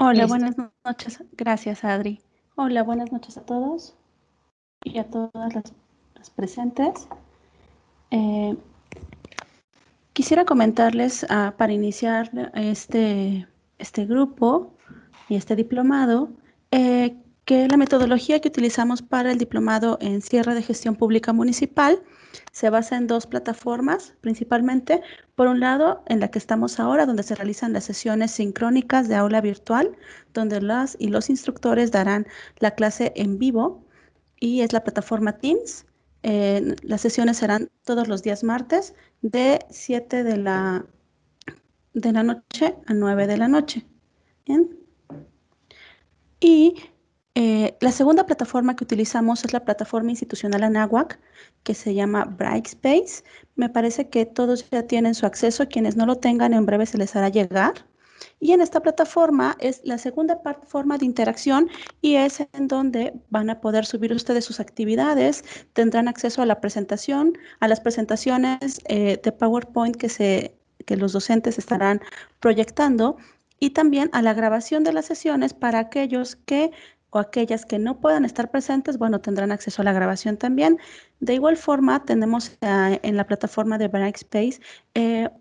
Hola, Listo. buenas noches. Gracias, Adri. Hola, buenas noches a todos y a todas las presentes. Eh, Quisiera comentarles para iniciar este grupo y este diplomado que la metodología que utilizamos para el diplomado en cierre de gestión pública municipal se basa en dos plataformas principalmente. Por un lado, en la que estamos ahora, donde se realizan las sesiones sincrónicas de aula virtual, donde las y los instructores darán la clase en vivo y es la plataforma Teams. Las sesiones serán todos los días martes de 7 de la noche a 9 de la noche. Bien. Y la segunda plataforma que utilizamos es la plataforma institucional Anáhuac, que se llama Brightspace. Me parece que todos ya tienen su acceso. Quienes no lo tengan, en breve se les hará llegar. Y en esta plataforma es la segunda forma de interacción y es en donde van a poder subir ustedes sus actividades, tendrán acceso a la presentación, a las presentaciones de PowerPoint que los docentes estarán proyectando y también a la grabación de las sesiones para aquellos que o aquellas que no puedan estar presentes, bueno, tendrán acceso a la grabación también. De igual forma, tenemos en la plataforma de Brightspace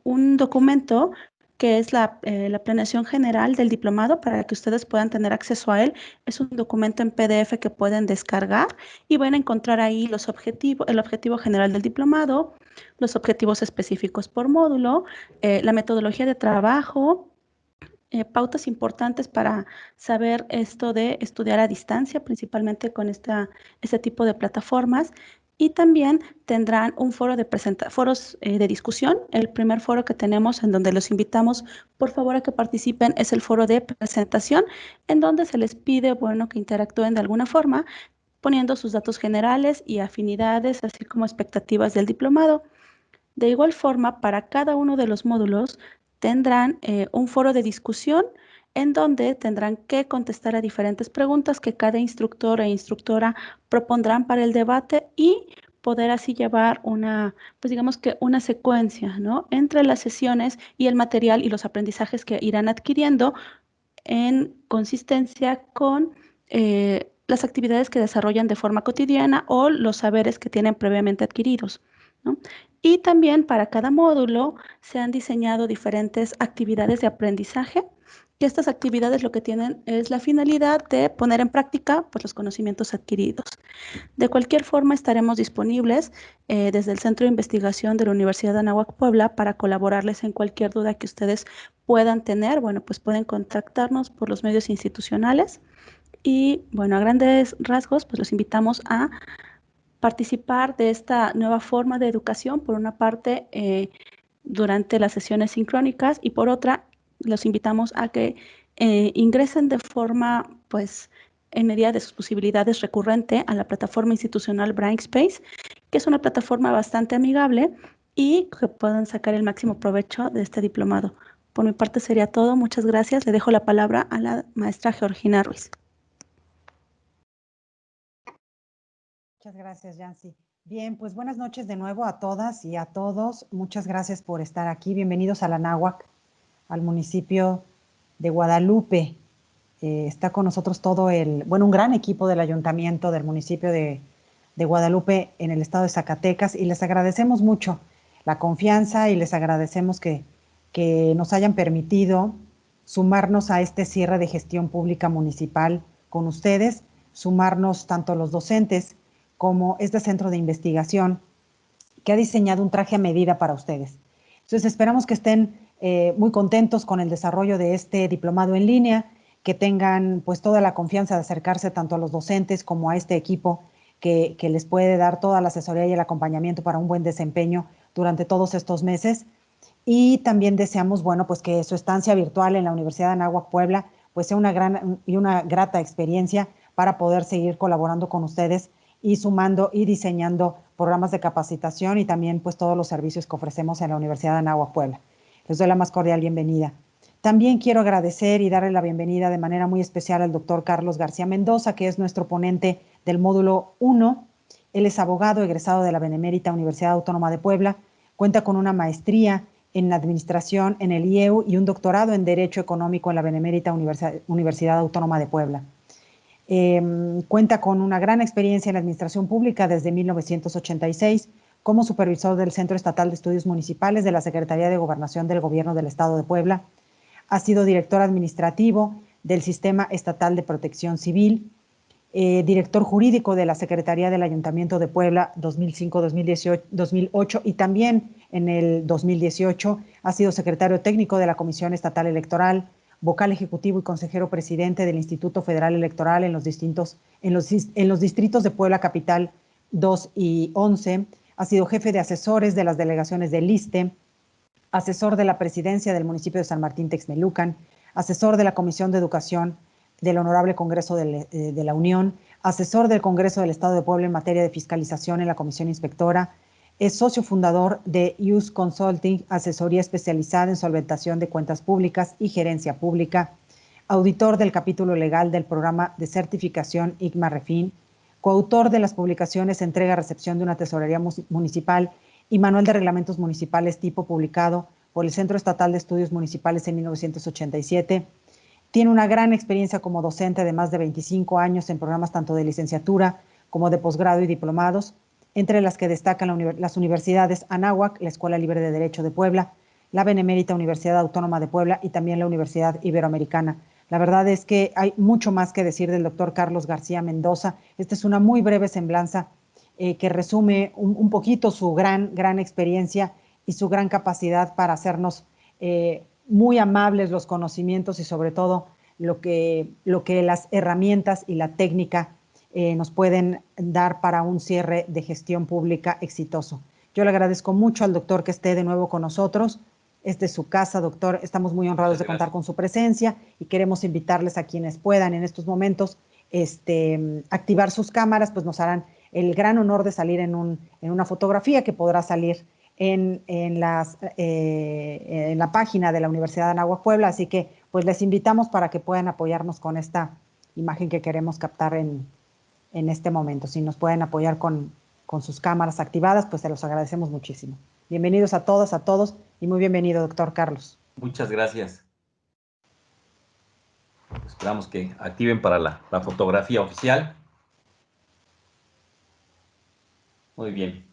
un documento que es la planeación general del diplomado para que ustedes puedan tener acceso a él. Es un documento en PDF que pueden descargar y van a encontrar ahí los objetivos, el objetivo general del diplomado, los objetivos específicos por módulo, la metodología de trabajo, pautas importantes para saber esto de estudiar a distancia, principalmente con este tipo de plataformas. Y también tendrán un foro foros de discusión. El primer foro que tenemos en donde los invitamos, por favor, a que participen es el foro de presentación, en donde se les pide, bueno, que interactúen de alguna forma, poniendo sus datos generales y afinidades, así como expectativas del diplomado. De igual forma, para cada uno de los módulos tendrán un foro de discusión en donde tendrán que contestar a diferentes preguntas que cada instructor e instructora propondrán para el debate y poder así llevar pues digamos que una secuencia, ¿no? Entre las sesiones y el material y los aprendizajes que irán adquiriendo en consistencia con las actividades que desarrollan de forma cotidiana o los saberes que tienen previamente adquiridos, ¿no? Y también para cada módulo se han diseñado diferentes actividades de aprendizaje, que estas actividades lo que tienen es la finalidad de poner en práctica pues, los conocimientos adquiridos. De cualquier forma, estaremos disponibles desde el Centro de Investigación de la Universidad de Anáhuac Puebla para colaborarles en cualquier duda que ustedes puedan tener. Bueno, pues pueden contactarnos por los medios institucionales y, bueno, a grandes rasgos, pues los invitamos a participar de esta nueva forma de educación, por una parte, durante las sesiones sincrónicas y por otra, los invitamos a que ingresen de forma, pues, en medida de sus posibilidades recurrente a la plataforma institucional Brightspace, que es una plataforma bastante amigable y que puedan sacar el máximo provecho de este diplomado. Por mi parte sería todo. Muchas gracias. Le dejo la palabra a la maestra Georgina Ruiz. Muchas gracias, Yancy. Bien, pues buenas noches de nuevo a todas y a todos. Muchas gracias por estar aquí. Bienvenidos a la Anáhuac, al municipio de Guadalupe. Está con nosotros un gran equipo del ayuntamiento del municipio de Guadalupe en el estado de Zacatecas y les agradecemos mucho la confianza y les agradecemos que nos hayan permitido sumarnos a este cierre de gestión pública municipal con ustedes, sumarnos tanto los docentes como este centro de investigación que ha diseñado un traje a medida para ustedes. Entonces esperamos que estén muy contentos con el desarrollo de este diplomado en línea, que tengan pues toda la confianza de acercarse tanto a los docentes como a este equipo que les puede dar toda la asesoría y el acompañamiento para un buen desempeño durante todos estos meses. Y también deseamos, bueno, pues que su estancia virtual en la Universidad de Anáhuac Puebla pues sea una gran y una grata experiencia para poder seguir colaborando con ustedes y sumando y diseñando programas de capacitación y también pues todos los servicios que ofrecemos en la Universidad de Anáhuac Puebla. Les doy la más cordial bienvenida. También quiero agradecer y darle la bienvenida de manera muy especial al doctor Carlos García Mendoza, que es nuestro ponente del módulo 1. Él es abogado egresado de la Benemérita Universidad Autónoma de Puebla, cuenta con una maestría en Administración en el IEU y un doctorado en Derecho Económico en la Benemérita Universidad Autónoma de Puebla. Cuenta con una gran experiencia en la administración pública desde 1986 como supervisor del Centro Estatal de Estudios Municipales de la Secretaría de Gobernación del Gobierno del Estado de Puebla. Ha sido director administrativo del Sistema Estatal de Protección Civil, director jurídico de la Secretaría del Ayuntamiento de Puebla 2005-2008 y también en el 2018 ha sido secretario técnico de la Comisión Estatal Electoral, vocal ejecutivo y consejero presidente del Instituto Federal Electoral en los distritos de Puebla Capital 2 y 11. Ha sido jefe de asesores de las delegaciones del ISSSTE, asesor de la presidencia del municipio de San Martín Texmelucan, asesor de la Comisión de Educación del Honorable Congreso de la Unión, asesor del Congreso del Estado de Puebla en materia de fiscalización en la Comisión Inspectora, es socio fundador de US Consulting, asesoría especializada en solventación de cuentas públicas y gerencia pública, auditor del capítulo legal del programa de certificación ICMA-REFIN, coautor de las publicaciones Entrega-Recepción de una Tesorería Municipal y Manual de Reglamentos Municipales tipo publicado por el Centro Estatal de Estudios Municipales en 1987. Tiene una gran experiencia como docente de más de 25 años en programas tanto de licenciatura como de posgrado y diplomados, entre las que destacan las universidades Anáhuac, la Escuela Libre de Derecho de Puebla, la Benemérita Universidad Autónoma de Puebla y también la Universidad Iberoamericana. La verdad es que hay mucho más que decir del doctor Carlos García Mendoza. Esta es una muy breve semblanza que resume un poquito su gran experiencia y su gran capacidad para hacernos muy amables los conocimientos y sobre todo lo que las herramientas y la técnica nos pueden dar para un cierre de gestión pública exitoso. Yo le agradezco mucho al doctor que esté de nuevo con nosotros. Esta es su casa, doctor. Estamos muy honrados de contar con su presencia y queremos invitarles a quienes puedan en estos momentos activar sus cámaras, pues nos harán el gran honor de salir en una fotografía que podrá salir en la página de la Universidad de Anáhuac Puebla, así que pues les invitamos para que puedan apoyarnos con esta imagen que queremos captar en este momento. Si nos pueden apoyar con sus cámaras activadas, pues se los agradecemos muchísimo. Bienvenidos a todas, a todos y muy bienvenido, doctor Carlos. Muchas gracias. Esperamos que activen para la fotografía oficial. Muy bien.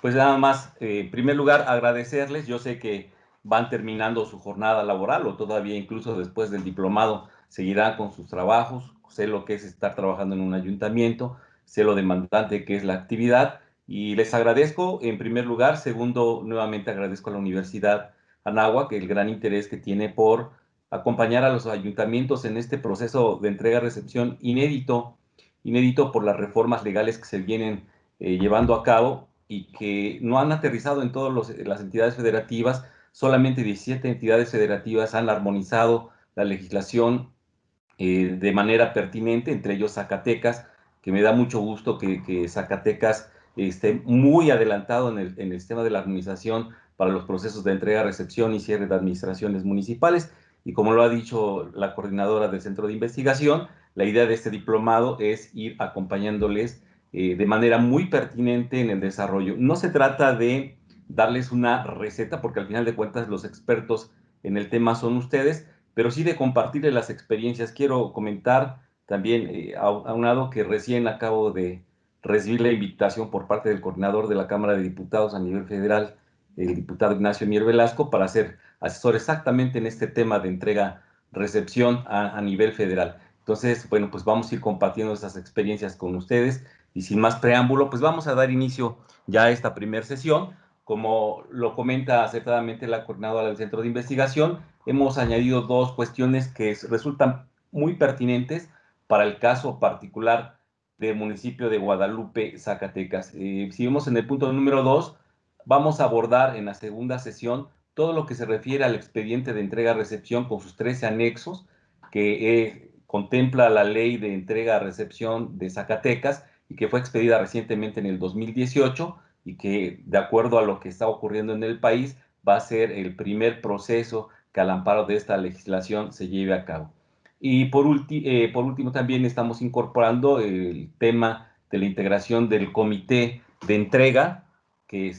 Pues nada más, en primer lugar, agradecerles. Yo sé que van terminando su jornada laboral o todavía incluso después del diplomado seguirán con sus trabajos. Sé lo que es estar trabajando en un ayuntamiento, sé lo demandante que es la actividad y les agradezco en primer lugar. Segundo, nuevamente agradezco a la Universidad Anáhuac el gran interés que tiene por acompañar a los ayuntamientos en este proceso de entrega-recepción inédito por las reformas legales que se vienen llevando a cabo y que no han aterrizado en todas las entidades federativas. Solamente 17 entidades federativas han armonizado la legislación de manera pertinente, entre ellos Zacatecas, que me da mucho gusto que Zacatecas esté muy adelantado en el sistema de la armonización para los procesos de entrega, recepción y cierre de administraciones municipales. Y como lo ha dicho la coordinadora del Centro de Investigación, la idea de este diplomado es ir acompañándoles de manera muy pertinente en el desarrollo. No se trata de darles una receta, porque al final de cuentas los expertos en el tema son ustedes, pero sí de compartirles las experiencias. Quiero comentar también, aunado que recién acabo de recibir la invitación por parte del coordinador de la Cámara de Diputados a nivel federal, el diputado Ignacio Mier Velasco, para ser asesor exactamente en este tema de entrega-recepción a nivel federal. Entonces, bueno, pues vamos a ir compartiendo esas experiencias con ustedes y sin más preámbulo, pues vamos a dar inicio ya a esta primera sesión. Como lo comenta acertadamente la coordinadora del Centro de Investigación, hemos añadido dos cuestiones que resultan muy pertinentes para el caso particular del municipio de Guadalupe, Zacatecas. Si vemos en el punto número 2, vamos a abordar en la segunda sesión todo lo que se refiere al expediente de entrega-recepción con sus 13 anexos que contempla la ley de entrega-recepción de Zacatecas y que fue expedida recientemente en el 2018 y que, de acuerdo a lo que está ocurriendo en el país, va a ser el primer proceso que al amparo de esta legislación se lleve a cabo. Y por último también estamos incorporando el tema de la integración del comité de entrega que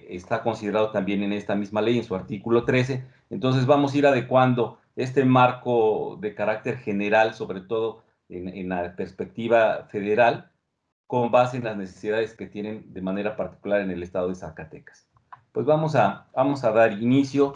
está considerado también en esta misma ley, en su artículo 13. Entonces vamos a ir adecuando este marco de carácter general, sobre todo en la perspectiva federal, con base en las necesidades que tienen de manera particular en el estado de Zacatecas. Pues vamos a dar inicio.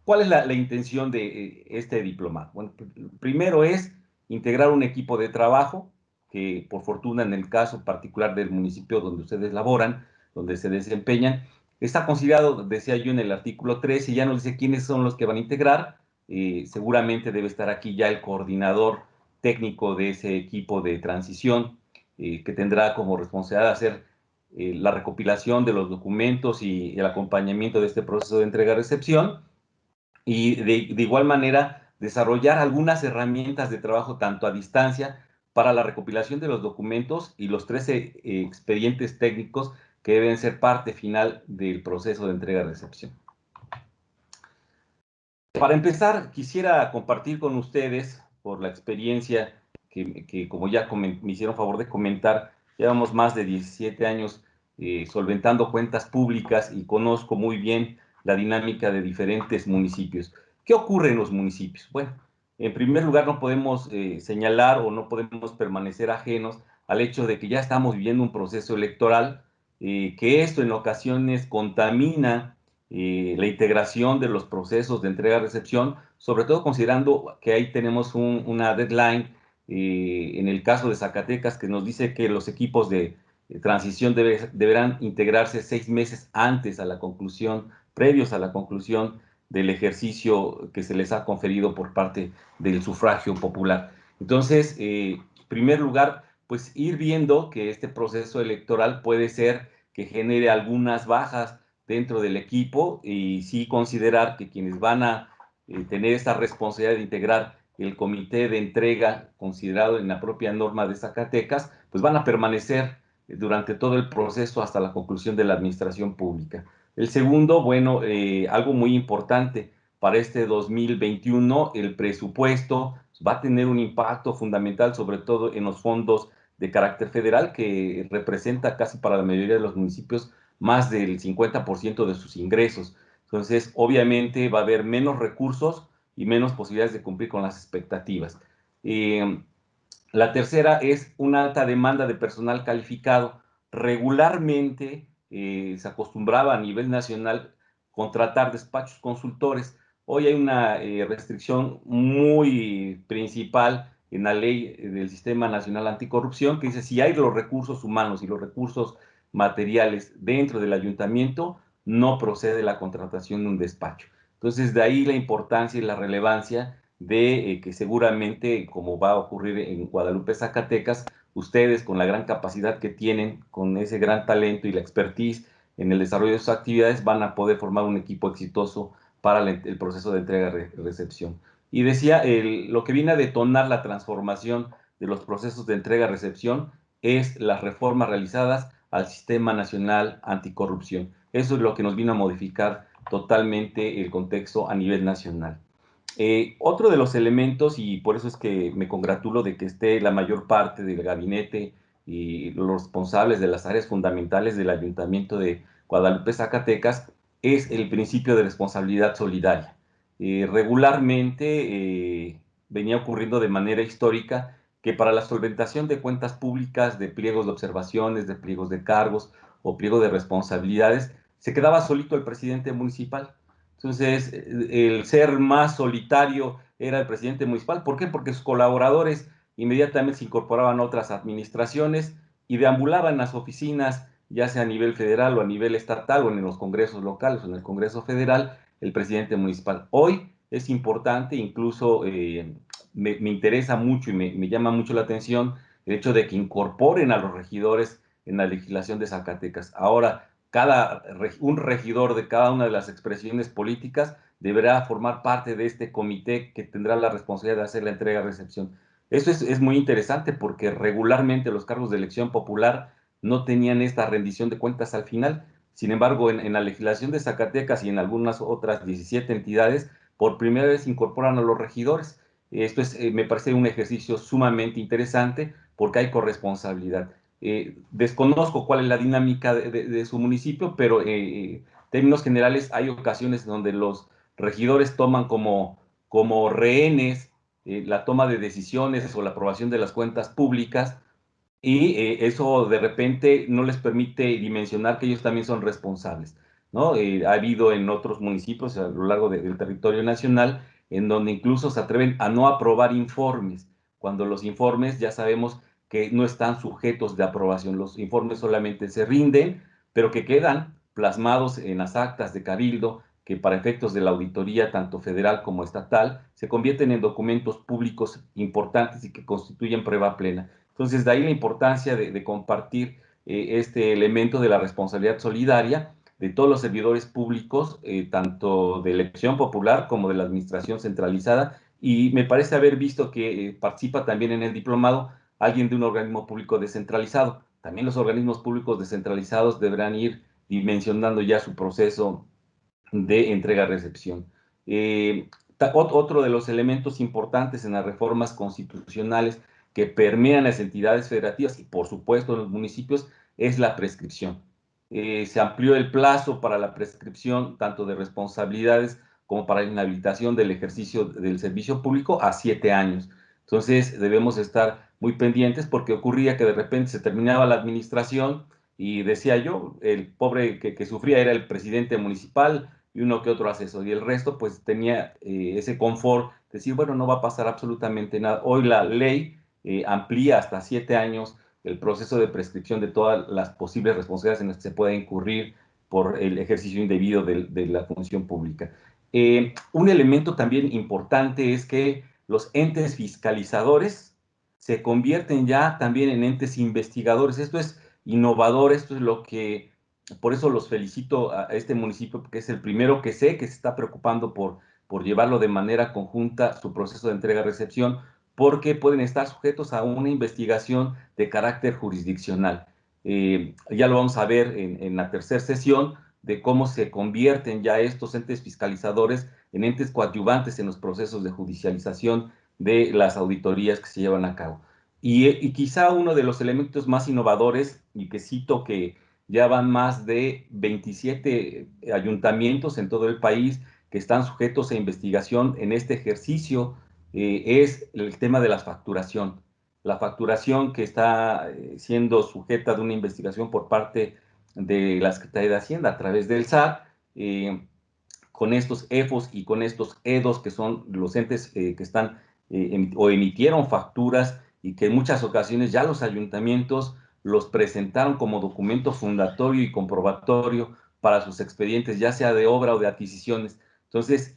¿Cuál es la intención de este diplomado? Bueno, primero es integrar un equipo de trabajo que, por fortuna, en el caso particular del municipio donde ustedes laboran, donde se desempeñan, está considerado, decía yo en el artículo 13, y ya nos dice quiénes son los que van a integrar. Seguramente debe estar aquí ya el coordinador técnico de ese equipo de transición, que tendrá como responsabilidad hacer la recopilación de los documentos y el acompañamiento de este proceso de entrega-recepción, y de igual manera desarrollar algunas herramientas de trabajo tanto a distancia para la recopilación de los documentos y los 13 expedientes técnicos que deben ser parte final del proceso de entrega-recepción. Para empezar, quisiera compartir con ustedes, por la experiencia que como ya me hicieron favor de comentar, llevamos más de 17 años solventando cuentas públicas y conozco muy bien la dinámica de diferentes municipios. ¿Qué ocurre en los municipios? Bueno, en primer lugar, no podemos señalar o no podemos permanecer ajenos al hecho de que ya estamos viviendo un proceso electoral, que esto en ocasiones contamina la integración de los procesos de entrega-recepción, sobre todo considerando que ahí tenemos una deadline, en el caso de Zacatecas, que nos dice que los equipos de transición deberán integrarse 6 meses antes a la conclusión, previos a la conclusión del ejercicio que se les ha conferido por parte del sufragio popular. Entonces, en primer lugar, pues ir viendo que este proceso electoral puede ser que genere algunas bajas dentro del equipo, y sí considerar que quienes van a tener esta responsabilidad de integrar el comité de entrega considerado en la propia norma de Zacatecas, pues van a permanecer durante todo el proceso hasta la conclusión de la administración pública. El segundo, bueno, algo muy importante para este 2021, el presupuesto va a tener un impacto fundamental, sobre todo en los fondos de carácter federal, que representa casi para la mayoría de los municipios más del 50% de sus ingresos. Entonces, obviamente va a haber menos recursos y menos posibilidades de cumplir con las expectativas. La tercera es una alta demanda de personal calificado. Regularmente se acostumbraba a nivel nacional contratar despachos consultores. Hoy hay una restricción muy principal en la ley del Sistema Nacional Anticorrupción, que dice si hay los recursos humanos y los recursos materiales dentro del ayuntamiento, no procede la contratación de un despacho. Entonces, de ahí la importancia y la relevancia de que seguramente, como va a ocurrir en Guadalupe, Zacatecas, ustedes con la gran capacidad que tienen, con ese gran talento y la expertise en el desarrollo de sus actividades, van a poder formar un equipo exitoso para el proceso de entrega-recepción. Y decía, lo que viene a detonar la transformación de los procesos de entrega-recepción es las reformas realizadas al Sistema Nacional Anticorrupción. Eso es lo que nos vino a modificar totalmente el contexto a nivel nacional. Otro de los elementos, y por eso es que me congratulo de que esté la mayor parte del gabinete y los responsables de las áreas fundamentales del Ayuntamiento de Guadalupe, Zacatecas, es el principio de responsabilidad solidaria. Regularmente venía ocurriendo de manera histórica que para la solventación de cuentas públicas, de pliegos de observaciones, de pliegos de cargos o pliego de responsabilidades, se quedaba solito el presidente municipal. Entonces, el ser más solitario era el presidente municipal. ¿Por qué? Porque sus colaboradores inmediatamente se incorporaban a otras administraciones y deambulaban en las oficinas, ya sea a nivel federal o a nivel estatal o en los congresos locales o en el Congreso Federal, el presidente municipal. Hoy es importante, incluso me interesa mucho y me llama mucho la atención el hecho de que incorporen a los regidores en la legislación de Zacatecas. Ahora, un regidor de cada una de las expresiones políticas deberá formar parte de este comité que tendrá la responsabilidad de hacer la entrega-recepción. Eso es muy interesante porque regularmente los cargos de elección popular no tenían esta rendición de cuentas al final. Sin embargo, en la legislación de Zacatecas y en algunas otras 17 entidades, por primera vez incorporan a los regidores. Esto me parece un ejercicio sumamente interesante porque hay corresponsabilidad. Desconozco cuál es la dinámica de su municipio, pero en términos generales hay ocasiones donde los regidores toman como rehenes la toma de decisiones o la aprobación de las cuentas públicas, y eso de repente no les permite dimensionar que ellos también son responsables, ¿no? Ha habido en otros municipios a lo largo del territorio nacional en donde incluso se atreven a no aprobar informes, cuando los informes ya sabemos que no están sujetos de aprobación. Los informes solamente se rinden, pero que quedan plasmados en las actas de cabildo, que para efectos de la auditoría, tanto federal como estatal, se convierten en documentos públicos importantes y que constituyen prueba plena. Entonces, de ahí la importancia de compartir este elemento de la responsabilidad solidaria de todos los servidores públicos, tanto de elección popular como de la administración centralizada, y me parece haber visto que participa también en el diplomado alguien de un organismo público descentralizado. También los organismos públicos descentralizados deberán ir dimensionando ya su proceso de entrega-recepción. Otro de los elementos importantes en las reformas constitucionales que permean las entidades federativas y por supuesto en los municipios es la prescripción. Se amplió el plazo para la prescripción tanto de responsabilidades como para la inhabilitación del ejercicio del servicio público a 7 años. Entonces debemos estar muy pendientes porque ocurría que de repente se terminaba la administración y decía yo, el pobre que sufría era el presidente municipal y uno que otro asesor, y el resto pues tenía ese confort de decir, bueno, no va a pasar absolutamente nada. Hoy la ley amplía hasta 7 años el proceso de prescripción de todas las posibles responsabilidades en las que se puede incurrir por el ejercicio indebido de la función pública. Un elemento también importante es que los entes fiscalizadores se convierten ya también en entes investigadores. Esto es innovador, esto es lo que, por eso los felicito a este municipio, porque es el primero que sé que se está preocupando por llevarlo de manera conjunta su proceso de entrega-recepción, porque pueden estar sujetos a una investigación de carácter jurisdiccional. Ya lo vamos a ver en la tercera sesión de cómo se convierten ya estos entes fiscalizadores en entes coadyuvantes en los procesos de judicialización de las auditorías que se llevan a cabo. Y quizá uno de los elementos más innovadores, y que cito que ya van más de 27 ayuntamientos en todo el país que están sujetos a investigación en este ejercicio, es el tema de la facturación. La facturación que está siendo sujeta de una investigación por parte de la Secretaría de Hacienda a través del SAT, con estos EFOS y con estos EDOS, que son los entes que están o emitieron facturas y que en muchas ocasiones ya los ayuntamientos los presentaron como documento fundatorio y comprobatorio para sus expedientes, ya sea de obra o de adquisiciones. Entonces,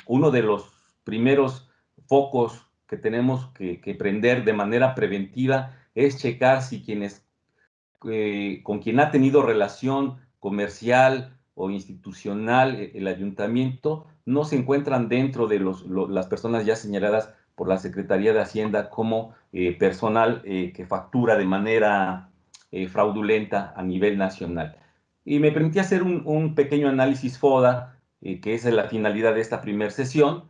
uno de los primeros focos que tenemos que prender de manera preventiva es checar si quienes con quien ha tenido relación comercial o institucional el ayuntamiento no se encuentran dentro de las personas ya señaladas por la Secretaría de Hacienda como personal que factura de manera fraudulenta a nivel nacional. Y me permití hacer un pequeño análisis FODA, que es la finalidad de esta primera sesión.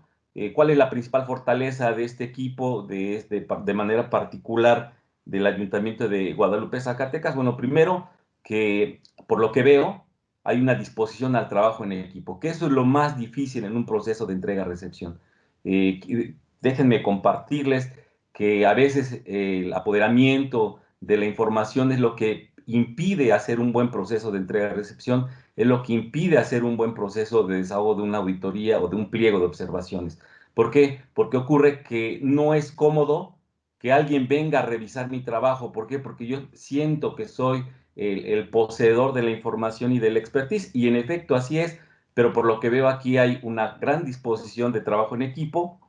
¿Cuál es la principal fortaleza de este equipo, de manera particular del Ayuntamiento de Guadalupe, Zacatecas? Bueno, primero, que por lo que veo, hay una disposición al trabajo en equipo, que eso es lo más difícil en un proceso de entrega-recepción. Déjenme compartirles que a veces el apoderamiento de la información es lo que impide hacer un buen proceso de entrega-recepción, es lo que impide hacer un buen proceso de desahogo de una auditoría o de un pliego de observaciones. ¿Por qué? Porque ocurre que no es cómodo que alguien venga a revisar mi trabajo. ¿Por qué? Porque yo siento que soy el poseedor de la información y del expertise, y en efecto así es, pero por lo que veo aquí hay una gran disposición de trabajo en equipo,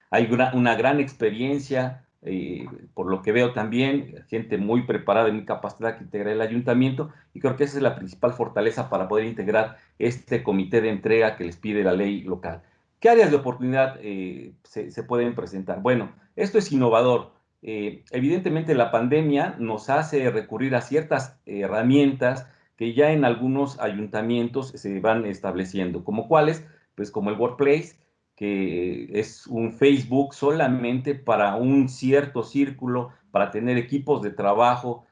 hay una gran experiencia, por lo que veo también, gente muy preparada y muy capacitada que integra el ayuntamiento, y creo que esa es la principal fortaleza para poder integrar este comité de entrega que les pide la ley local. ¿Qué áreas de oportunidad se pueden presentar? Bueno, esto es innovador. Evidentemente la pandemia nos hace recurrir a ciertas herramientas que ya en algunos ayuntamientos se van estableciendo, como cuáles, pues como el Workplace, que es un Facebook solamente para un cierto círculo, para tener equipos de trabajo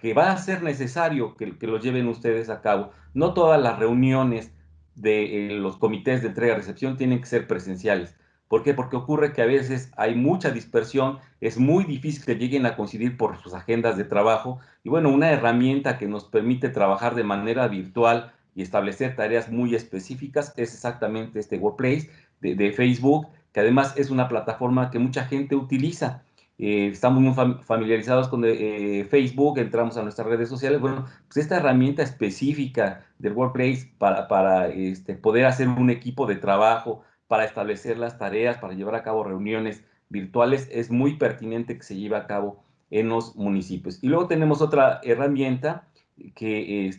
que va a ser necesario que lo lleven ustedes a cabo. No todas las reuniones de los comités de entrega-recepción tienen que ser presenciales. ¿Por qué? Porque ocurre que a veces hay mucha dispersión, es muy difícil que lleguen a coincidir por sus agendas de trabajo. Y bueno, una herramienta que nos permite trabajar de manera virtual y establecer tareas muy específicas es exactamente este Workplace de Facebook, que además es una plataforma que mucha gente utiliza. Estamos muy familiarizados con Facebook, entramos a nuestras redes sociales. Bueno, pues esta herramienta específica del Workplace para poder hacer un equipo de trabajo, para establecer las tareas, para llevar a cabo reuniones virtuales, es muy pertinente que se lleve a cabo en los municipios. Y luego tenemos otra herramienta que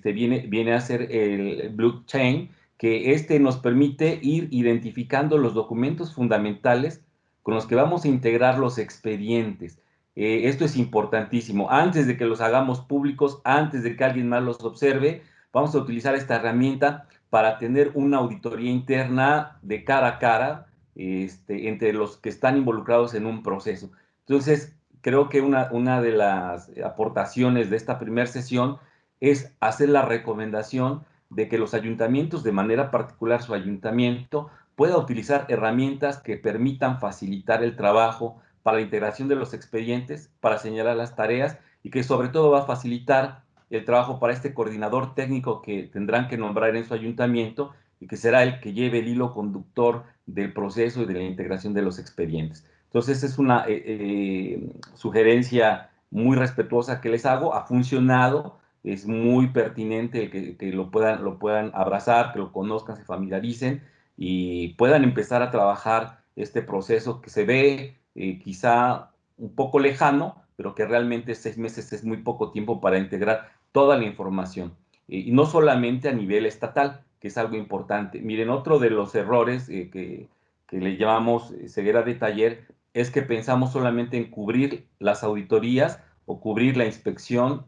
viene a ser el blockchain, que nos permite ir identificando los documentos fundamentales con los que vamos a integrar los expedientes. Esto es importantísimo. Antes de que los hagamos públicos, antes de que alguien más los observe, vamos a utilizar esta herramienta para tener una auditoría interna de cara a cara entre los que están involucrados en un proceso. Entonces, creo que una de las aportaciones de esta primera sesión es hacer la recomendación de que los ayuntamientos, de manera particular su ayuntamiento, pueda utilizar herramientas que permitan facilitar el trabajo para la integración de los expedientes, para señalar las tareas y que sobre todo va a facilitar el trabajo para este coordinador técnico que tendrán que nombrar en su ayuntamiento y que será el que lleve el hilo conductor del proceso y de la integración de los expedientes. Entonces es una sugerencia muy respetuosa que les hago, ha funcionado, es muy pertinente el que lo puedan abrazar, que lo conozcan, se familiaricen y puedan empezar a trabajar este proceso que se ve quizá un poco lejano, pero que realmente 6 meses es muy poco tiempo para integrar toda la información. Y no solamente a nivel estatal, que es algo importante. Miren, otro de los errores que le llamamos ceguera de taller es que pensamos solamente en cubrir las auditorías o cubrir la inspección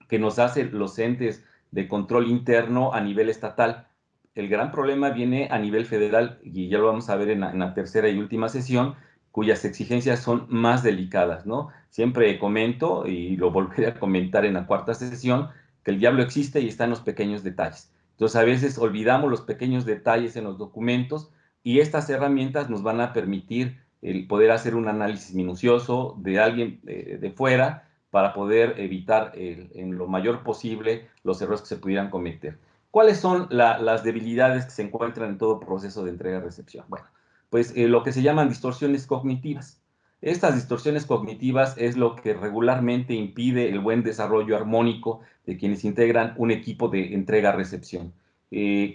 que nos hacen los entes de control interno a nivel estatal. El gran problema viene a nivel federal, y ya lo vamos a ver en la tercera y última sesión, cuyas exigencias son más delicadas, ¿no? Siempre comento, y lo volveré a comentar en la cuarta sesión, que el diablo existe y está en los pequeños detalles. Entonces, a veces olvidamos los pequeños detalles en los documentos y estas herramientas nos van a permitir el poder hacer un análisis minucioso de alguien de fuera para poder evitar en lo mayor posible los errores que se pudieran cometer. ¿Cuáles son las debilidades que se encuentran en todo proceso de entrega-recepción? Bueno, pues lo que se llaman distorsiones cognitivas. Estas distorsiones cognitivas es lo que regularmente impide el buen desarrollo armónico de quienes integran un equipo de entrega-recepción.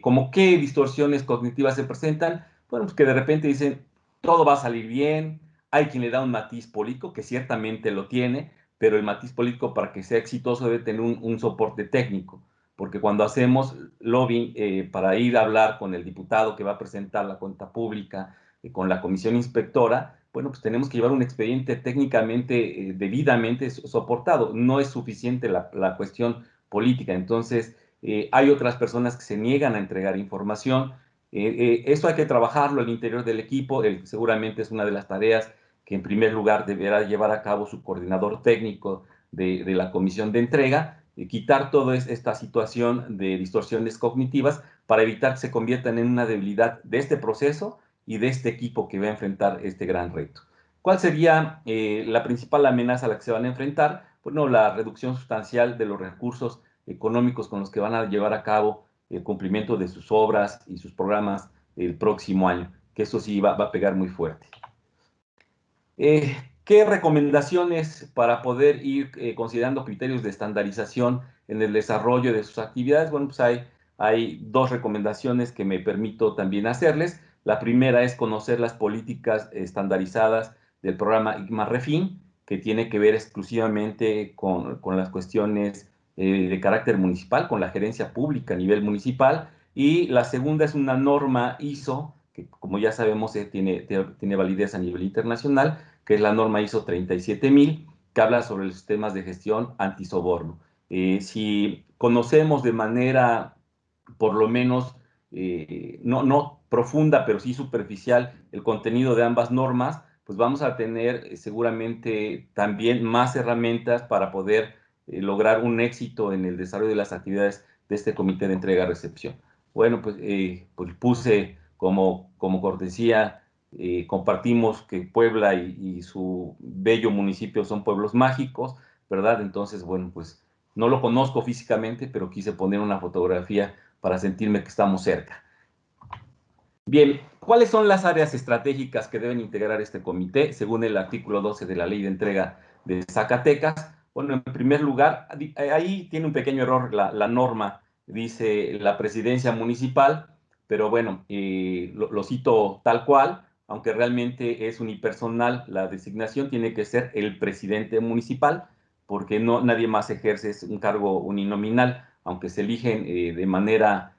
¿Cómo qué distorsiones cognitivas se presentan? Bueno, pues que de repente dicen, todo va a salir bien, hay quien le da un matiz político, que ciertamente lo tiene, pero el matiz político para que sea exitoso debe tener un soporte técnico, porque cuando hacemos lobbying para ir a hablar con el diputado que va a presentar la cuenta pública, con la comisión inspectora, bueno, pues tenemos que llevar un expediente técnicamente, debidamente soportado. No es suficiente la cuestión política. Entonces, hay otras personas que se niegan a entregar información. Esto hay que trabajarlo al interior del equipo. Seguramente es una de las tareas que en primer lugar deberá llevar a cabo su coordinador técnico de la comisión de entrega, quitar toda esta situación de distorsiones cognitivas para evitar que se conviertan en una debilidad de este proceso y de este equipo que va a enfrentar este gran reto. ¿Cuál sería la principal amenaza a la que se van a enfrentar? Bueno, la reducción sustancial de los recursos económicos con los que van a llevar a cabo el cumplimiento de sus obras y sus programas el próximo año, que eso sí va a pegar muy fuerte. ¿Qué recomendaciones para poder ir considerando criterios de estandarización en el desarrollo de sus actividades? Bueno, pues hay dos recomendaciones que me permito también hacerles. La primera es conocer las políticas estandarizadas del programa IGMA-REFIN, que tiene que ver exclusivamente con las cuestiones de carácter municipal, con la gerencia pública a nivel municipal. Y la segunda es una norma ISO, que como ya sabemos tiene validez a nivel internacional, que es la norma ISO 37000, que habla sobre los sistemas de gestión antisoborno. Si conocemos de manera, por lo menos, no profunda, pero sí superficial, el contenido de ambas normas, pues vamos a tener seguramente también más herramientas para poder lograr un éxito en el desarrollo de las actividades de este comité de entrega-recepción. Bueno, pues puse como cortesía, compartimos que Puebla y su bello municipio son pueblos mágicos, ¿verdad? Entonces, bueno, pues no lo conozco físicamente, pero quise poner una fotografía para sentirme que estamos cerca. Bien, ¿cuáles son las áreas estratégicas que deben integrar este comité según el artículo 12 de la Ley de Entrega de Zacatecas? Bueno, en primer lugar, ahí tiene un pequeño error la norma, dice la presidencia municipal, pero bueno, lo cito tal cual, aunque realmente es unipersonal la designación, tiene que ser el presidente municipal, porque nadie más ejerce un cargo uninominal, aunque se eligen de manera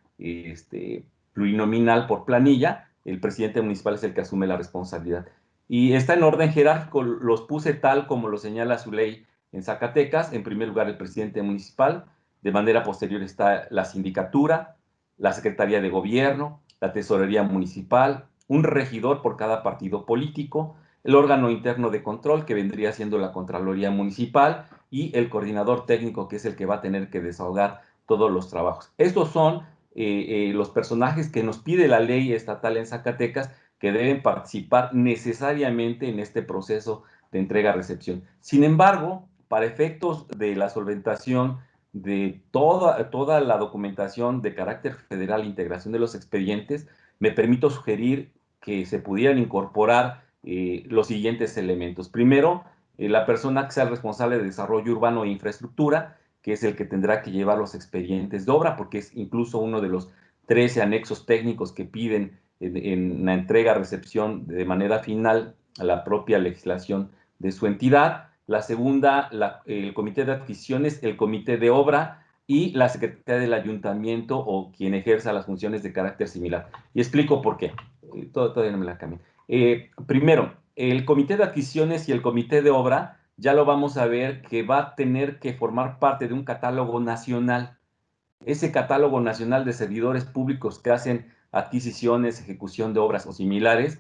plurinominal por planilla, el presidente municipal es el que asume la responsabilidad. Y está en orden jerárquico, los puse tal como lo señala su ley en Zacatecas. En primer lugar, el presidente municipal, de manera posterior está la sindicatura, la secretaría de gobierno, la tesorería municipal, un regidor por cada partido político, el órgano interno de control, que vendría siendo la Contraloría Municipal, y el coordinador técnico, que es el que va a tener que desahogar todos los trabajos. Estos son los personajes que nos pide la ley estatal en Zacatecas, que deben participar necesariamente en este proceso de entrega-recepción. Sin embargo, para efectos de la solventación de toda la documentación de carácter federal, integración de los expedientes, me permito sugerir que se pudieran incorporar los siguientes elementos. Primero, la persona que sea responsable de desarrollo urbano e infraestructura, que es el que tendrá que llevar los expedientes de obra, porque es incluso uno de los 13 anexos técnicos que piden en la entrega-recepción de manera final a la propia legislación de su entidad. La segunda, el comité de adquisiciones, el comité de obra y la secretaría del ayuntamiento o quien ejerza las funciones de carácter similar. Y explico por qué. Todavía no me la cambié. Primero, el comité de adquisiciones y el comité de obra ya lo vamos a ver que va a tener que formar parte de un catálogo nacional. Ese catálogo nacional de servidores públicos que hacen adquisiciones, ejecución de obras o similares,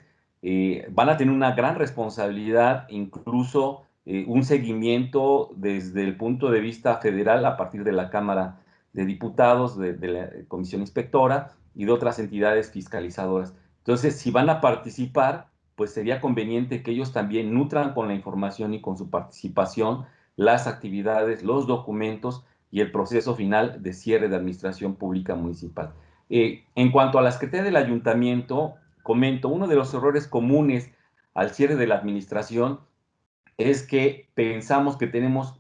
van a tener una gran responsabilidad, incluso un seguimiento desde el punto de vista federal a partir de la Cámara de Diputados, de la Comisión Inspectora y de otras entidades fiscalizadoras. Entonces, si van a participar, pues sería conveniente que ellos también nutran con la información y con su participación las actividades, los documentos y el proceso final de cierre de administración pública municipal. En cuanto a la Secretaría del Ayuntamiento, comento, uno de los errores comunes al cierre de la administración es que pensamos que tenemos,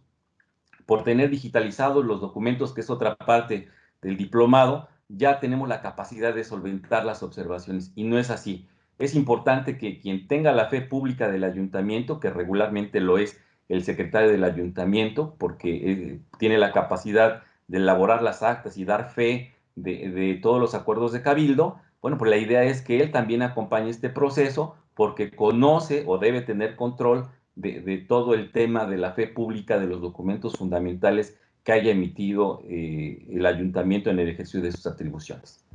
por tener digitalizados los documentos, que es otra parte del diplomado, ya tenemos la capacidad de solventar las observaciones, y no es así. Es importante que quien tenga la fe pública del ayuntamiento, que regularmente lo es el secretario del ayuntamiento, porque tiene la capacidad de elaborar las actas y dar fe de todos los acuerdos de cabildo, bueno, pues la idea es que él también acompañe este proceso porque conoce o debe tener control de todo el tema de la fe pública, de los documentos fundamentales que haya emitido el ayuntamiento en el ejercicio de sus atribuciones.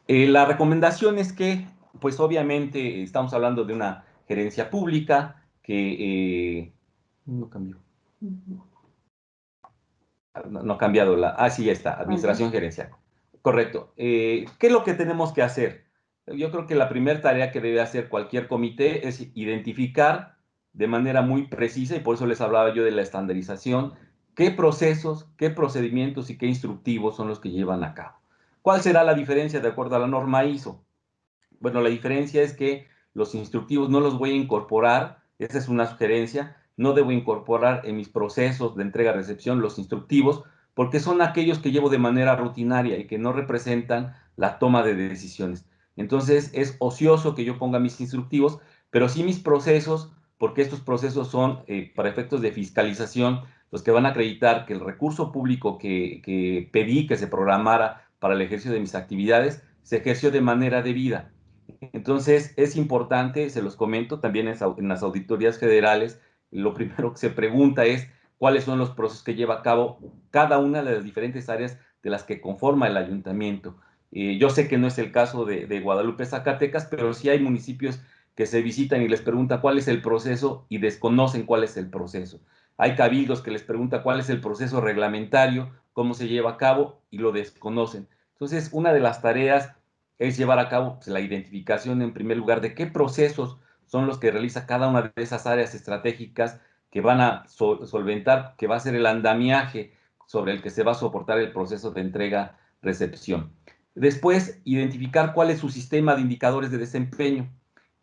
La recomendación es que, pues obviamente estamos hablando de una gerencia pública que no cambió. No ha cambiado sí, ya está, administración gerencial. Correcto. ¿Qué es lo que tenemos que hacer? Yo creo que la primera tarea que debe hacer cualquier comité es identificar de manera muy precisa, y por eso les hablaba yo de la estandarización, qué procesos, qué procedimientos y qué instructivos son los que llevan a cabo. ¿Cuál será la diferencia de acuerdo a la norma ISO? Bueno, la diferencia es que los instructivos no los voy a incorporar, esa es una sugerencia, no debo incorporar en mis procesos de entrega-recepción los instructivos, porque son aquellos que llevo de manera rutinaria y que no representan la toma de decisiones. Entonces, es ocioso que yo ponga mis instructivos, pero sí mis procesos, porque estos procesos son, para efectos de fiscalización, los que van a acreditar que el recurso público que pedí que se programara para el ejercicio de mis actividades se ejerció de manera debida. Entonces, es importante, se los comento también en las auditorías federales, lo primero que se pregunta es cuáles son los procesos que lleva a cabo cada una de las diferentes áreas de las que conforma el ayuntamiento. Yo sé que no es el caso de Guadalupe, Zacatecas, pero sí hay municipios que se visitan y les preguntan cuál es el proceso y desconocen cuál es el proceso. Hay cabildos que les pregunta cuál es el proceso reglamentario, cómo se lleva a cabo y lo desconocen. Entonces, una de las tareas es llevar a cabo pues, la identificación en primer lugar de qué procesos son los que realiza cada una de esas áreas estratégicas que van a solventar, que va a ser el andamiaje sobre el que se va a soportar el proceso de entrega-recepción. Después, identificar cuál es su sistema de indicadores de desempeño.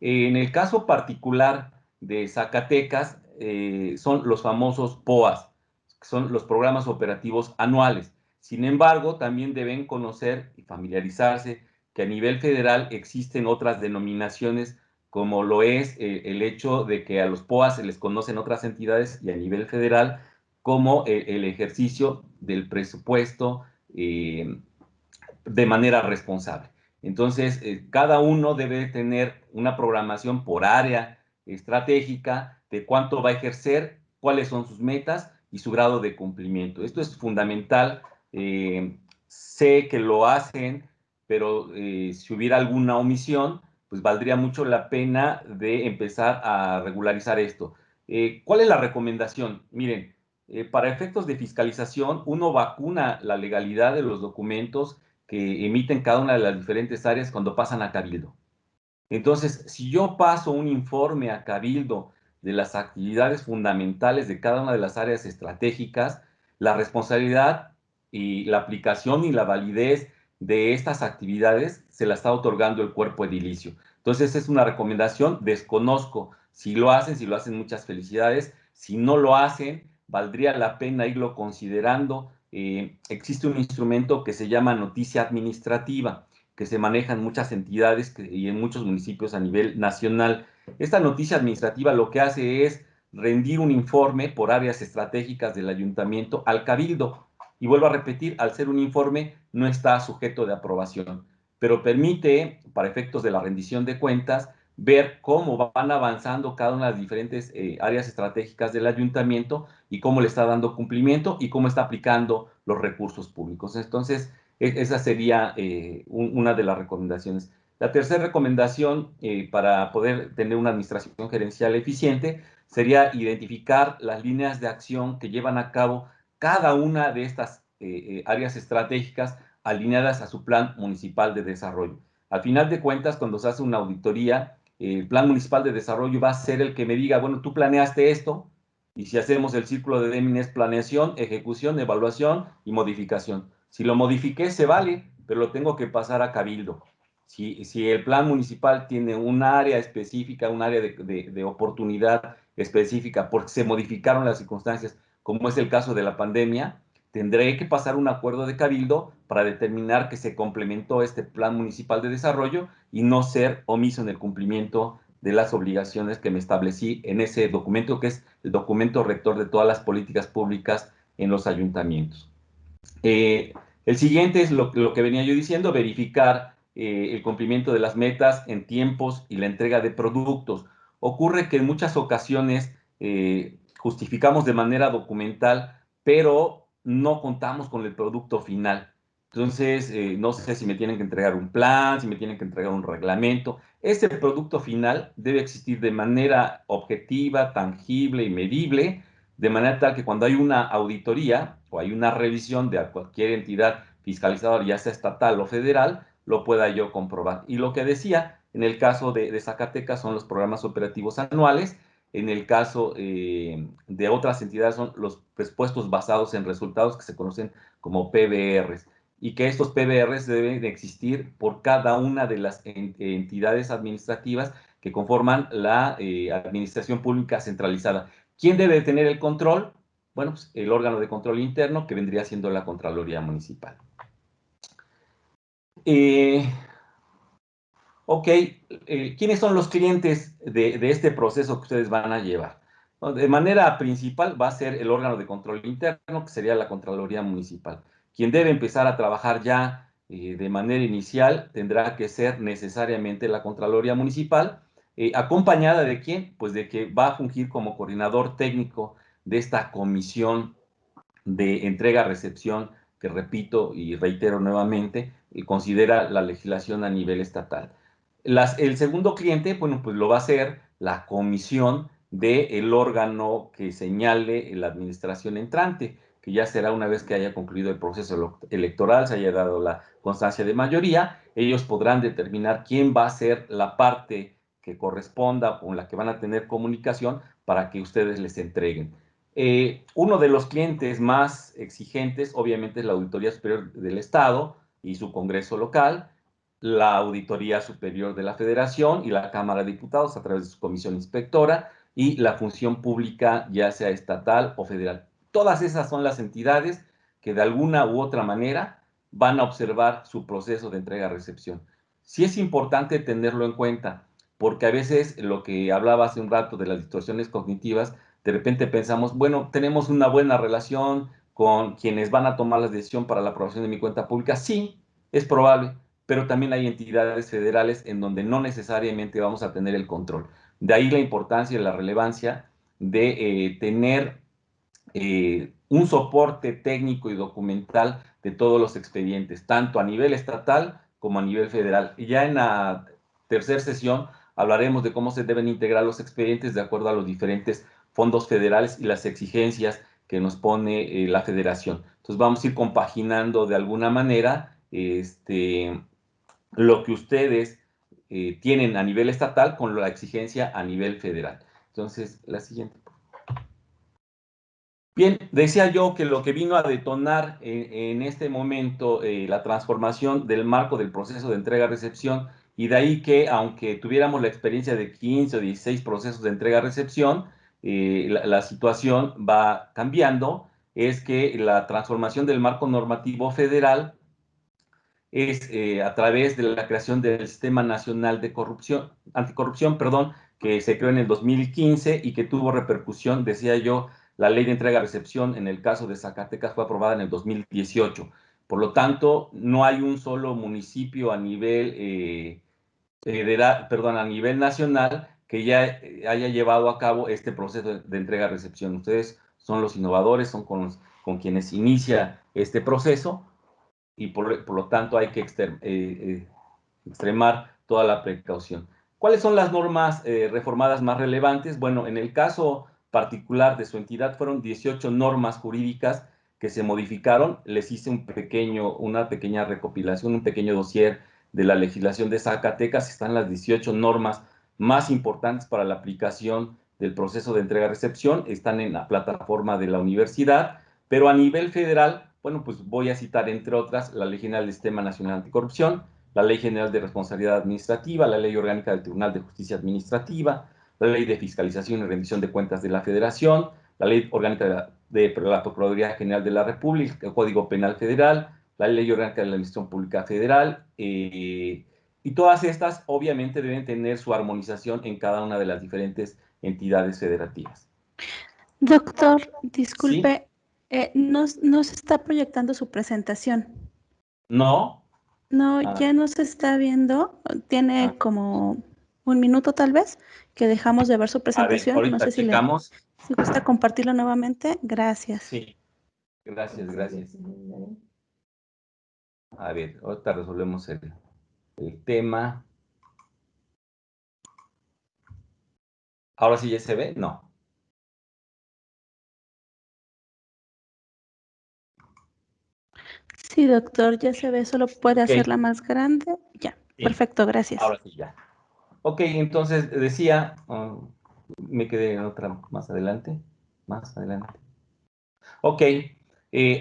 En el caso particular de Zacatecas, son los famosos POAS, que son los programas operativos anuales. Sin embargo, también deben conocer y familiarizarse que a nivel federal existen otras denominaciones, como lo es el hecho de que a los POAS se les conocen otras entidades y a nivel federal como el ejercicio del presupuesto de manera responsable. Entonces, cada uno debe tener una programación por área estratégica de cuánto va a ejercer, cuáles son sus metas y su grado de cumplimiento. Esto es fundamental. Sé que lo hacen, pero si hubiera alguna omisión, pues valdría mucho la pena de empezar a regularizar esto. ¿Cuál es la recomendación? Miren, para efectos de fiscalización, uno vacuna la legalidad de los documentos que emiten cada una de las diferentes áreas cuando pasan a Cabildo. Entonces, si yo paso un informe a Cabildo de las actividades fundamentales de cada una de las áreas estratégicas, la responsabilidad y la aplicación y la validez de estas actividades se la está otorgando el cuerpo edilicio. Entonces, es una recomendación, desconozco si lo hacen, muchas felicidades, si no lo hacen, valdría la pena irlo considerando. Existe un instrumento que se llama noticia administrativa, que se maneja en muchas entidades y en muchos municipios a nivel nacional. Esta noticia administrativa lo que hace es rendir un informe por áreas estratégicas del ayuntamiento al cabildo. Y vuelvo a repetir, al ser un informe no está sujeto de aprobación, pero permite, para efectos de la rendición de cuentas, ver cómo van avanzando cada una de las diferentes áreas estratégicas del ayuntamiento y cómo le está dando cumplimiento y cómo está aplicando los recursos públicos. Entonces, esa sería una de las recomendaciones. La tercera recomendación para poder tener una administración gerencial eficiente sería identificar las líneas de acción que llevan a cabo cada una de estas áreas estratégicas alineadas a su plan municipal de desarrollo. Al final de cuentas, cuando se hace una auditoría, el plan municipal de desarrollo va a ser el que me diga, bueno, tú planeaste esto, y si hacemos el círculo de Deming es planeación, ejecución, evaluación y modificación. Si lo modifiqué, se vale, pero lo tengo que pasar a cabildo. Si el plan municipal tiene un área específica, un área de oportunidad específica, porque se modificaron las circunstancias, como es el caso de la pandemia, tendré que pasar un acuerdo de cabildo para determinar que se complementó este plan municipal de desarrollo y no ser omiso en el cumplimiento de las obligaciones que me establecí en ese documento, que es el documento rector de todas las políticas públicas en los ayuntamientos. El siguiente es lo que venía yo diciendo, verificar el cumplimiento de las metas en tiempos y la entrega de productos. Ocurre que en muchas ocasiones justificamos de manera documental, pero no contamos con el producto final. Entonces, no sé si me tienen que entregar un plan, si me tienen que entregar un reglamento. Ese producto final debe existir de manera objetiva, tangible y medible, de manera tal que cuando hay una auditoría o hay una revisión de cualquier entidad fiscalizadora, ya sea estatal o federal, lo pueda yo comprobar. Y lo que decía, en el caso de Zacatecas son los programas operativos anuales, en el caso de otras entidades son los presupuestos basados en resultados que se conocen como PBRs, y que estos PBRs deben de existir por cada una de las entidades administrativas que conforman la administración pública centralizada. ¿Quién debe tener el control? Bueno, pues el órgano de control interno, que vendría siendo la Contraloría Municipal. Ok, ¿quiénes son los clientes de este proceso que ustedes van a llevar? De manera principal va a ser el órgano de control interno, que sería la Contraloría Municipal. Quien debe empezar a trabajar ya de manera inicial tendrá que ser necesariamente la Contraloría Municipal, acompañada de quién? Pues de que va a fungir como coordinador técnico de esta comisión de entrega-recepción, que repito y reitero nuevamente, considera la legislación a nivel estatal. El segundo cliente, bueno, pues lo va a hacer la comisión del órgano que señale la administración entrante, que ya será una vez que haya concluido el proceso electoral, se haya dado la constancia de mayoría, ellos podrán determinar quién va a ser la parte que corresponda con la que van a tener comunicación para que ustedes les entreguen. Uno de los clientes más exigentes, obviamente, es la Auditoría Superior del Estado y su Congreso local, la Auditoría Superior de la Federación y la Cámara de Diputados a través de su comisión inspectora y la función pública, ya sea estatal o federal. Todas esas son las entidades que de alguna u otra manera van a observar su proceso de entrega-recepción. Sí es importante tenerlo en cuenta, porque a veces lo que hablaba hace un rato de las distorsiones cognitivas, de repente pensamos, bueno, tenemos una buena relación con quienes van a tomar la decisión para la aprobación de mi cuenta pública. Sí, es probable, pero también hay entidades federales en donde no necesariamente vamos a tener el control. De ahí la importancia y la relevancia de tener un soporte técnico y documental de todos los expedientes, tanto a nivel estatal como a nivel federal. Y ya en la tercera sesión hablaremos de cómo se deben integrar los expedientes de acuerdo a los diferentes fondos federales y las exigencias que nos pone la federación. Entonces vamos a ir compaginando de alguna manera lo que ustedes tienen a nivel estatal con la exigencia a nivel federal. Entonces, la siguiente. Bien, decía yo que lo que vino a detonar en este momento la transformación del marco del proceso de entrega-recepción, y de ahí que, aunque tuviéramos la experiencia de 15 o 16 procesos de entrega-recepción, la situación va cambiando, es que la transformación del marco normativo federal es a través de la creación del Sistema Nacional de Anticorrupción, que se creó en el 2015 y que tuvo repercusión, decía yo, la ley de entrega-recepción en el caso de Zacatecas fue aprobada en el 2018. Por lo tanto, no hay un solo municipio a nivel a nivel nacional que ya haya llevado a cabo este proceso de entrega-recepción. Ustedes son los innovadores, son con quienes inicia este proceso y por lo tanto hay que extremar toda la precaución. ¿Cuáles son las normas reformadas más relevantes? Bueno, en el caso particular de su entidad fueron 18 normas jurídicas que se modificaron. Les hice una pequeña recopilación, un pequeño dossier de la legislación de Zacatecas. Están las 18 normas más importantes para la aplicación del proceso de entrega-recepción. Están en la plataforma de la universidad, pero a nivel federal, bueno, pues voy a citar, entre otras, la Ley General del Sistema Nacional Anticorrupción, la Ley General de Responsabilidad Administrativa, la Ley Orgánica del Tribunal de Justicia Administrativa, la Ley de Fiscalización y Rendición de Cuentas de la Federación, la Ley Orgánica de la Procuraduría General de la República, el Código Penal Federal, la Ley Orgánica de la Administración Pública Federal, y todas estas obviamente deben tener su armonización en cada una de las diferentes entidades federativas. Doctor, ¿Sí? disculpe, no se está proyectando su presentación. ¿No? No, ya no se está viendo. Tiene como un minuto tal vez que dejamos de ver su presentación. A ver, No ahorita sé si checamos. si gusta compartirlo nuevamente. Gracias. Sí, gracias. A ver, ahorita resolvemos el tema. ¿Ahora sí ya se ve? No. Sí, doctor, ya se ve. Solo puede Ok. hacerla más grande. Ya, Sí, perfecto, gracias. ahora sí ya. Ok, entonces decía, me quedé en otra más adelante. Ok,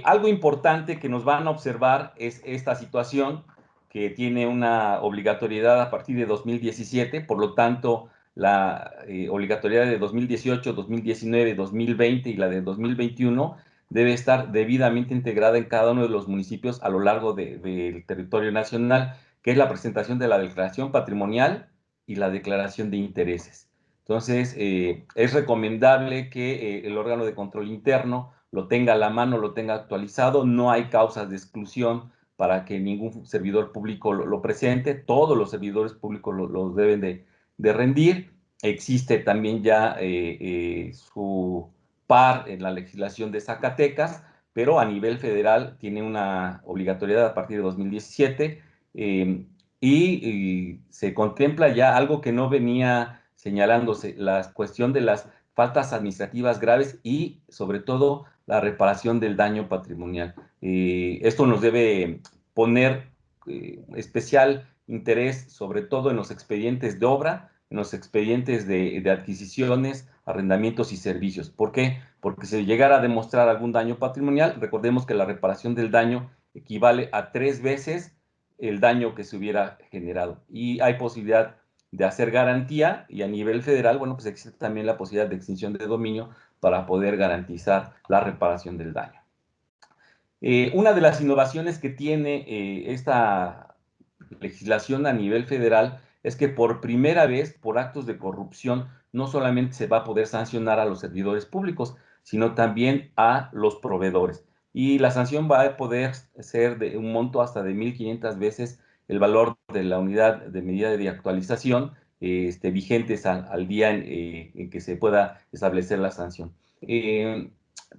algo importante que nos van a observar es esta situación que tiene una obligatoriedad a partir de 2017, por lo tanto, la obligatoriedad de 2018, 2019, 2020 y la de 2021 debe estar debidamente integrada en cada uno de los municipios a lo largo del territorio nacional, que es la presentación de la declaración patrimonial y la declaración de intereses. Entonces, es recomendable que el órgano de control interno lo tenga a la mano, lo tenga actualizado. No hay causas de exclusión para que ningún servidor público lo presente. Todos los servidores públicos los deben de rendir. Existe también ya su par en la legislación de Zacatecas, pero a nivel federal tiene una obligatoriedad a partir de 2017 y se contempla ya algo que no venía señalándose, la cuestión de las faltas administrativas graves y, sobre todo, la reparación del daño patrimonial. Esto nos debe poner especial interés, sobre todo en los expedientes de obra, en los expedientes de adquisiciones, arrendamientos y servicios. ¿Por qué? Porque si llegara a demostrar algún daño patrimonial, recordemos que la reparación del daño equivale a 3 veces el daño que se hubiera generado. Y hay posibilidad de hacer garantía, y a nivel federal, bueno, pues existe también la posibilidad de extinción de dominio para poder garantizar la reparación del daño. Una de las innovaciones que tiene esta legislación a nivel federal es que por primera vez, por actos de corrupción, no solamente se va a poder sancionar a los servidores públicos, sino también a los proveedores. Y la sanción va a poder ser de un monto hasta de 1.500 veces el valor de la unidad de medida de actualización vigentes al día en que se pueda establecer la sanción.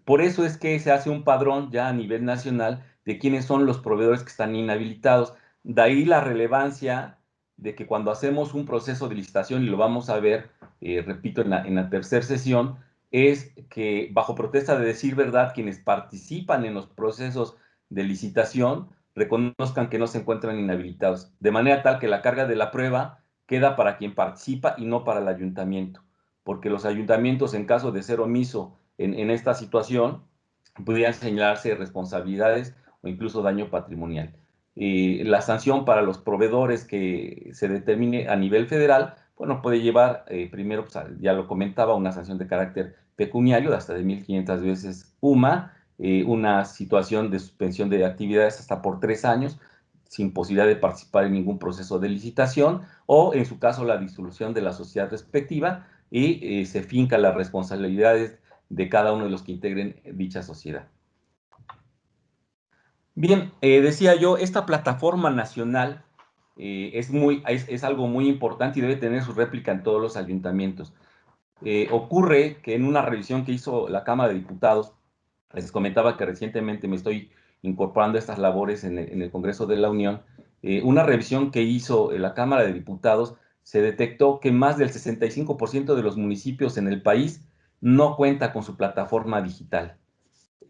Por eso es que se hace un padrón ya a nivel nacional de quiénes son los proveedores que están inhabilitados. De ahí la relevancia de que cuando hacemos un proceso de licitación, y lo vamos a ver, repito, en la tercera sesión, es que bajo protesta de decir verdad, quienes participan en los procesos de licitación reconozcan que no se encuentran inhabilitados, de manera tal que la carga de la prueba queda para quien participa y no para el ayuntamiento, porque los ayuntamientos, en caso de ser omiso en esta situación, pudieran señalarse responsabilidades o incluso daño patrimonial. La sanción para los proveedores que se determine a nivel federal, bueno, puede llevar primero, pues, ya lo comentaba, una sanción de carácter pecuniario de hasta de 1.500 veces UMA, una situación de suspensión de actividades hasta por 3 años, sin posibilidad de participar en ningún proceso de licitación, o en su caso la disolución de la sociedad respectiva, y se finca las responsabilidades de cada uno de los que integren dicha sociedad. Bien, decía yo, esta plataforma nacional es algo muy importante y debe tener su réplica en todos los ayuntamientos. Ocurre que en una revisión que hizo la Cámara de Diputados, les comentaba que recientemente me estoy incorporando a estas labores en el Congreso de la Unión, una revisión que hizo la Cámara de Diputados, se detectó que más del 65% de los municipios en el país no cuenta con su plataforma digital.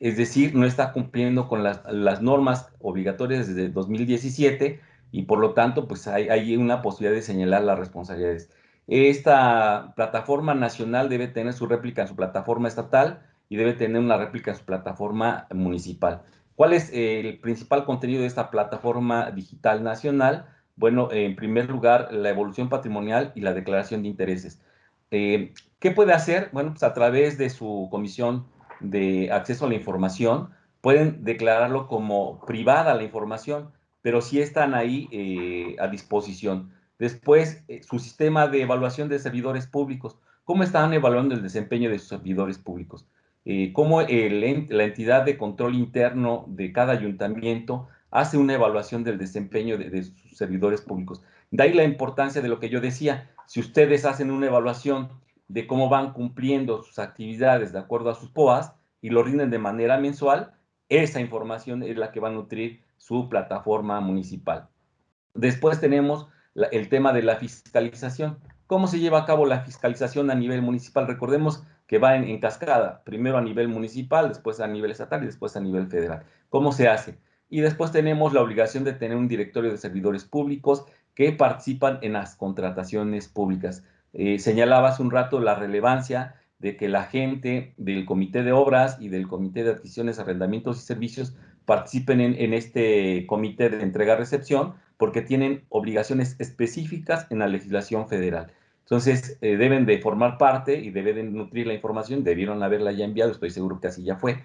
Es decir, no está cumpliendo con las normas obligatorias desde 2017 y por lo tanto pues hay una posibilidad de señalar las responsabilidades. Esta plataforma nacional debe tener su réplica en su plataforma estatal y debe tener una réplica en su plataforma municipal. ¿Cuál es el principal contenido de esta plataforma digital nacional? Bueno, en primer lugar, la evolución patrimonial y la declaración de intereses. ¿Qué puede hacer? Bueno, pues a través de su comisión de acceso a la información, pueden declararlo como privada la información, pero sí están ahí a disposición. Después, su sistema de evaluación de servidores públicos. ¿Cómo están evaluando el desempeño de sus servidores públicos? ¿Cómo la entidad de control interno de cada ayuntamiento hace una evaluación del desempeño de sus servidores públicos? De ahí la importancia de lo que yo decía. Si ustedes hacen una evaluación de cómo van cumpliendo sus actividades de acuerdo a sus POAs y lo rinden de manera mensual, esa información es la que va a nutrir su plataforma municipal. Después tenemos el tema de la fiscalización. ¿Cómo se lleva a cabo la fiscalización a nivel municipal? Recordemos que va en cascada, primero a nivel municipal, después a nivel estatal y después a nivel federal. ¿Cómo se hace? Y después tenemos la obligación de tener un directorio de servidores públicos que participan en las contrataciones públicas. Señalaba hace un rato la relevancia de que la gente del Comité de Obras y del Comité de Adquisiciones, Arrendamientos y Servicios participen en este comité de entrega-recepción, porque tienen obligaciones específicas en la legislación federal. Entonces, deben de formar parte y deben nutrir la información, debieron haberla ya enviado, estoy seguro que así ya fue,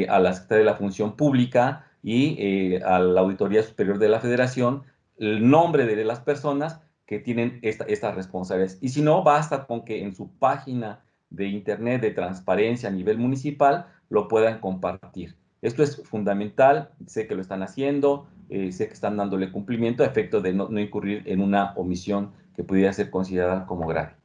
a la Secretaría de la Función Pública y a la Auditoría Superior de la Federación, el nombre de las personas que tienen estas responsabilidades. Y si no, basta con que en su página de internet de transparencia a nivel municipal lo puedan compartir. Esto es fundamental, sé que lo están haciendo, sé que están dándole cumplimiento a efecto de no incurrir en una omisión que pudiera ser considerada como grave.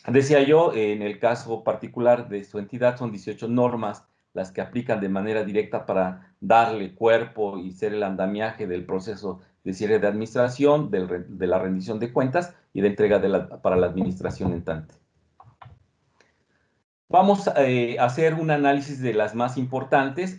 Decía yo, en el caso particular de su entidad, son 18 normas las que aplican de manera directa para darle cuerpo y ser el andamiaje del proceso de cierre de administración, de la rendición de cuentas y de entrega para la administración entrante. Vamos a hacer un análisis de las más importantes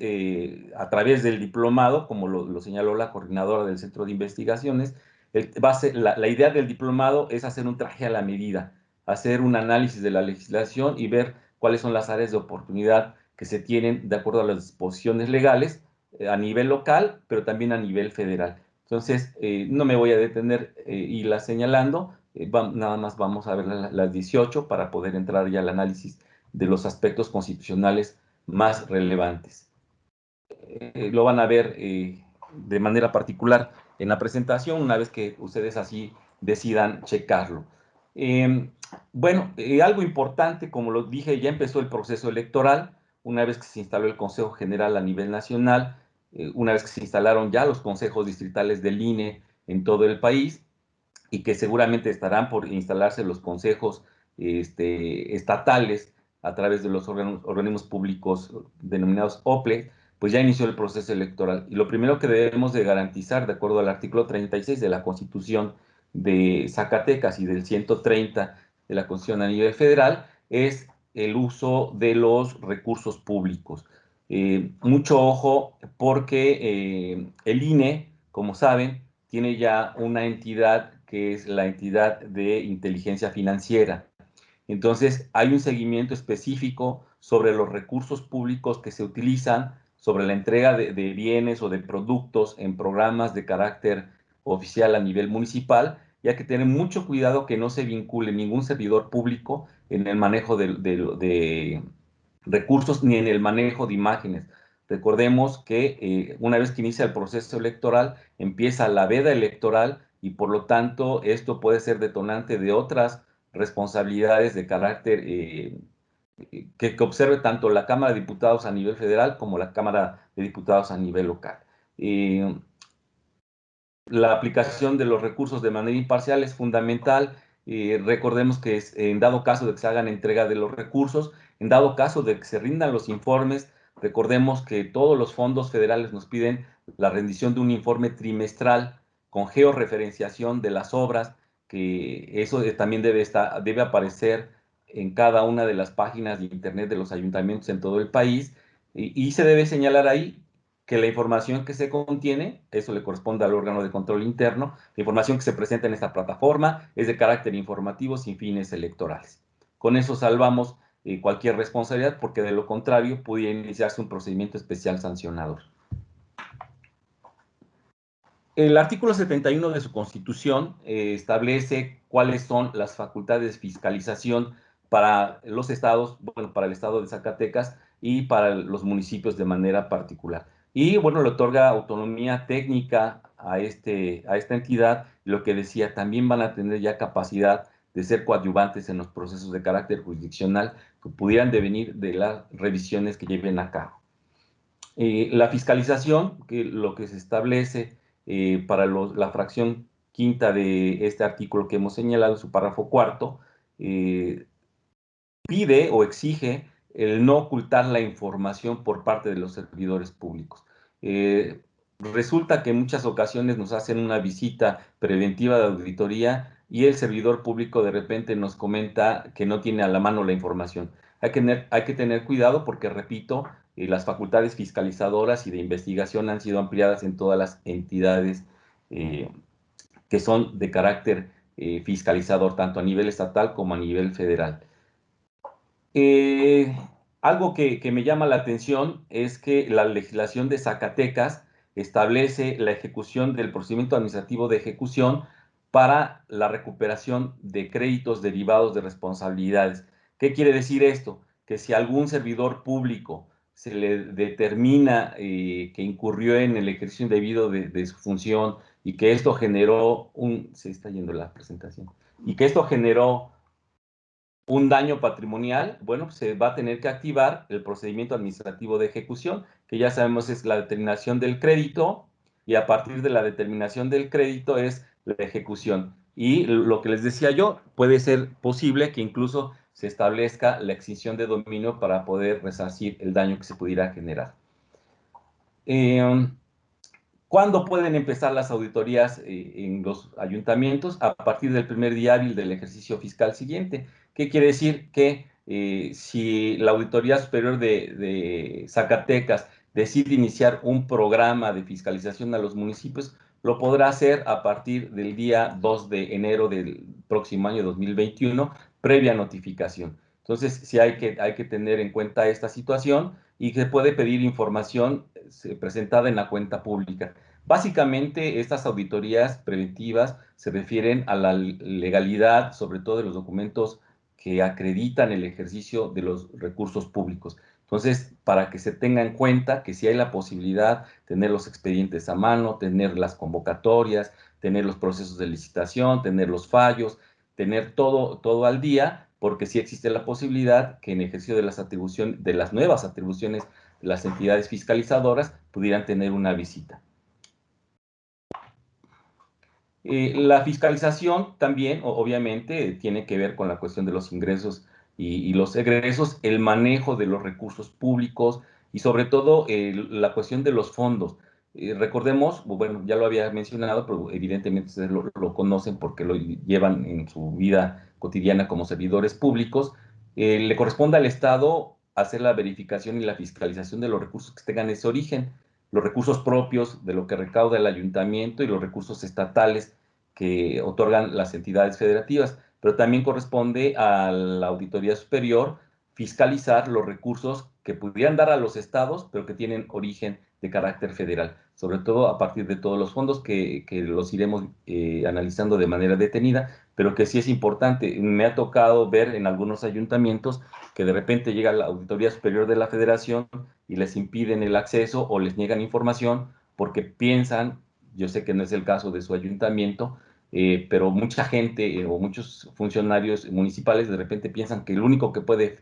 a través del diplomado, como lo señaló la coordinadora del Centro de Investigaciones. La idea del diplomado es hacer un traje a la medida, hacer un análisis de la legislación y ver cuáles son las áreas de oportunidad que se tienen de acuerdo a las disposiciones legales a nivel local, pero también a nivel federal. Entonces, no me voy a detener irla señalando, nada más vamos a ver las 18 para poder entrar ya al análisis de los aspectos constitucionales más relevantes. Lo van a ver de manera particular en la presentación, una vez que ustedes así decidan checarlo. Bueno, algo importante, como lo dije, ya empezó el proceso electoral, una vez que se instaló el Consejo General a nivel nacional, una vez que se instalaron ya los consejos distritales del INE en todo el país, y que seguramente estarán por instalarse los consejos estatales a través de los organismos públicos denominados OPLE, pues ya inició el proceso electoral. Y lo primero que debemos de garantizar, de acuerdo al artículo 36 de la Constitución de Zacatecas y del 130 de la Constitución a nivel federal, es el uso de los recursos públicos. Mucho ojo porque el INE, como saben, tiene ya una entidad que es la entidad de inteligencia financiera. Entonces, hay un seguimiento específico sobre los recursos públicos que se utilizan, sobre la entrega de bienes o de productos en programas de carácter oficial a nivel municipal, y hay que tener mucho cuidado que no se vincule ningún servidor público en el manejo de recursos ni en el manejo de imágenes. Recordemos que una vez que inicia el proceso electoral, empieza la veda electoral y por lo tanto esto puede ser detonante de otras responsabilidades de carácter que observe tanto la Cámara de Diputados a nivel federal como la Cámara de Diputados a nivel local. La aplicación de los recursos de manera imparcial es fundamental. Recordemos que en dado caso de que se hagan entrega de los recursos, en dado caso de que se rindan los informes, recordemos que todos los fondos federales nos piden la rendición de un informe trimestral con georreferenciación de las obras, que eso también debe aparecer en cada una de las páginas de internet de los ayuntamientos en todo el país, y se debe señalar ahí que la información que se contiene, eso le corresponde al órgano de control interno, la información que se presenta en esta plataforma es de carácter informativo sin fines electorales. Con eso salvamos cualquier responsabilidad, porque de lo contrario pudiera iniciarse un procedimiento especial sancionador. El artículo 71 de su Constitución establece cuáles son las facultades de fiscalización para los estados, bueno, para el estado de Zacatecas y para los municipios de manera particular. Y bueno, le otorga autonomía técnica a esta entidad. Lo que decía, también van a tener ya capacidad de ser coadyuvantes en los procesos de carácter jurisdiccional que pudieran devenir de las revisiones que lleven a cabo. La fiscalización, que lo que se establece para la fracción quinta de este artículo que hemos señalado, su párrafo cuarto, pide o exige el no ocultar la información por parte de los servidores públicos. Resulta que en muchas ocasiones nos hacen una visita preventiva de auditoría y el servidor público de repente nos comenta que no tiene a la mano la información. Hay que tener cuidado porque, repito, las facultades fiscalizadoras y de investigación han sido ampliadas en todas las entidades que son de carácter fiscalizador, tanto a nivel estatal como a nivel federal. Algo que me llama la atención es que la legislación de Zacatecas establece la ejecución del procedimiento administrativo de ejecución para la recuperación de créditos derivados de responsabilidades. ¿Qué quiere decir esto? Que si algún servidor público se le determina que incurrió en el ejercicio indebido de su función y que esto generó se está yendo la presentación, y que esto generó un daño patrimonial, bueno, pues se va a tener que activar el procedimiento administrativo de ejecución, que ya sabemos es la determinación del crédito, y a partir de la determinación del crédito es la ejecución. Y lo que les decía yo, puede ser posible que incluso se establezca la extinción de dominio para poder resarcir el daño que se pudiera generar. ¿Cuándo pueden empezar las auditorías en los ayuntamientos? A partir del primer día hábil del ejercicio fiscal siguiente. ¿Qué quiere decir? Que si la Auditoría Superior de Zacatecas decide iniciar un programa de fiscalización a los municipios, lo podrá hacer a partir del día 2 de enero del próximo año 2021, previa notificación. Entonces, sí hay que tener en cuenta esta situación y que puede pedir información presentada en la cuenta pública. Básicamente, estas auditorías preventivas se refieren a la legalidad, sobre todo de los documentos que acreditan el ejercicio de los recursos públicos. Entonces, para que se tenga en cuenta que si hay la posibilidad de tener los expedientes a mano, tener las convocatorias, tener los procesos de licitación, tener los fallos, tener todo al día, porque sí existe la posibilidad que en ejercicio de de las nuevas atribuciones de las entidades fiscalizadoras pudieran tener una visita. La fiscalización también, obviamente, tiene que ver con la cuestión de los ingresos y los egresos, el manejo de los recursos públicos y sobre todo la cuestión de los fondos. Recordemos, bueno, ya lo había mencionado, pero evidentemente ustedes lo conocen porque lo llevan en su vida cotidiana como servidores públicos. Le corresponde al Estado hacer la verificación y la fiscalización de los recursos que tengan ese origen, los recursos propios de lo que recauda el ayuntamiento y los recursos estatales que otorgan las entidades federativas, pero también corresponde a la Auditoría Superior fiscalizar los recursos que pudieran dar a los estados, pero que tienen origen de carácter federal, sobre todo a partir de todos los fondos que los iremos analizando de manera detenida, pero que sí es importante. Me ha tocado ver en algunos ayuntamientos que de repente llega la Auditoría Superior de la Federación y les impiden el acceso o les niegan información porque piensan, yo sé que no es el caso de su ayuntamiento, pero mucha gente o muchos funcionarios municipales de repente piensan que el único que puede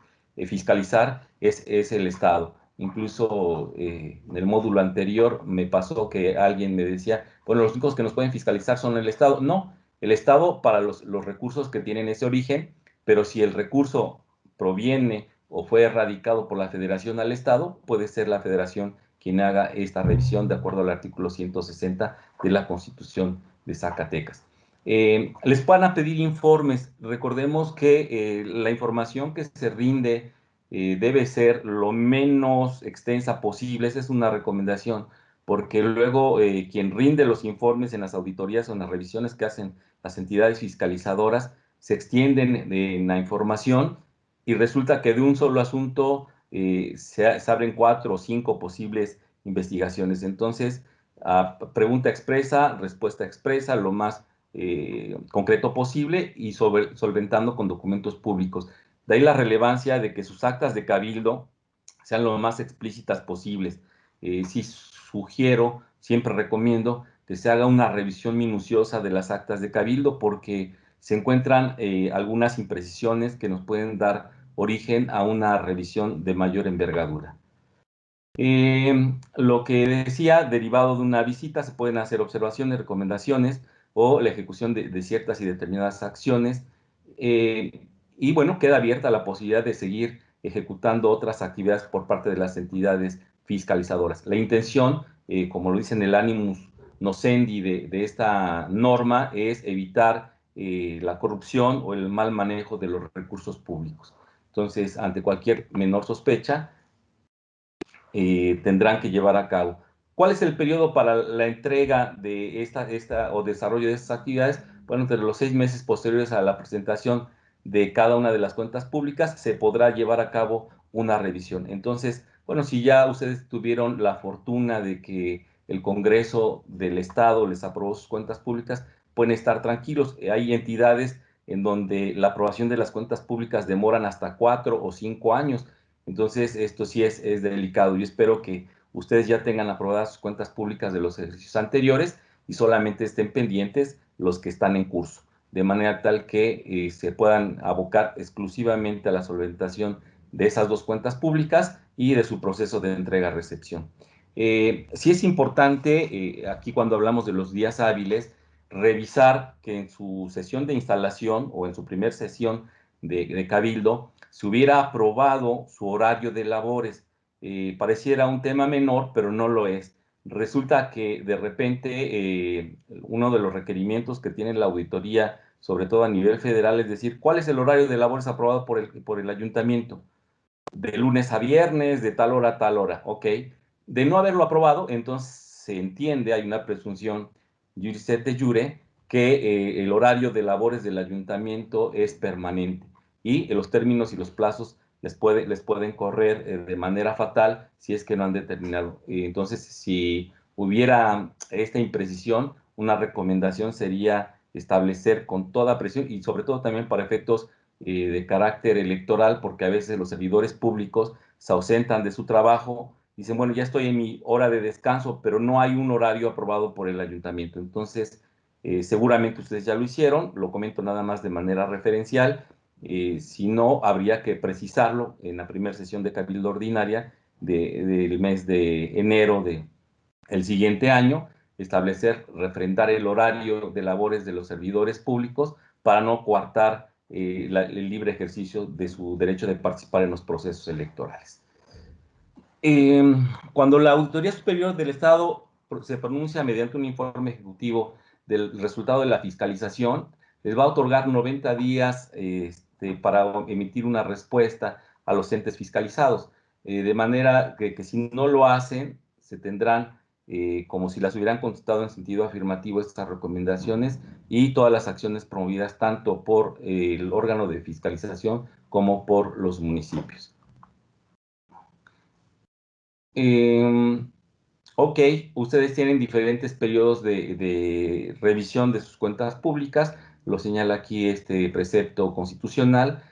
fiscalizar es el Estado. Incluso en el módulo anterior me pasó que alguien me decía, bueno, los únicos que nos pueden fiscalizar son el Estado. No, el Estado para los recursos que tienen ese origen, pero si el recurso proviene o fue erradicado por la Federación al Estado, puede ser la Federación quien haga esta revisión de acuerdo al artículo 160 de la Constitución de Zacatecas. Les van a pedir informes. Recordemos que la información que se rinde debe ser lo menos extensa posible. Esa es una recomendación, porque luego quien rinde los informes en las auditorías o en las revisiones que hacen las entidades fiscalizadoras se extienden en la información y resulta que de un solo asunto se abren 4 o 5 posibles investigaciones. Entonces, pregunta expresa, respuesta expresa, lo más concreto posible y solventando con documentos públicos. De ahí la relevancia de que sus actas de cabildo sean lo más explícitas posibles. Sí sugiero, siempre recomiendo que se haga una revisión minuciosa de las actas de cabildo porque se encuentran algunas imprecisiones que nos pueden dar origen a una revisión de mayor envergadura. Lo que decía, derivado de una visita, se pueden hacer observaciones, recomendaciones o la ejecución de ciertas y determinadas acciones. Y bueno, queda abierta la posibilidad de seguir ejecutando otras actividades por parte de las entidades fiscalizadoras. La intención, como lo dice en el animus nocendi de esta norma, es evitar la corrupción o el mal manejo de los recursos públicos. Entonces, ante cualquier menor sospecha, tendrán que llevar a cabo. ¿Cuál es el periodo para la entrega de esta o desarrollo de estas actividades? Bueno, entre los 6 meses posteriores a la presentación de cada una de las cuentas públicas se podrá llevar a cabo una revisión. Entonces, bueno, si ya ustedes tuvieron la fortuna de que el Congreso del Estado les aprobó sus cuentas públicas, pueden estar tranquilos. Hay entidades en donde la aprobación de las cuentas públicas demoran hasta 4 o 5 años. Entonces, esto sí es delicado. Yo espero que ustedes ya tengan aprobadas sus cuentas públicas de los ejercicios anteriores y solamente estén pendientes los que están en curso, de manera tal que se puedan abocar exclusivamente a la solventación de esas 2 cuentas públicas y de su proceso de entrega-recepción. Sí es importante, aquí cuando hablamos de los días hábiles, revisar que en su sesión de instalación o en su primer sesión de cabildo se hubiera aprobado su horario de labores. Pareciera un tema menor, pero no lo es. resulta que de repente uno de los requerimientos que tiene la auditoría, sobre todo a nivel federal, es decir, ¿cuál es el horario de labores aprobado por el ayuntamiento? De lunes a viernes, de tal hora a tal hora, ¿ok? De no haberlo aprobado, entonces se entiende, hay una presunción juris et jure, que el horario de labores del ayuntamiento es permanente y los términos y los plazos les pueden correr de manera fatal si es que no han determinado. Entonces, si hubiera esta imprecisión, una recomendación sería establecer con toda presión y sobre todo también para efectos de carácter electoral, porque a veces los servidores públicos se ausentan de su trabajo, dicen, bueno, ya estoy en mi hora de descanso, pero no hay un horario aprobado por el ayuntamiento. Entonces, seguramente ustedes ya lo hicieron, lo comento nada más de manera referencial, si no, habría que precisarlo en la primera sesión de Cabildo Ordinaria del mes de enero del siguiente año, establecer, refrendar el horario de labores de los servidores públicos para no coartar el libre ejercicio de su derecho de participar en los procesos electorales. Cuando la Auditoría Superior del Estado se pronuncia mediante un informe ejecutivo del resultado de la fiscalización, les va a otorgar 90 días para emitir una respuesta a los entes fiscalizados, de manera que si no lo hacen, se tendrán como si las hubieran contestado en sentido afirmativo estas recomendaciones y todas las acciones promovidas tanto por el órgano de fiscalización como por los municipios. Ok, ustedes tienen diferentes periodos de revisión de sus cuentas públicas, lo señala aquí este precepto constitucional,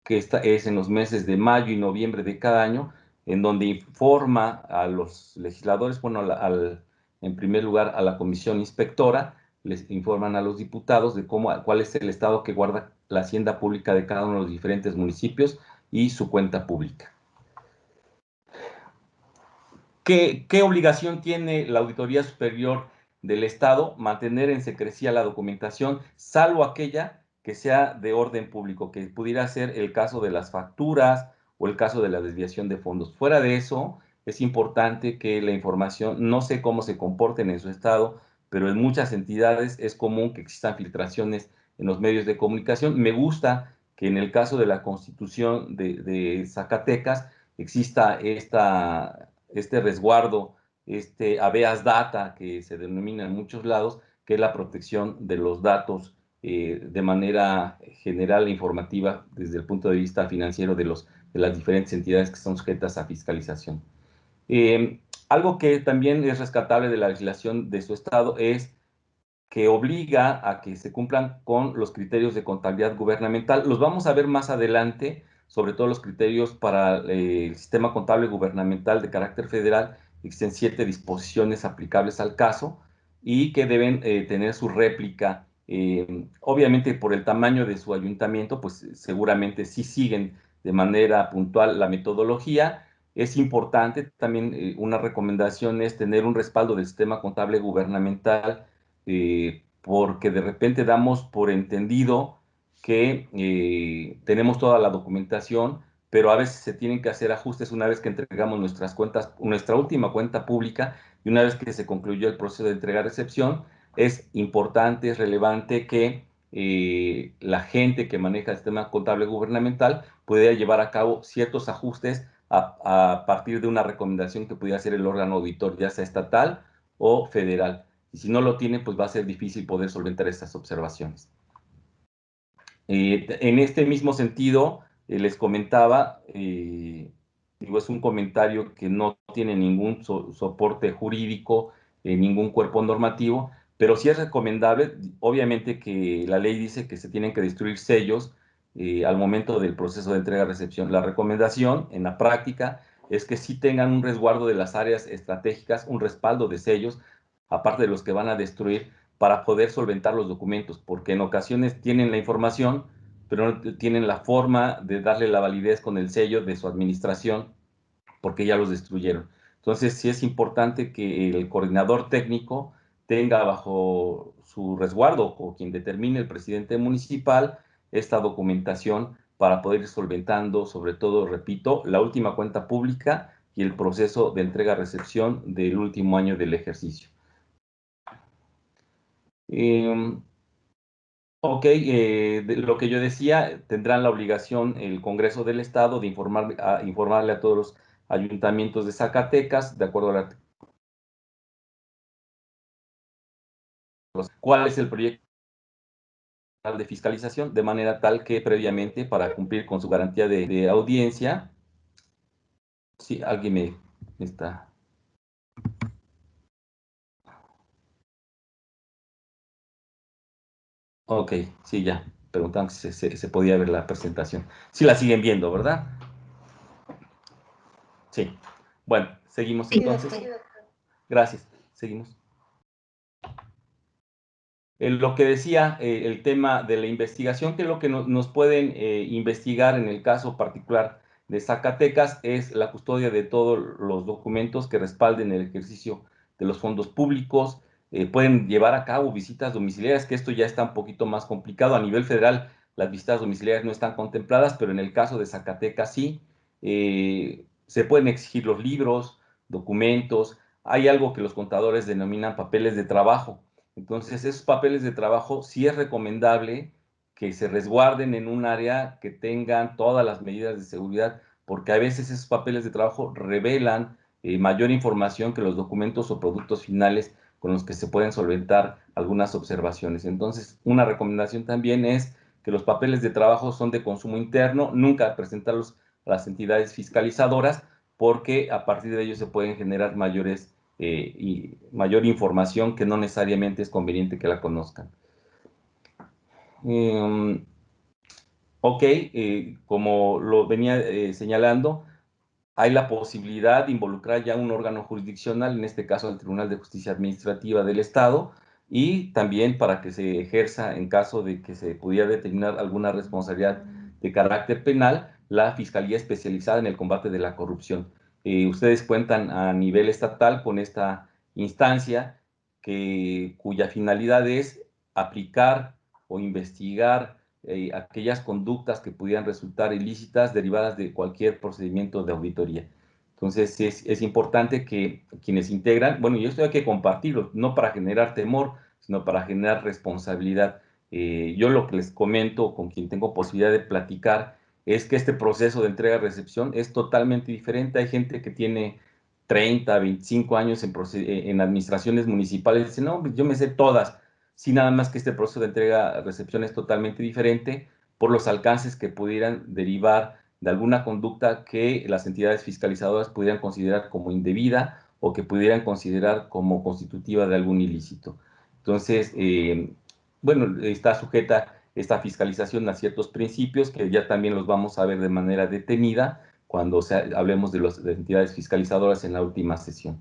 que es en los meses de mayo y noviembre de cada año, en donde informa a los legisladores, bueno, en primer lugar a la comisión inspectora, les informan a los diputados de cuál es el estado que guarda la hacienda pública de cada uno de los diferentes municipios y su cuenta pública. ¿Qué obligación tiene la Auditoría Superior del Estado? Mantener en secrecía la documentación, salvo aquella que sea de orden público, que pudiera ser el caso de las facturas o el caso de la desviación de fondos. Fuera de eso, es importante que la información, no sé cómo se comporten en su estado, pero en muchas entidades es común que existan filtraciones en los medios de comunicación. Me gusta que en el caso de la Constitución de Zacatecas exista este resguardo, este habeas data que se denomina en muchos lados, que es la protección de los datos de manera general e informativa desde el punto de vista financiero de las diferentes entidades que son sujetas a fiscalización. Algo que también es rescatable de la legislación de su estado es que obliga a que se cumplan con los criterios de contabilidad gubernamental. Los vamos a ver más adelante, sobre todo los criterios para el sistema contable gubernamental de carácter federal. Existen 7 disposiciones aplicables al caso y que deben tener su réplica. Obviamente por el tamaño de su ayuntamiento, pues seguramente sí siguen de manera puntual la metodología. Es importante también una recomendación es tener un respaldo del sistema contable gubernamental, porque de repente damos por entendido que tenemos toda la documentación, pero a veces se tienen que hacer ajustes una vez que entregamos nuestras cuentas, nuestra última cuenta pública, y una vez que se concluyó el proceso de entrega-recepción, es importante, es relevante que la gente que maneja el sistema contable gubernamental pueda llevar a cabo ciertos ajustes a partir de una recomendación que pudiera hacer el órgano auditor, ya sea estatal o federal. Y si no lo tienen, pues va a ser difícil poder solventar estas observaciones. En este mismo sentido, les comentaba, digo, es un comentario que no tiene ningún soporte jurídico, ningún cuerpo normativo, pero sí es recomendable, obviamente que la ley dice que se tienen que destruir sellos al momento del proceso de entrega-recepción. La recomendación en la práctica es que sí tengan un resguardo de las áreas estratégicas, un respaldo de sellos, aparte de los que van a destruir, para poder solventar los documentos, porque en ocasiones tienen la información, pero no tienen la forma de darle la validez con el sello de su administración, porque ya los destruyeron. Entonces, sí es importante que el coordinador técnico tenga bajo su resguardo, o quien determine el presidente municipal, esta documentación para poder ir solventando, sobre todo, repito, la última cuenta pública y el proceso de entrega-recepción del último año del ejercicio. Lo que yo decía, tendrán la obligación el Congreso del Estado de informarle a todos los ayuntamientos de Zacatecas, de acuerdo a cuál es el proyecto de fiscalización, de manera tal que previamente, para cumplir con su garantía de audiencia, si alguien me está... Ok, sí, ya. Preguntaban si se podía ver la presentación. Sí la siguen viendo, ¿verdad? Sí. Bueno, seguimos entonces. Gracias. Seguimos. Lo que decía, el tema de la investigación, que lo que nos pueden investigar en el caso particular de Zacatecas es la custodia de todos los documentos que respalden el ejercicio de los fondos públicos. Pueden llevar a cabo visitas domiciliarias, que esto ya está un poquito más complicado. A nivel federal, las visitas domiciliarias no están contempladas, pero en el caso de Zacatecas sí. Se pueden exigir los libros, documentos. Hay algo que los contadores denominan papeles de trabajo. Entonces, esos papeles de trabajo sí es recomendable que se resguarden en un área que tengan todas las medidas de seguridad, porque a veces esos papeles de trabajo revelan mayor información que los documentos o productos finales con los que se pueden solventar algunas observaciones. Entonces, una recomendación también es que los papeles de trabajo son de consumo interno, nunca presentarlos a las entidades fiscalizadoras, porque a partir de ellos se pueden generar y mayor información que no necesariamente es conveniente que la conozcan. Como lo venía señalando, hay la posibilidad de involucrar ya un órgano jurisdiccional, en este caso el Tribunal de Justicia Administrativa del Estado, y también para que se ejerza, en caso de que se pudiera determinar alguna responsabilidad de carácter penal, la Fiscalía Especializada en el Combate de la Corrupción. Ustedes cuentan a nivel estatal con esta instancia cuya finalidad es aplicar o investigar aquellas conductas que pudieran resultar ilícitas derivadas de cualquier procedimiento de auditoría. Entonces, es importante que quienes integran, bueno, y esto hay que compartirlo, no para generar temor, sino para generar responsabilidad. Yo lo que les comento con quien tengo posibilidad de platicar es que este proceso de entrega-recepción es totalmente diferente. Hay gente que tiene 30, 25 años en administraciones municipales y dice, no, yo me sé todas. Sí, nada más que este proceso de entrega-recepción es totalmente diferente por los alcances que pudieran derivar de alguna conducta que las entidades fiscalizadoras pudieran considerar como indebida o que pudieran considerar como constitutiva de algún ilícito. Entonces, bueno, está sujeta esta fiscalización a ciertos principios que ya también los vamos a ver de manera detenida cuando hablemos de las entidades fiscalizadoras en la última sesión.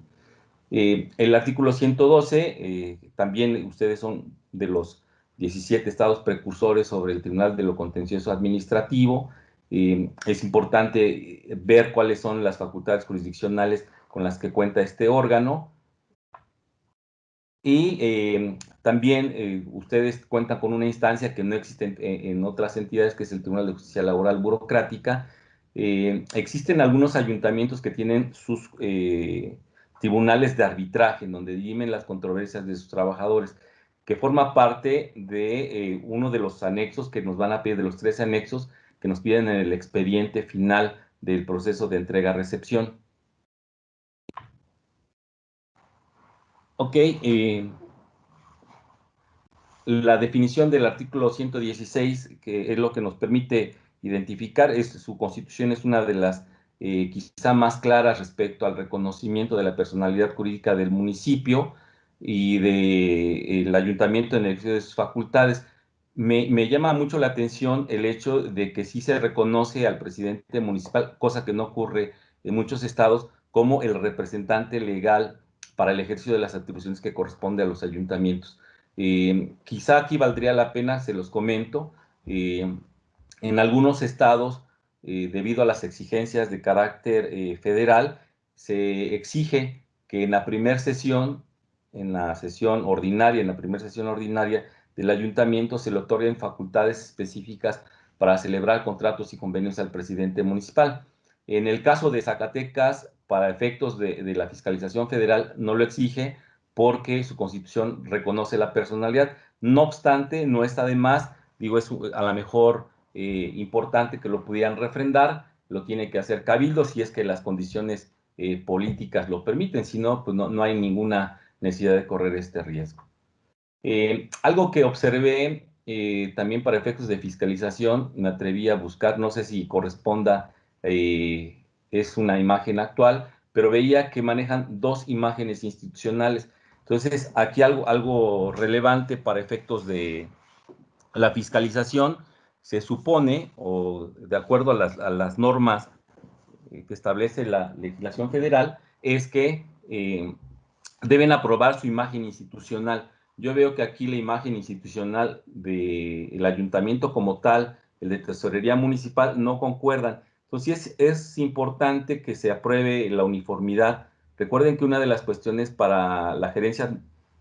El artículo 112, también ustedes son de los 17 estados precursores sobre el Tribunal de lo Contencioso Administrativo. Es importante ver cuáles son las facultades jurisdiccionales con las que cuenta este órgano. Y también ustedes cuentan con una instancia que no existe en otras entidades, que es el Tribunal de Justicia Laboral Burocrática. Existen algunos ayuntamientos que tienen sus tribunales de arbitraje, en donde dirimen las controversias de sus trabajadores, que forma parte de uno de los anexos que nos van a pedir, de los 3 anexos que nos piden en el expediente final del proceso de entrega-recepción. Ok, la definición del artículo 116, que es lo que nos permite identificar, su constitución es una de las quizá más claras respecto al reconocimiento de la personalidad jurídica del municipio y del ayuntamiento en el ejercicio de sus facultades. Me llama mucho la atención el hecho de que sí se reconoce al presidente municipal, cosa que no ocurre en muchos estados, como el representante legal para el ejercicio de las atribuciones que corresponde a los ayuntamientos. Quizá aquí valdría la pena, se los comento, en algunos estados, debido a las exigencias de carácter federal, se exige que en la primera sesión, en la primera sesión ordinaria del ayuntamiento, se le otorguen facultades específicas para celebrar contratos y convenios al presidente municipal. En el caso de Zacatecas, para efectos de la fiscalización federal no lo exige porque su constitución reconoce la personalidad. No obstante, no está de más, digo, es a lo mejor importante que lo pudieran refrendar, lo tiene que hacer Cabildo si es que las condiciones políticas lo permiten, si no, pues no hay ninguna necesidad de correr este riesgo. Algo que observé también para efectos de fiscalización, me atreví a buscar, no sé si corresponda, es una imagen actual, pero veía que manejan dos imágenes institucionales. Entonces, aquí algo relevante para efectos de la fiscalización, se supone, o de acuerdo a las normas que establece la legislación federal, es que deben aprobar su imagen institucional. Yo veo que aquí la imagen institucional del ayuntamiento como tal, el de tesorería municipal, no concuerdan. Entonces es importante que se apruebe la uniformidad. Recuerden que una de las cuestiones para la gerencia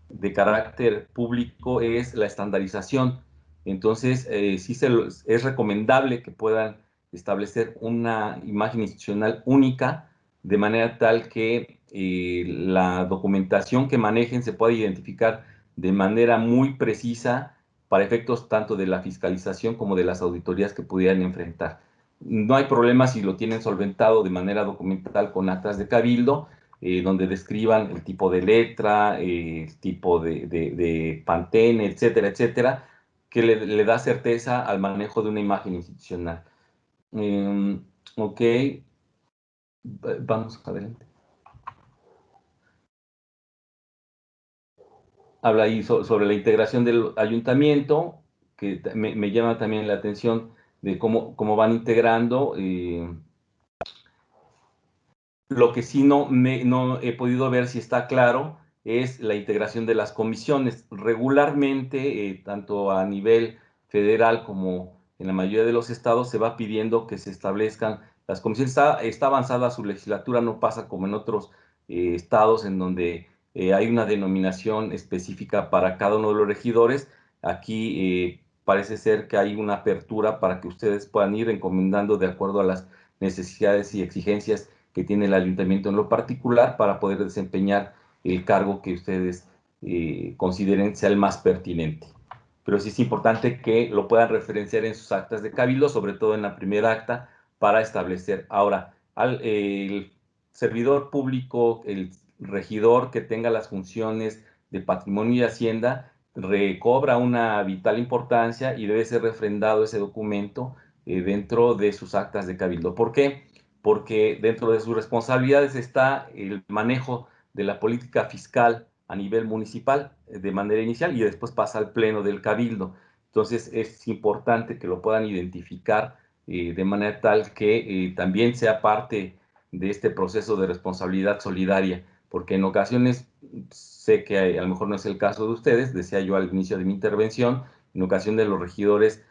de carácter público es la estandarización. Entonces, sí es recomendable que puedan establecer una imagen institucional única, de manera tal que la documentación que manejen se pueda identificar de manera muy precisa para efectos tanto de la fiscalización como de las auditorías que pudieran enfrentar. No hay problema si lo tienen solventado de manera documental con actas de cabildo, donde describan el tipo de letra, el tipo de pantene, etcétera, etcétera, que le da certeza al manejo de una imagen institucional. Ok, vamos adelante. Habla ahí sobre la integración del ayuntamiento, que me llama también la atención de cómo van integrando. Lo que sí no he podido ver si está claro es la integración de las comisiones. Regularmente, tanto a nivel federal como en la mayoría de los estados, se va pidiendo que se establezcan las comisiones. Está avanzada su legislatura, no pasa como en otros estados en donde hay una denominación específica para cada uno de los regidores. Aquí parece ser que hay una apertura para que ustedes puedan ir encomendando de acuerdo a las necesidades y exigencias que tiene el ayuntamiento en lo particular para poder desempeñar el cargo que ustedes consideren sea el más pertinente. Pero sí es importante que lo puedan referenciar en sus actas de cabildo, sobre todo en la primera acta, para establecer. Ahora, el servidor público, el regidor que tenga las funciones de patrimonio y hacienda, recobra una vital importancia y debe ser refrendado ese documento dentro de sus actas de cabildo. ¿Por qué? Porque dentro de sus responsabilidades está el manejo de la política fiscal a nivel municipal de manera inicial y después pasa al pleno del cabildo. Entonces es importante que lo puedan identificar de manera tal que también sea parte de este proceso de responsabilidad solidaria, porque en ocasiones, sé que a lo mejor no es el caso de ustedes, decía yo al inicio de mi intervención, en ocasiones los regidores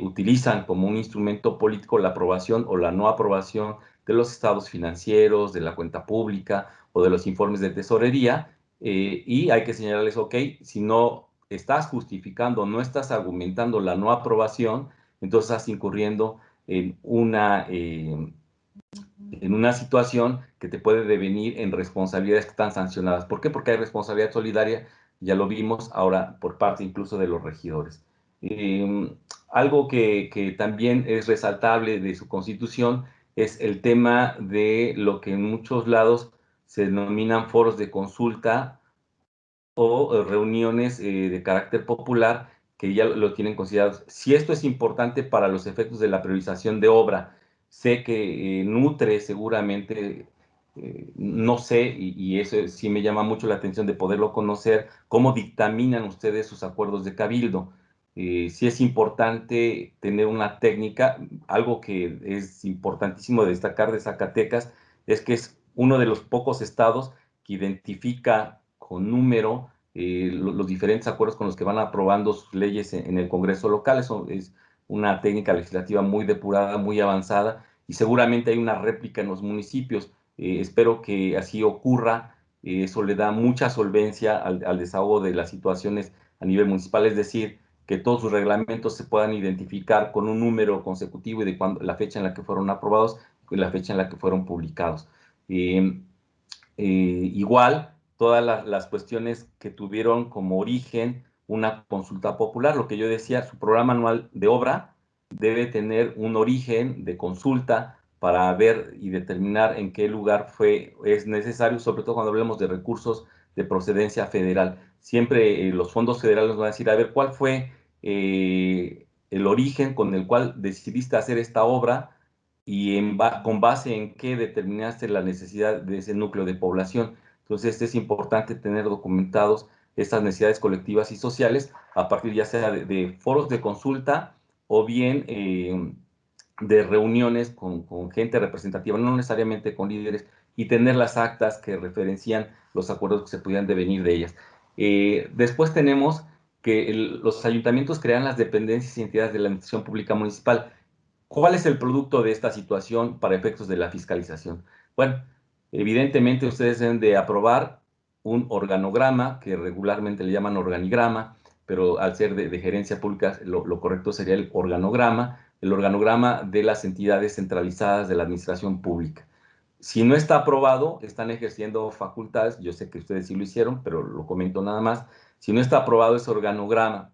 utilizan como un instrumento político la aprobación o la no aprobación de los estados financieros, de la cuenta pública o de los informes de tesorería, y hay que señalarles, ok, si no estás justificando, no estás argumentando la no aprobación, entonces estás incurriendo en una situación que te puede devenir en responsabilidades que están sancionadas. ¿Por qué? Porque hay responsabilidad solidaria, ya lo vimos ahora por parte incluso de los regidores. Algo que también es resaltable de su constitución es el tema de lo que en muchos lados se denominan foros de consulta o reuniones de carácter popular que ya lo tienen considerados. Si esto es importante para los efectos de la priorización de obra, sé que nutre seguramente, no sé, y eso sí me llama mucho la atención de poderlo conocer, cómo dictaminan ustedes sus acuerdos de cabildo. Sí es importante tener una técnica, algo que es importantísimo destacar de Zacatecas, es que es uno de los pocos estados que identifica con número los diferentes acuerdos con los que van aprobando sus leyes en el Congreso local. Eso es una técnica legislativa muy depurada, muy avanzada, y seguramente hay una réplica en los municipios. Espero que así ocurra. Eso le da mucha solvencia al desahogo de las situaciones a nivel municipal, es decir, que todos sus reglamentos se puedan identificar con un número consecutivo y de la fecha en la que fueron aprobados y la fecha en la que fueron publicados. Igual, todas las cuestiones que tuvieron como origen una consulta popular, lo que yo decía, su programa anual de obra debe tener un origen de consulta para ver y determinar en qué lugar es necesario, sobre todo cuando hablemos de recursos de procedencia federal. Siempre los fondos federales nos van a decir, a ver, ¿cuál fue el origen con el cual decidiste hacer esta obra y con base en qué determinaste la necesidad de ese núcleo de población? Entonces es importante tener documentados estas necesidades colectivas y sociales a partir ya sea de foros de consulta o bien de reuniones con gente representativa, no necesariamente con líderes, y tener las actas que referencian los acuerdos que se pudieran devenir de ellas. Después tenemos que los ayuntamientos crean las dependencias y entidades de la administración pública municipal. ¿Cuál es el producto de esta situación para efectos de la fiscalización? Bueno, evidentemente ustedes deben de aprobar un organograma, que regularmente le llaman organigrama, pero al ser de gerencia pública lo correcto sería el organograma de las entidades centralizadas de la administración pública. Si no está aprobado, están ejerciendo facultades, yo sé que ustedes sí lo hicieron, pero lo comento nada más. Si no está aprobado ese organograma,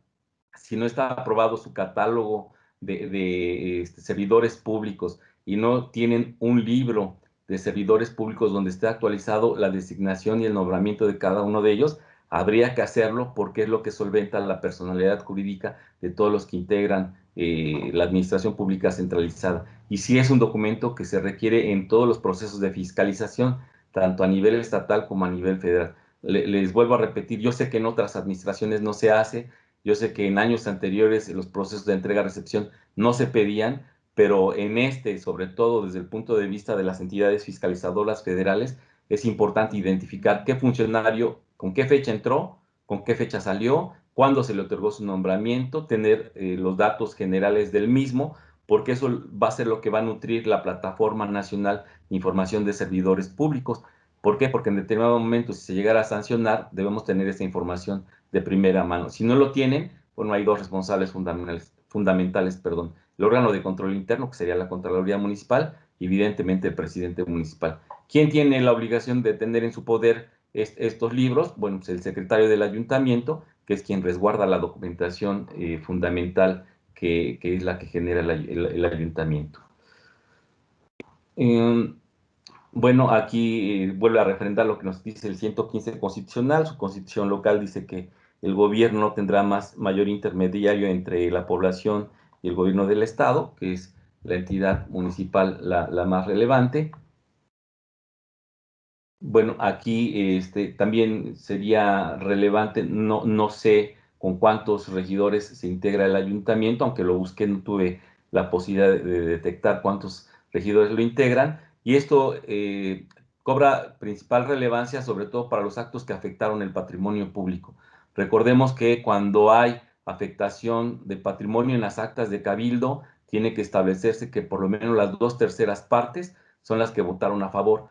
si no está aprobado su catálogo de servidores públicos y no tienen un libro de servidores públicos donde esté actualizado la designación y el nombramiento de cada uno de ellos, habría que hacerlo porque es lo que solventa la personalidad jurídica de todos los que integran la administración pública centralizada. Y sí es un documento que se requiere en todos los procesos de fiscalización, tanto a nivel estatal como a nivel federal. Les vuelvo a repetir, yo sé que en otras administraciones no se hace, yo sé que en años anteriores los procesos de entrega-recepción no se pedían, pero en sobre todo desde el punto de vista de las entidades fiscalizadoras federales, es importante identificar qué funcionario, con qué fecha entró, con qué fecha salió, cuándo se le otorgó su nombramiento, tener los datos generales del mismo, porque eso va a ser lo que va a nutrir la Plataforma Nacional de Información de Servidores Públicos. ¿Por qué? Porque en determinado momento, si se llegara a sancionar, debemos tener esa información de primera mano. Si no lo tienen, bueno, hay dos responsables fundamentales, perdón. El órgano de control interno, que sería la Contraloría Municipal, y evidentemente el presidente municipal. ¿Quién tiene la obligación de tener en su poder estos libros? Bueno, pues el secretario del ayuntamiento, que es quien resguarda la documentación fundamental que es la que genera el ayuntamiento. Bueno, aquí vuelve a refrendar lo que nos dice el 115 constitucional. Su constitución local dice que el gobierno no tendrá mayor intermediario entre la población y el gobierno del estado, que es la entidad municipal la más relevante. Bueno, aquí también sería relevante, no sé con cuántos regidores se integra el ayuntamiento, aunque lo busqué, no tuve la posibilidad de detectar cuántos regidores lo integran, y esto cobra principal relevancia sobre todo para los actos que afectaron el patrimonio público. Recordemos que cuando hay afectación de patrimonio en las actas de cabildo, tiene que establecerse que por lo menos las 2/3 partes son las que votaron a favor.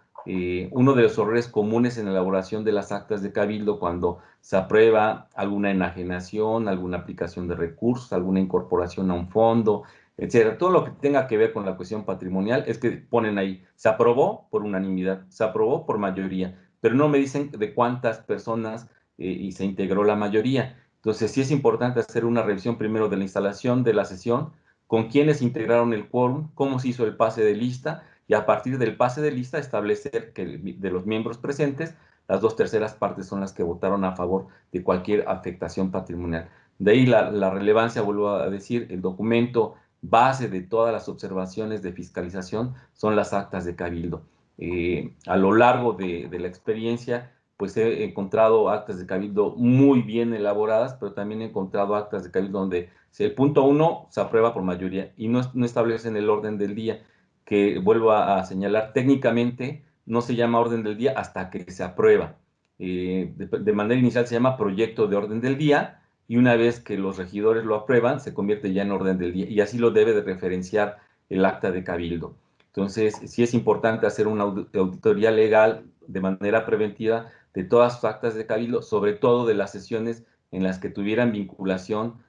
Uno de los errores comunes en la elaboración de las actas de cabildo cuando se aprueba alguna enajenación, alguna aplicación de recursos, alguna incorporación a un fondo, etcétera. Todo lo que tenga que ver con la cuestión patrimonial es que ponen ahí, se aprobó por unanimidad, se aprobó por mayoría, pero no me dicen de cuántas personas y se integró la mayoría. Entonces sí es importante hacer una revisión primero de la instalación de la sesión, con quiénes integraron el quórum, cómo se hizo el pase de lista, y a partir del pase de lista establecer que de los miembros presentes, las 2/3 partes son las que votaron a favor de cualquier afectación patrimonial. De ahí la relevancia, vuelvo a decir, el documento base de todas las observaciones de fiscalización son las actas de cabildo. A lo largo de la experiencia, pues he encontrado actas de cabildo muy bien elaboradas, pero también he encontrado actas de cabildo donde si el punto 1 se aprueba por mayoría y no establecen el orden del día, que vuelvo a señalar, técnicamente no se llama orden del día hasta que se aprueba. De manera inicial se llama proyecto de orden del día, y una vez que los regidores lo aprueban, se convierte ya en orden del día, y así lo debe de referenciar el acta de cabildo. Entonces, sí es importante hacer una auditoría legal de manera preventiva de todas sus actas de cabildo, sobre todo de las sesiones en las que tuvieran vinculación,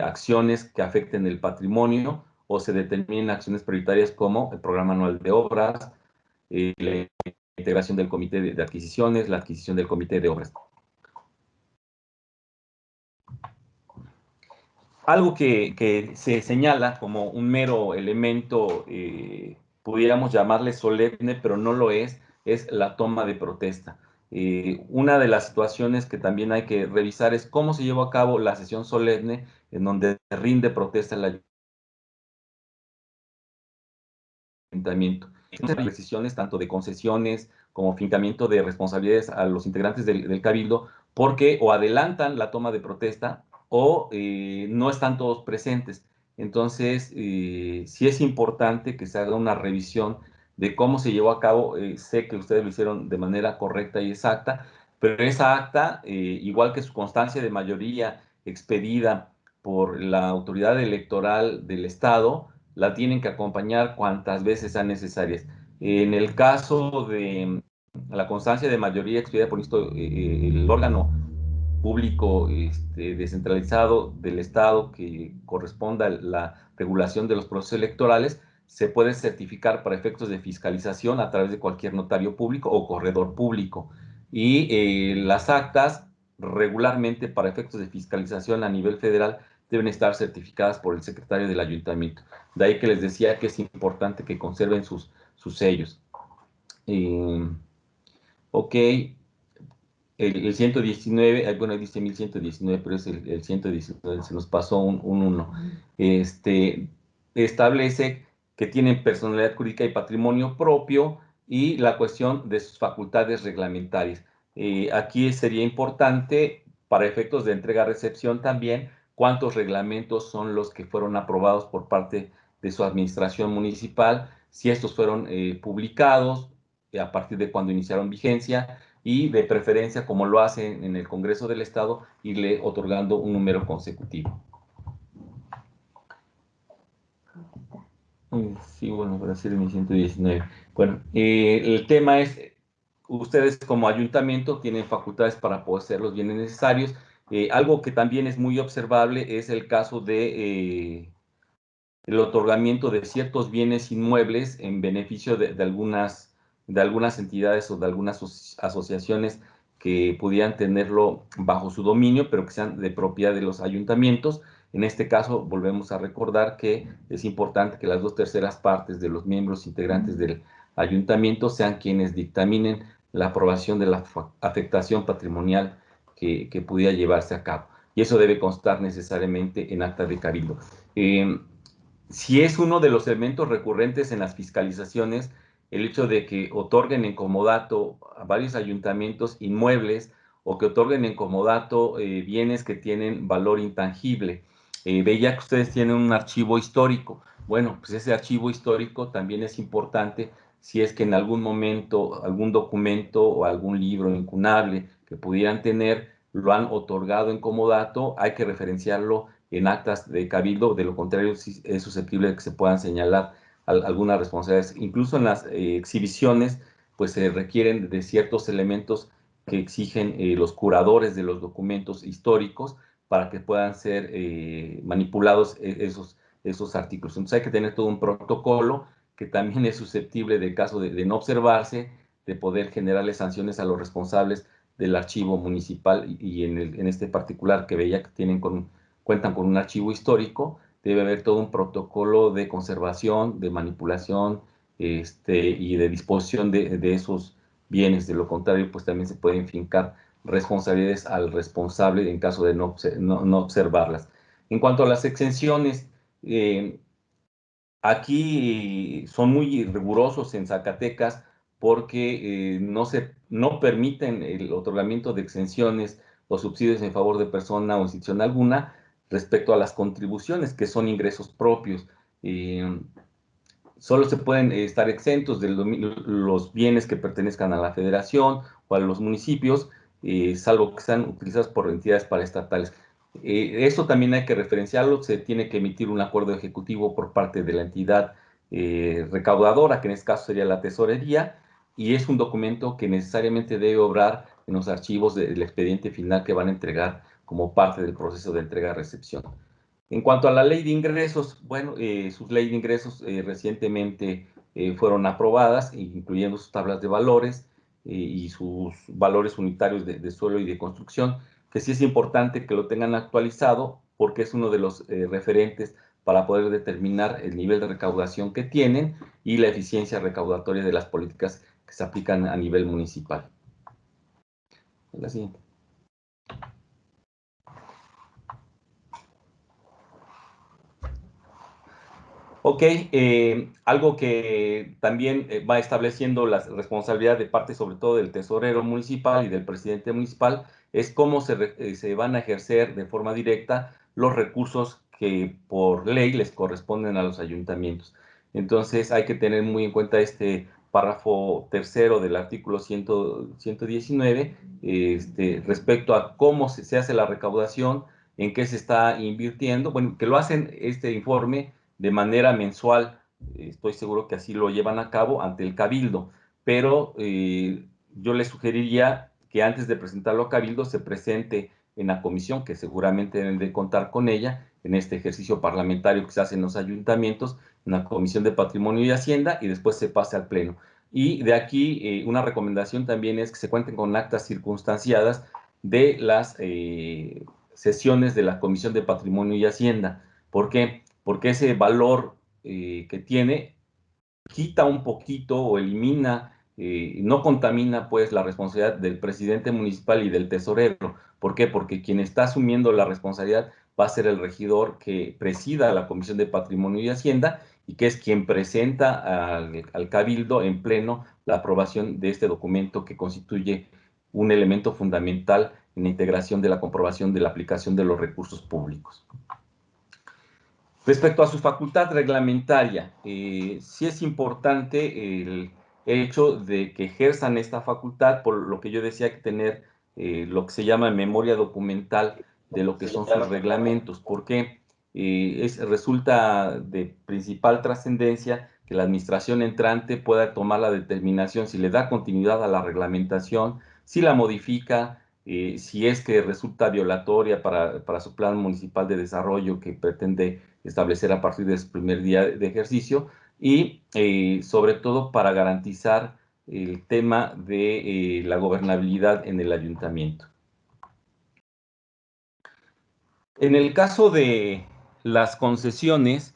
acciones que afecten el patrimonio, o se determinen acciones prioritarias como el programa anual de obras, la integración del comité de adquisiciones, la adquisición del comité de obras. Algo que se señala como un mero elemento, pudiéramos llamarle solemne, pero no lo es la toma de protesta. Una de las situaciones que también hay que revisar es cómo se llevó a cabo la sesión solemne en donde rinde protesta el ayuntamiento. Entonces, decisiones tanto de concesiones como fincamiento de responsabilidades a los integrantes del cabildo, porque o adelantan la toma de protesta o no están todos presentes. Entonces, sí es importante que se haga una revisión de cómo se llevó a cabo. Sé que ustedes lo hicieron de manera correcta y exacta, pero esa acta, igual que su constancia de mayoría expedida por la autoridad electoral del Estado, la tienen que acompañar cuantas veces sean necesarias. En el caso de la constancia de mayoría expedida por el órgano público descentralizado del Estado que corresponda a la regulación de los procesos electorales, se puede certificar para efectos de fiscalización a través de cualquier notario público o corredor público. Y las actas regularmente para efectos de fiscalización a nivel federal deben estar certificadas por el secretario del ayuntamiento. De ahí que les decía que es importante que conserven sus sellos. Ok, el 119, bueno, dice 1119, pero es el 119, se nos pasó un 1. Establece que tienen personalidad jurídica y patrimonio propio y la cuestión de sus facultades reglamentarias. Aquí sería importante, para efectos de entrega-recepción también, cuántos reglamentos son los que fueron aprobados por parte de su administración municipal, si estos fueron publicados, a partir de cuando iniciaron vigencia, y de preferencia, como lo hacen en el Congreso del Estado, irle otorgando un número consecutivo. Sí, bueno, para decir mi 119. Bueno, el tema es, ustedes como ayuntamiento tienen facultades para poseer los bienes necesarios. Algo que también es muy observable es el caso de el otorgamiento de ciertos bienes inmuebles en beneficio de algunas entidades o de algunas asociaciones que pudieran tenerlo bajo su dominio, pero que sean de propiedad de los ayuntamientos. En este caso, volvemos a recordar que es importante que las 2/3 partes de los miembros integrantes del ayuntamiento sean quienes dictaminen la aprobación de la afectación patrimonial que pudiera llevarse a cabo. Y eso debe constar necesariamente en acta de cabildo. Si es uno de los elementos recurrentes en las fiscalizaciones, el hecho de que otorguen en comodato a varios ayuntamientos inmuebles o que otorguen en comodato bienes que tienen valor intangible. Veía que ustedes tienen un archivo histórico. Bueno, pues ese archivo histórico también es importante si es que en algún momento algún documento o algún libro incunable que pudieran tener lo han otorgado en comodato, hay que referenciarlo en actas de cabildo. De lo contrario es susceptible de que se puedan señalar algunas responsabilidades. Incluso en las exhibiciones, pues se requieren de ciertos elementos que exigen los curadores de los documentos históricos para que puedan ser manipulados esos artículos. Entonces hay que tener todo un protocolo que también es susceptible, de caso de no observarse, de poder generarle sanciones a los responsables del archivo municipal, y en este particular que veía que cuentan con un archivo histórico, debe haber todo un protocolo de conservación, de manipulación y de disposición de esos bienes. De lo contrario, pues también se pueden fincar responsabilidades al responsable en caso de no observarlas. En cuanto a las exenciones, aquí son muy rigurosos en Zacatecas porque no permiten el otorgamiento de exenciones o subsidios en favor de persona o institución alguna respecto a las contribuciones, que son ingresos propios. Solo se pueden estar exentos de los bienes que pertenezcan a la federación o a los municipios, salvo que sean utilizados por entidades paraestatales. Esto también hay que referenciarlo. Se tiene que emitir un acuerdo ejecutivo por parte de la entidad recaudadora, que en este caso sería la tesorería, y es un documento que necesariamente debe obrar en los archivos del expediente final que van a entregar como parte del proceso de entrega-recepción. En cuanto a la ley de ingresos, bueno, su ley de ingresos recientemente fueron aprobadas, incluyendo sus tablas de valores y sus valores unitarios de suelo y de construcción, que sí es importante que lo tengan actualizado porque es uno de los referentes para poder determinar el nivel de recaudación que tienen y la eficiencia recaudatoria de las políticas que se aplican a nivel municipal. La siguiente. Ok, algo que también va estableciendo la responsabilidad de parte sobre todo del tesorero municipal y del presidente municipal es cómo se van a ejercer de forma directa los recursos que por ley les corresponden a los ayuntamientos. Entonces hay que tener muy en cuenta este párrafo tercero del artículo 119 respecto a cómo se hace la recaudación, en qué se está invirtiendo, bueno, que lo hacen este informe de manera mensual, estoy seguro que así lo llevan a cabo ante el Cabildo, pero yo les sugeriría que antes de presentarlo a Cabildo se presente en la comisión, que seguramente deben de contar con ella, en este ejercicio parlamentario que se hace en los ayuntamientos, en la Comisión de Patrimonio y Hacienda, y después se pase al Pleno. Y de aquí una recomendación también es que se cuenten con actas circunstanciadas de las sesiones de la Comisión de Patrimonio y Hacienda. ¿Por qué? Porque ese valor que tiene quita un poquito o elimina, no contamina pues la responsabilidad del presidente municipal y del tesorero. ¿Por qué? Porque quien está asumiendo la responsabilidad va a ser el regidor que presida la Comisión de Patrimonio y Hacienda y que es quien presenta al Cabildo en pleno la aprobación de este documento que constituye un elemento fundamental en la integración de la comprobación de la aplicación de los recursos públicos. Respecto a su facultad reglamentaria, sí es importante el hecho de que ejerzan esta facultad, por lo que yo decía que tener lo que se llama memoria documental de lo que son sus reglamentos, porque resulta de principal trascendencia que la administración entrante pueda tomar la determinación si le da continuidad a la reglamentación, si la modifica, si es que resulta violatoria para su plan municipal de desarrollo que pretende establecer a partir de su primer día de ejercicio y sobre todo para garantizar el tema de la gobernabilidad en el ayuntamiento. En el caso de las concesiones,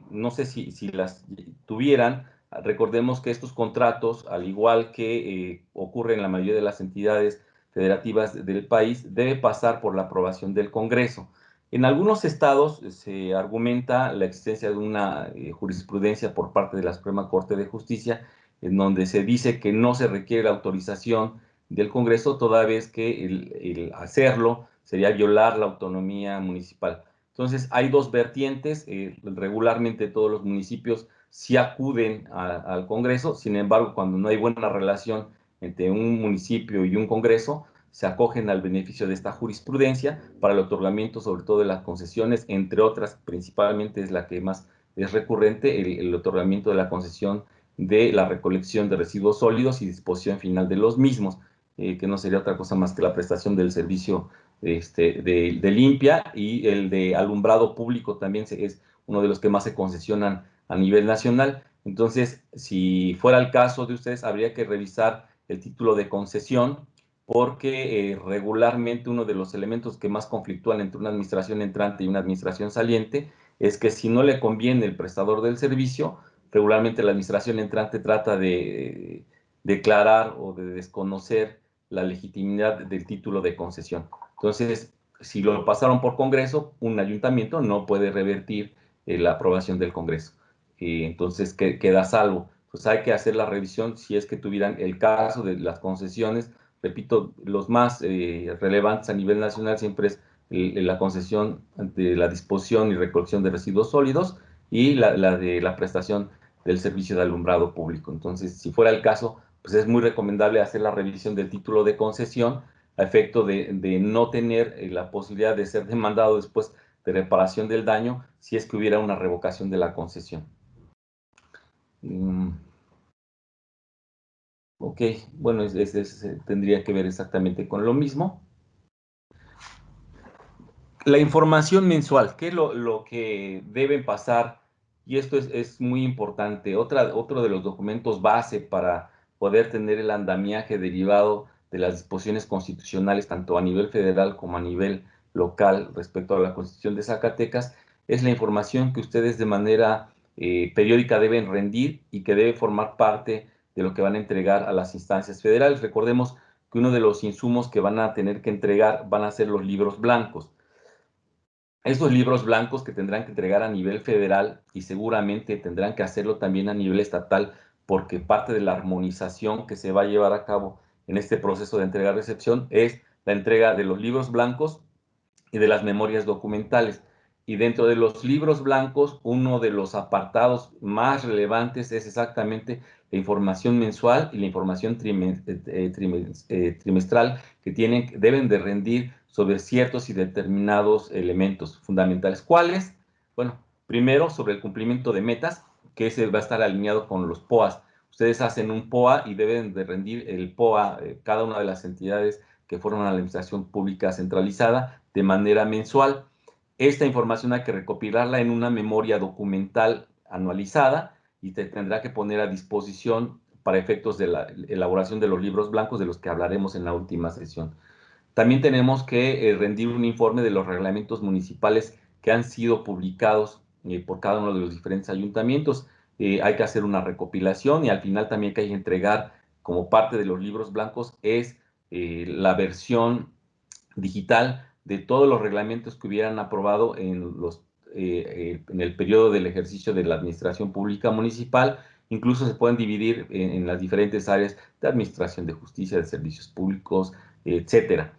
no sé si las tuvieran, recordemos que estos contratos, al igual que ocurre en la mayoría de las entidades federativas del país, debe pasar por la aprobación del Congreso. En algunos estados se argumenta la existencia de una jurisprudencia por parte de la Suprema Corte de Justicia, en donde se dice que no se requiere la autorización del Congreso, toda vez que el hacerlo sería violar la autonomía municipal. Entonces, hay dos vertientes. Regularmente todos los municipios sí acuden al Congreso, sin embargo, cuando no hay buena relación entre un municipio y un Congreso, se acogen al beneficio de esta jurisprudencia para el otorgamiento, sobre todo de las concesiones, entre otras, principalmente es la que más es recurrente, el otorgamiento de la concesión de la recolección de residuos sólidos y disposición final de los mismos, que no sería otra cosa más que la prestación del servicio de limpia, y el de alumbrado público también es uno de los que más se concesionan a nivel nacional. Entonces, si fuera el caso de ustedes, habría que revisar el título de concesión, porque regularmente uno de los elementos que más conflictúan entre una administración entrante y una administración saliente es que si no le conviene el prestador del servicio, regularmente la administración entrante trata de declarar o de desconocer la legitimidad del título de concesión. Entonces, si lo pasaron por Congreso, un ayuntamiento no puede revertir la aprobación del Congreso. Entonces, queda salvo. Pues hay que hacer la revisión si es que tuvieran el caso de las concesiones. Repito, los más relevantes a nivel nacional siempre es la concesión de la disposición y recolección de residuos sólidos y la de la prestación del servicio de alumbrado público. Entonces, si fuera el caso, pues es muy recomendable hacer la revisión del título de concesión a efecto de no tener la posibilidad de ser demandado después de reparación del daño si es que hubiera una revocación de la concesión. Ok, bueno, tendría que ver exactamente con lo mismo. La información mensual, ¿qué es lo que deben pasar y esto es muy importante. Otro de los documentos base para poder tener el andamiaje derivado de las disposiciones constitucionales, tanto a nivel federal como a nivel local respecto a la Constitución de Zacatecas, es la información que ustedes de manera periódica deben rendir y que debe formar parte de lo que van a entregar a las instancias federales. Recordemos que uno de los insumos que van a tener que entregar van a ser los libros blancos. Estos libros blancos que tendrán que entregar a nivel federal y seguramente tendrán que hacerlo también a nivel estatal, porque parte de la armonización que se va a llevar a cabo en este proceso de entrega-recepción es la entrega de los libros blancos y de las memorias documentales. Y dentro de los libros blancos, uno de los apartados más relevantes es exactamente la información mensual y la información trimestral que deben de rendir sobre ciertos y determinados elementos fundamentales. ¿Cuáles? Bueno, primero sobre el cumplimiento de metas, que ese va a estar alineado con los POAs. Ustedes hacen un POA y deben de rendir el POA, cada una de las entidades que forman la administración pública centralizada, de manera mensual. Esta información hay que recopilarla en una memoria documental anualizada y te tendrá que poner a disposición para efectos de la elaboración de los libros blancos de los que hablaremos en la última sesión. También tenemos que rendir un informe de los reglamentos municipales que han sido publicados por cada uno de los diferentes ayuntamientos. Hay que hacer una recopilación y al final también que hay que entregar como parte de los libros blancos es la versión digital de todos los reglamentos que hubieran aprobado en el periodo del ejercicio de la administración pública municipal. Incluso se pueden dividir en las diferentes áreas de administración de justicia, de servicios públicos, etcétera,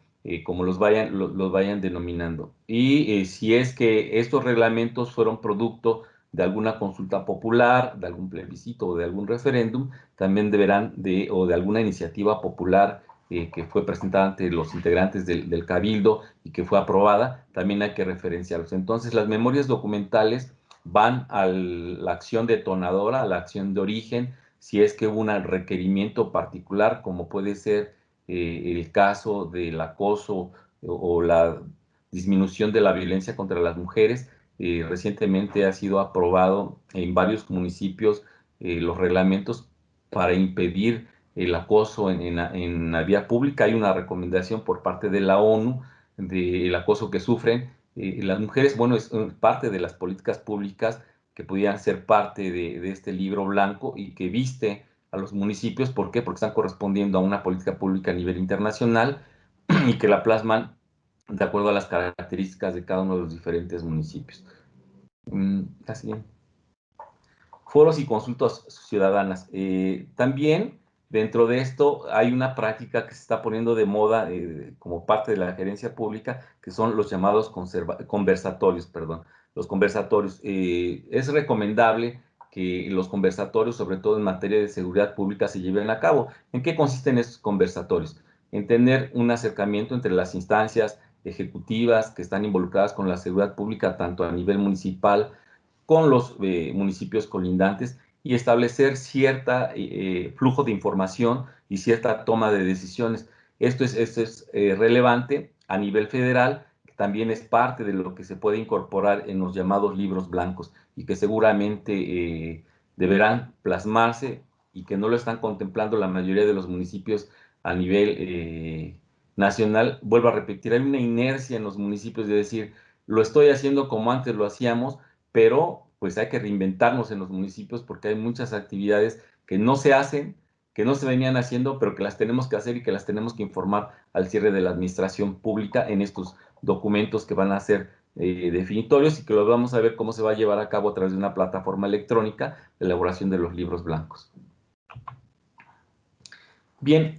como los vayan denominando. Y si es que estos reglamentos fueron producto de alguna consulta popular, de algún plebiscito o de algún referéndum, también deberán o de alguna iniciativa popular que fue presentada ante los integrantes del Cabildo y que fue aprobada, también hay que referenciarlos. Entonces, las memorias documentales van a la acción detonadora, a la acción de origen, si es que hubo un requerimiento particular, como puede ser el caso del acoso o la disminución de la violencia contra las mujeres. Recientemente ha sido aprobado en varios municipios los reglamentos para impedir el acoso en la vía pública. Hay una recomendación por parte de la ONU del acoso que sufren las mujeres. Bueno, es parte de las políticas públicas que pudieran ser parte de este libro blanco y que viste a los municipios. ¿Por qué? Porque están correspondiendo a una política pública a nivel internacional y que la plasman de acuerdo a las características de cada uno de los diferentes municipios. Así bien. Foros y consultas ciudadanas. También dentro de esto hay una práctica que se está poniendo de moda como parte de la gerencia pública, que son los llamados conversatorios, perdón. Los conversatorios. Es recomendable que los conversatorios, sobre todo en materia de seguridad pública, se lleven a cabo. ¿En qué consisten estos conversatorios? En tener un acercamiento entre las instancias ejecutivas que están involucradas con la seguridad pública, tanto a nivel municipal, con los municipios colindantes y establecer cierta flujo de información y cierta toma de decisiones. Esto es relevante a nivel federal, que también es parte de lo que se puede incorporar en los llamados libros blancos y que seguramente deberán plasmarse y que no lo están contemplando la mayoría de los municipios a nivel nacional. Vuelvo a repetir, hay una inercia en los municipios de decir, lo estoy haciendo como antes lo hacíamos, pero pues hay que reinventarnos en los municipios porque hay muchas actividades que no se hacen, que no se venían haciendo, pero que las tenemos que hacer y que las tenemos que informar al cierre de la administración pública en estos documentos que van a ser definitorios y que los vamos a ver cómo se va a llevar a cabo a través de una plataforma electrónica de elaboración de los libros blancos. Bien,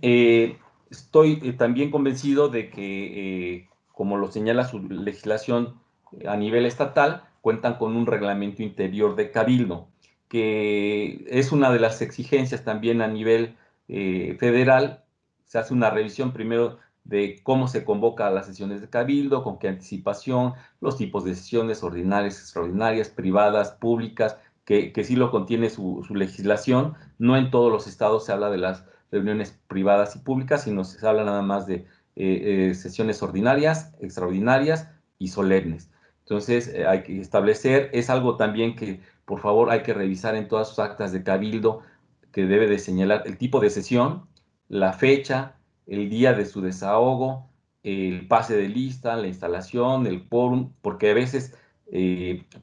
estoy también convencido de que, como lo señala su legislación a nivel estatal, cuentan con un reglamento interior de cabildo, que es una de las exigencias también a nivel federal. Se hace una revisión primero de cómo se convoca a las sesiones de cabildo, con qué anticipación, los tipos de sesiones ordinarias, extraordinarias, privadas, públicas, que sí lo contiene su legislación. No en todos los estados se habla de las reuniones privadas y públicas, sino se habla nada más de sesiones ordinarias, extraordinarias y solemnes. Entonces, hay que establecer, es algo también que, por favor, hay que revisar en todas sus actas de cabildo, que debe de señalar el tipo de sesión, la fecha, el día de su desahogo, el pase de lista, la instalación, el quórum, porque a veces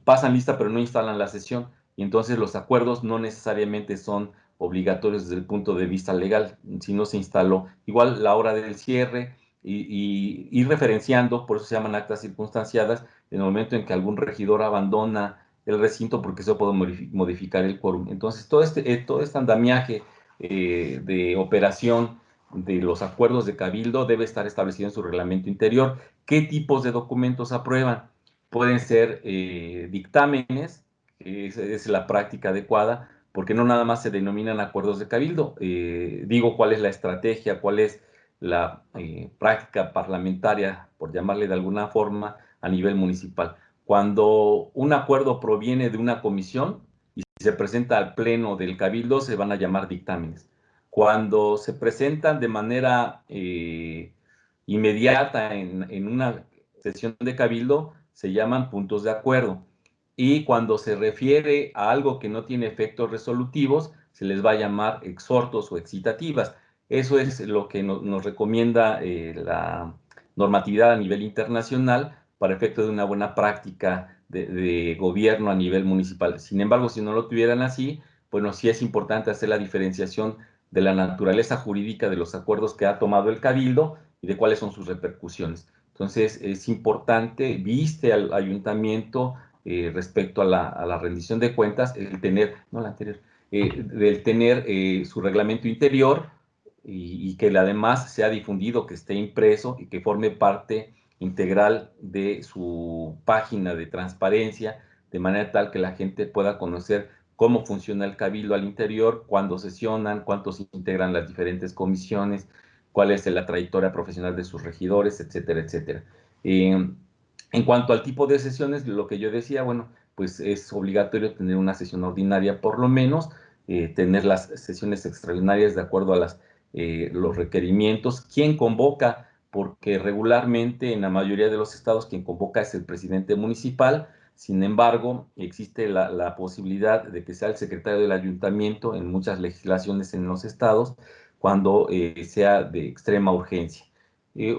pasan lista pero no instalan la sesión, y entonces los acuerdos no necesariamente son obligatorios desde el punto de vista legal, si no se instaló. Igual la hora del cierre, y ir referenciando, por eso se llaman actas circunstanciadas, en el momento en que algún regidor abandona el recinto, porque eso puede modificar el quórum. Entonces, todo este andamiaje de operación de los acuerdos de cabildo debe estar establecido en su reglamento interior. ¿Qué tipos de documentos aprueban? Pueden ser dictámenes, que es la práctica adecuada, porque no nada más se denominan acuerdos de cabildo. Digo cuál es la estrategia, cuál es la práctica parlamentaria, por llamarle de alguna forma, a nivel municipal. Cuando un acuerdo proviene de una comisión y se presenta al pleno del cabildo, se van a llamar dictámenes. Cuando se presentan de manera inmediata en una sesión de cabildo, se llaman puntos de acuerdo. Y cuando se refiere a algo que no tiene efectos resolutivos, se les va a llamar exhortos o excitativas. Eso es lo que nos recomienda la normatividad a nivel internacional para efecto de una buena práctica de gobierno a nivel municipal. Sin embargo, si no lo tuvieran así, bueno, sí es importante hacer la diferenciación de la naturaleza jurídica de los acuerdos que ha tomado el cabildo y de cuáles son sus repercusiones. Entonces, es importante, viste al ayuntamiento respecto a la rendición de cuentas, el tener, no la anterior, del tener su reglamento interior, y que además sea difundido, que esté impreso y que forme parte integral de su página de transparencia, de manera tal que la gente pueda conocer cómo funciona el cabildo al interior, cuándo sesionan, cuántos integran las diferentes comisiones, cuál es la trayectoria profesional de sus regidores, etcétera, etcétera. En cuanto al tipo de sesiones, lo que yo decía, bueno, pues es obligatorio tener una sesión ordinaria por lo menos, tener las sesiones extraordinarias de acuerdo a los requerimientos. ¿Quién convoca? Porque regularmente en la mayoría de los estados quien convoca es el presidente municipal. Sin embargo, existe la posibilidad de que sea el secretario del ayuntamiento en muchas legislaciones en los estados, cuando sea de extrema urgencia.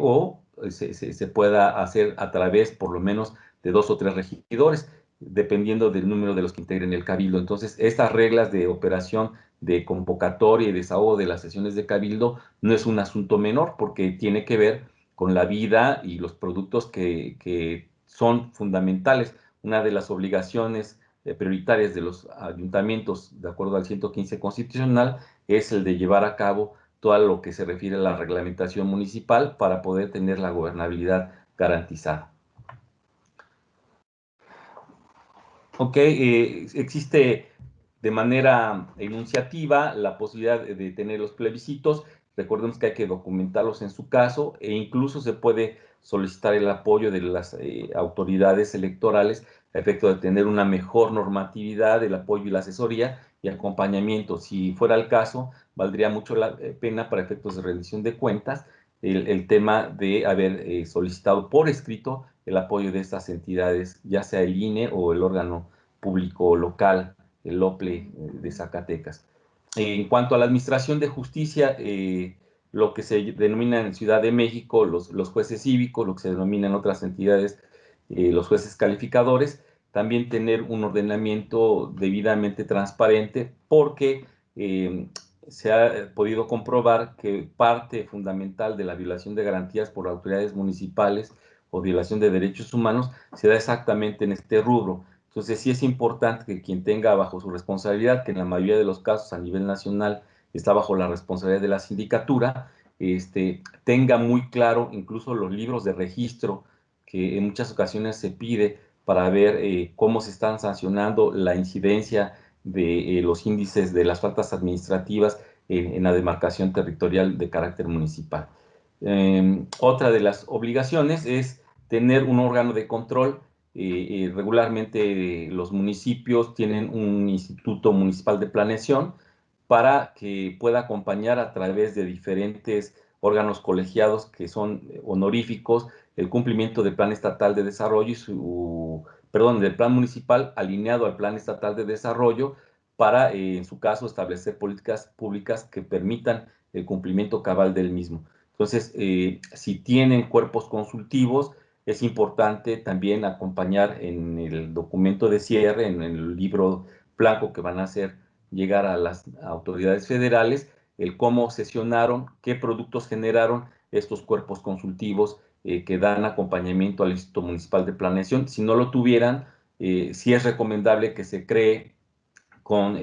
O se pueda hacer a través, por lo menos, de 2 o 3 regidores, dependiendo del número de los que integren el cabildo. Entonces, estas reglas de operación de convocatoria y desahogo de las sesiones de cabildo no es un asunto menor, porque tiene que ver con la vida y los productos que son fundamentales. Una de las obligaciones prioritarias de los ayuntamientos, de acuerdo al 115 constitucional, es el de llevar a cabo todo lo que se refiere a la reglamentación municipal para poder tener la gobernabilidad garantizada. Ok, existe de manera enunciativa la posibilidad de tener los plebiscitos. Recordemos que hay que documentarlos en su caso, e incluso se puede solicitar el apoyo de las autoridades electorales a efecto de tener una mejor normatividad, el apoyo y la asesoría y acompañamiento. Si fuera el caso, valdría mucho la pena, para efectos de rendición de cuentas, el tema de haber solicitado por escrito el apoyo de estas entidades, ya sea el INE o el órgano público local, el OPLE de Zacatecas. En cuanto a la administración de justicia, lo que se denomina en Ciudad de México los jueces cívicos, lo que se denomina en otras entidades los jueces calificadores, también tener un ordenamiento debidamente transparente, porque se ha podido comprobar que parte fundamental de la violación de garantías por autoridades municipales o violación de derechos humanos se da exactamente en este rubro. Entonces, sí es importante que quien tenga bajo su responsabilidad, que en la mayoría de los casos a nivel nacional está bajo la responsabilidad de la sindicatura, tenga muy claro incluso los libros de registro que en muchas ocasiones se pide para ver cómo se están sancionando la incidencia de los índices de las faltas administrativas en la demarcación territorial de carácter municipal. Otra de las obligaciones es tener un órgano de control. Regularmente los municipios tienen un instituto municipal de planeación para que pueda acompañar a través de diferentes órganos colegiados que son honoríficos, el cumplimiento del Plan Estatal de Desarrollo del Plan Municipal alineado al Plan Estatal de Desarrollo para, en su caso, establecer políticas públicas que permitan el cumplimiento cabal del mismo. Entonces, si tienen cuerpos consultivos, es importante también acompañar en el documento de cierre, en el libro blanco que van a hacer llegar a las autoridades federales, el cómo sesionaron, qué productos generaron estos cuerpos consultivos que dan acompañamiento al Instituto Municipal de Planeación. Si no lo tuvieran, sí es recomendable que se cree con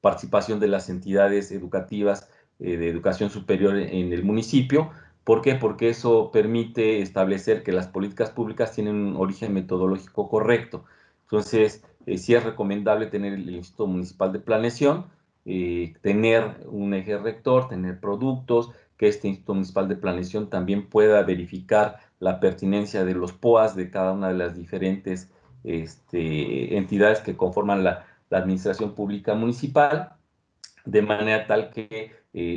participación de las entidades educativas de educación superior en el municipio. ¿Por qué? Porque eso permite establecer que las políticas públicas tienen un origen metodológico correcto. Entonces, sí es recomendable tener el Instituto Municipal de Planeación, tener un eje rector, tener productos, que este Instituto Municipal de Planeación también pueda verificar la pertinencia de los POAs de cada una de las diferentes entidades que conforman la administración pública municipal, de manera tal que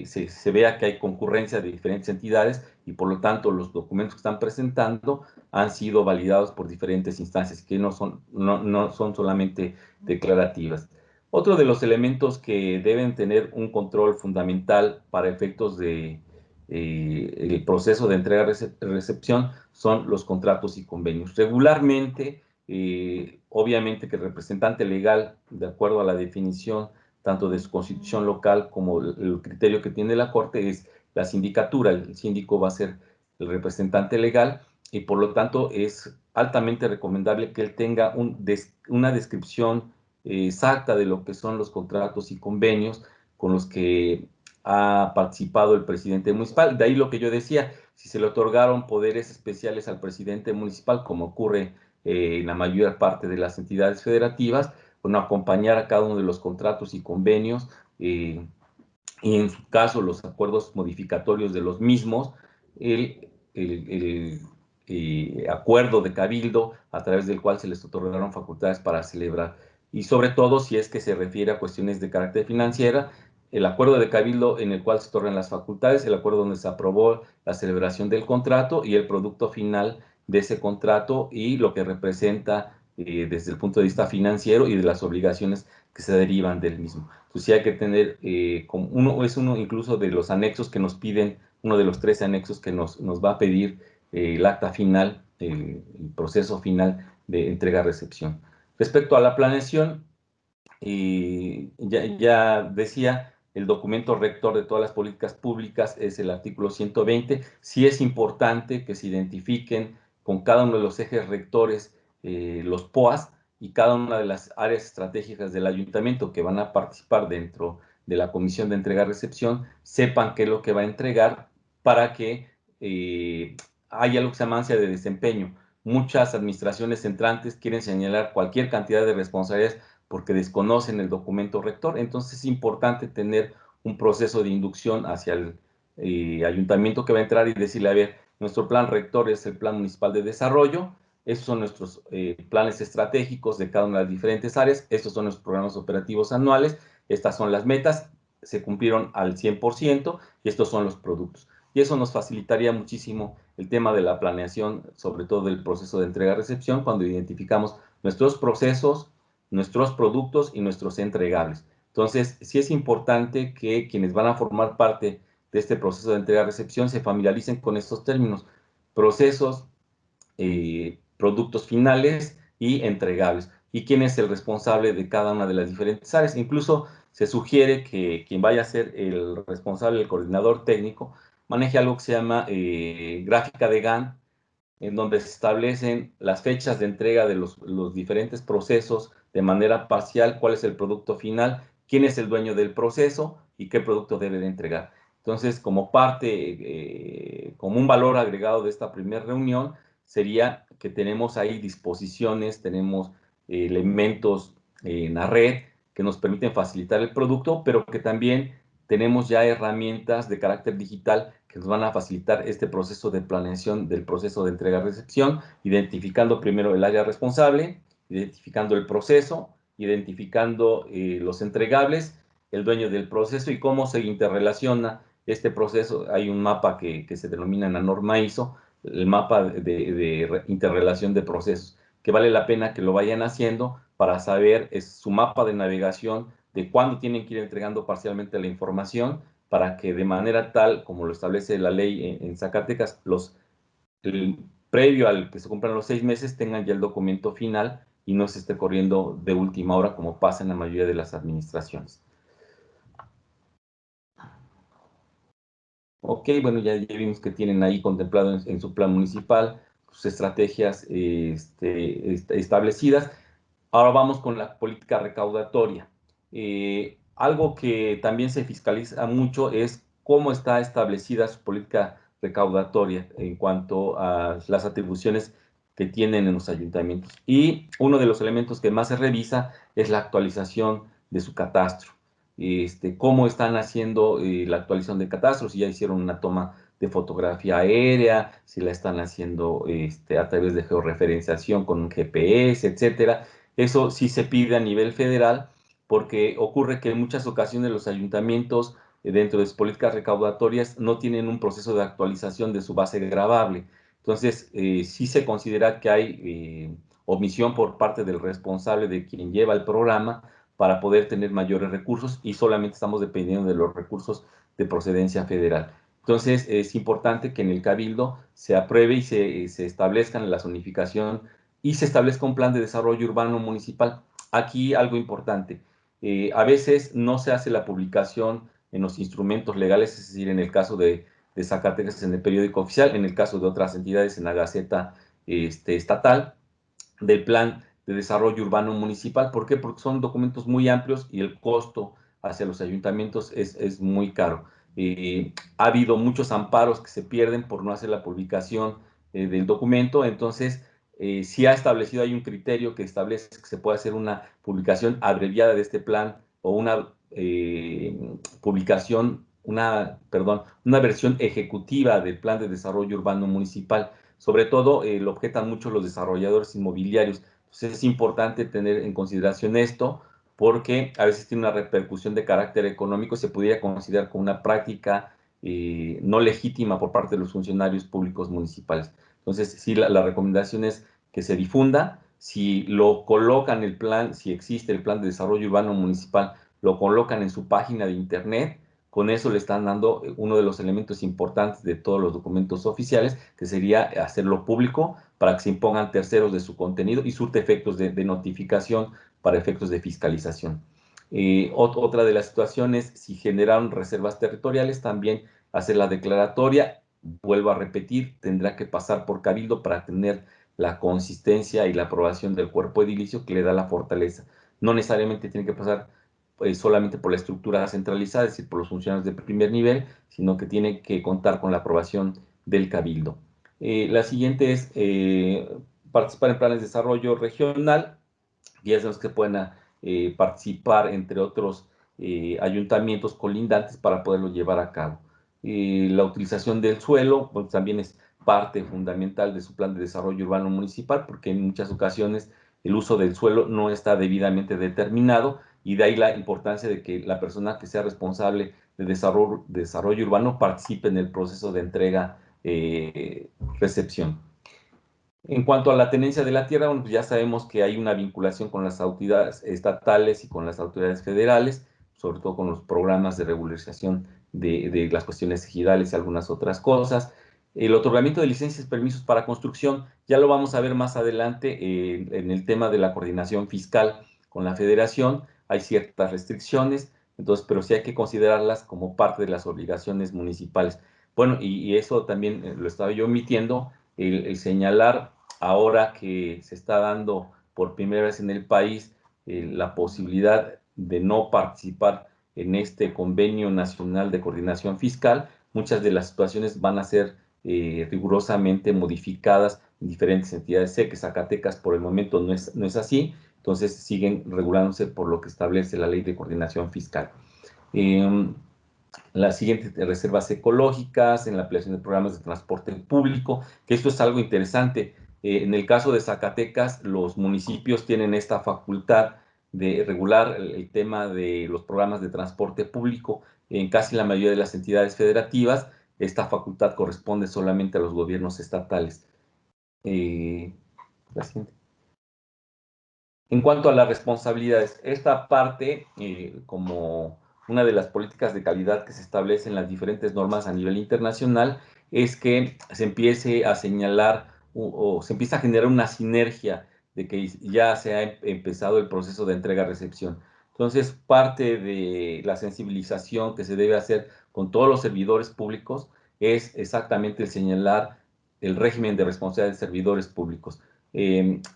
se vea que hay concurrencia de diferentes entidades y por lo tanto los documentos que están presentando han sido validados por diferentes instancias que no son solamente declarativas. Otro de los elementos que deben tener un control fundamental para efectos de el proceso de entrega-recepción son los contratos y convenios. Regularmente, obviamente que el representante legal, de acuerdo a la definición tanto de su constitución local como el criterio que tiene la Corte, es la sindicatura. El síndico va a ser el representante legal y por lo tanto es altamente recomendable que él tenga una descripción exacta de lo que son los contratos y convenios con los que ha participado el presidente municipal. De ahí lo que yo decía, si se le otorgaron poderes especiales al presidente municipal, como ocurre en la mayor parte de las entidades federativas, bueno, acompañar a cada uno de los contratos y convenios y en su caso los acuerdos modificatorios de los mismos, el acuerdo de cabildo a través del cual se les otorgaron facultades para celebrar. Y sobre todo si es que se refiere a cuestiones de carácter financiera, el acuerdo de cabildo en el cual se otorgan las facultades, el acuerdo donde se aprobó la celebración del contrato y el producto final de ese contrato y lo que representa desde el punto de vista financiero y de las obligaciones que se derivan del mismo. Entonces sí hay que tener, como uno incluso de los anexos que nos piden, uno de los 13 anexos que nos va a pedir el acta final, el proceso final de entrega-recepción. Respecto a la planeación, ya decía, el documento rector de todas las políticas públicas es el artículo 120. Sí es importante que se identifiquen con cada uno de los ejes rectores los POAs y cada una de las áreas estratégicas del ayuntamiento que van a participar dentro de la comisión de entrega-recepción, sepan qué es lo que va a entregar para que haya lo que se llama ansia de desempeño. Muchas administraciones entrantes quieren señalar cualquier cantidad de responsabilidades porque desconocen el documento rector. Entonces es importante tener un proceso de inducción hacia el ayuntamiento que va a entrar y decirle, a ver, nuestro plan rector es el Plan Municipal de Desarrollo, esos son nuestros planes estratégicos de cada una de las diferentes áreas, estos son los programas operativos anuales, estas son las metas, se cumplieron al 100% y estos son los productos. Y eso nos facilitaría muchísimo el tema de la planeación, sobre todo del proceso de entrega-recepción, cuando identificamos nuestros procesos, nuestros productos y nuestros entregables. Entonces, sí es importante que quienes van a formar parte de este proceso de entrega-recepción se familiaricen con estos términos: procesos, productos finales y entregables. Y quién es el responsable de cada una de las diferentes áreas. Incluso se sugiere que quien vaya a ser el responsable, el coordinador técnico, maneje algo que se llama gráfica de Gantt, en donde se establecen las fechas de entrega de los diferentes procesos de manera parcial, cuál es el producto final, quién es el dueño del proceso y qué producto debe de entregar. Entonces, como parte, como un valor agregado de esta primera reunión, sería que tenemos ahí disposiciones, tenemos elementos en la red que nos permiten facilitar el producto, pero que también tenemos ya herramientas de carácter digital que nos van a facilitar este proceso de planeación del proceso de entrega-recepción, identificando primero el área responsable, identificando el proceso, identificando los entregables, el dueño del proceso y cómo se interrelaciona este proceso. Hay un mapa que se denomina en la norma ISO, el mapa de interrelación de procesos, que vale la pena que lo vayan haciendo para saber su mapa de navegación de cuándo tienen que ir entregando parcialmente la información, para que de manera tal, como lo establece la ley en Zacatecas, previo al que se cumplan los 6 meses, tengan ya el documento final y no se esté corriendo de última hora como pasa en la mayoría de las administraciones. Ok, bueno, ya vimos que tienen ahí contemplado en su plan municipal sus estrategias establecidas. Ahora vamos con la política recaudatoria. Algo que también se fiscaliza mucho es cómo está establecida su política recaudatoria en cuanto a las atribuciones que tienen en los ayuntamientos. Y uno de los elementos que más se revisa es la actualización de su catastro. Cómo están haciendo la actualización de catastro, si ya hicieron una toma de fotografía aérea, si la están haciendo a través de georreferenciación con un GPS, etcétera. Eso sí se pide a nivel federal, porque ocurre que en muchas ocasiones los ayuntamientos, dentro de sus políticas recaudatorias, no tienen un proceso de actualización de su base gravable. Entonces, sí se considera que hay omisión por parte del responsable, de quien lleva el programa, para poder tener mayores recursos, y solamente estamos dependiendo de los recursos de procedencia federal. Entonces, es importante que en el Cabildo se apruebe y se establezcan la zonificación y se establezca un plan de desarrollo urbano municipal. Aquí algo importante, a veces no se hace la publicación en los instrumentos legales, es decir, en el caso de Zacatecas en el periódico oficial, en el caso de otras entidades en la Gaceta estatal, del plan de desarrollo urbano municipal. ¿Por qué? Porque son documentos muy amplios y el costo hacia los ayuntamientos es muy caro. Ha habido muchos amparos que se pierden por no hacer la publicación del documento. Entonces, sí ha establecido, hay un criterio que establece que se puede hacer una publicación abreviada de este plan, o una una versión ejecutiva del plan de desarrollo urbano municipal. Sobre todo lo objetan mucho los desarrolladores inmobiliarios. Entonces es importante tener en consideración esto, porque a veces tiene una repercusión de carácter económico, se pudiera considerar como una práctica no legítima por parte de los funcionarios públicos municipales. Entonces, sí, la recomendación es que se difunda. Si lo colocan el plan, si existe el plan de desarrollo urbano municipal, lo colocan en su página de internet, con eso le están dando uno de los elementos importantes de todos los documentos oficiales, que sería hacerlo público para que se impongan terceros de su contenido y surte efectos de notificación para efectos de fiscalización. Otra de las situaciones, si generaron reservas territoriales, también hacer la declaratoria. Vuelvo a repetir, tendrá que pasar por Cabildo para tener la consistencia y la aprobación del cuerpo edilicio que le da la fortaleza. No necesariamente tiene que pasar solamente por la estructura centralizada, es decir, por los funcionarios de primer nivel, sino que tiene que contar con la aprobación del Cabildo. La siguiente es participar en planes de desarrollo regional, y es los que pueden participar, entre otros ayuntamientos colindantes, para poderlo llevar a cabo. La utilización del suelo, pues, también es parte fundamental de su plan de desarrollo urbano municipal, porque en muchas ocasiones el uso del suelo no está debidamente determinado, y de ahí la importancia de que la persona que sea responsable de desarrollo urbano participe en el proceso de entrega-recepción. En cuanto a la tenencia de la tierra, bueno, pues ya sabemos que hay una vinculación con las autoridades estatales y con las autoridades federales, sobre todo con los programas de regularización de las cuestiones ejidales y algunas otras cosas. El otorgamiento de licencias y permisos para construcción, ya lo vamos a ver más adelante en el tema de la coordinación fiscal con la federación. Hay ciertas restricciones, entonces, pero sí hay que considerarlas como parte de las obligaciones municipales. Bueno, y eso también lo estaba yo omitiendo, el señalar ahora que se está dando por primera vez en el país la posibilidad de no participar en este convenio nacional de coordinación fiscal. Muchas de las situaciones van a ser rigurosamente modificadas en diferentes entidades. Sé que Zacatecas por el momento no es así, entonces siguen regulándose por lo que establece la ley de coordinación fiscal. Las siguientes reservas ecológicas, en la ampliación de programas de transporte público, que esto es algo interesante. En el caso de Zacatecas, los municipios tienen esta facultad de regular el tema de los programas de transporte público en casi la mayoría de las entidades federativas. Esta facultad corresponde solamente a los gobiernos estatales. La siguiente. En cuanto a las responsabilidades, esta parte, como una de las políticas de calidad que se establecen en las diferentes normas a nivel internacional, es que se empiece a señalar o se empieza a generar una sinergia de que ya se ha empezado el proceso de entrega-recepción. Entonces, parte de la sensibilización que se debe hacer con todos los servidores públicos es exactamente el señalar el régimen de responsabilidad de servidores públicos.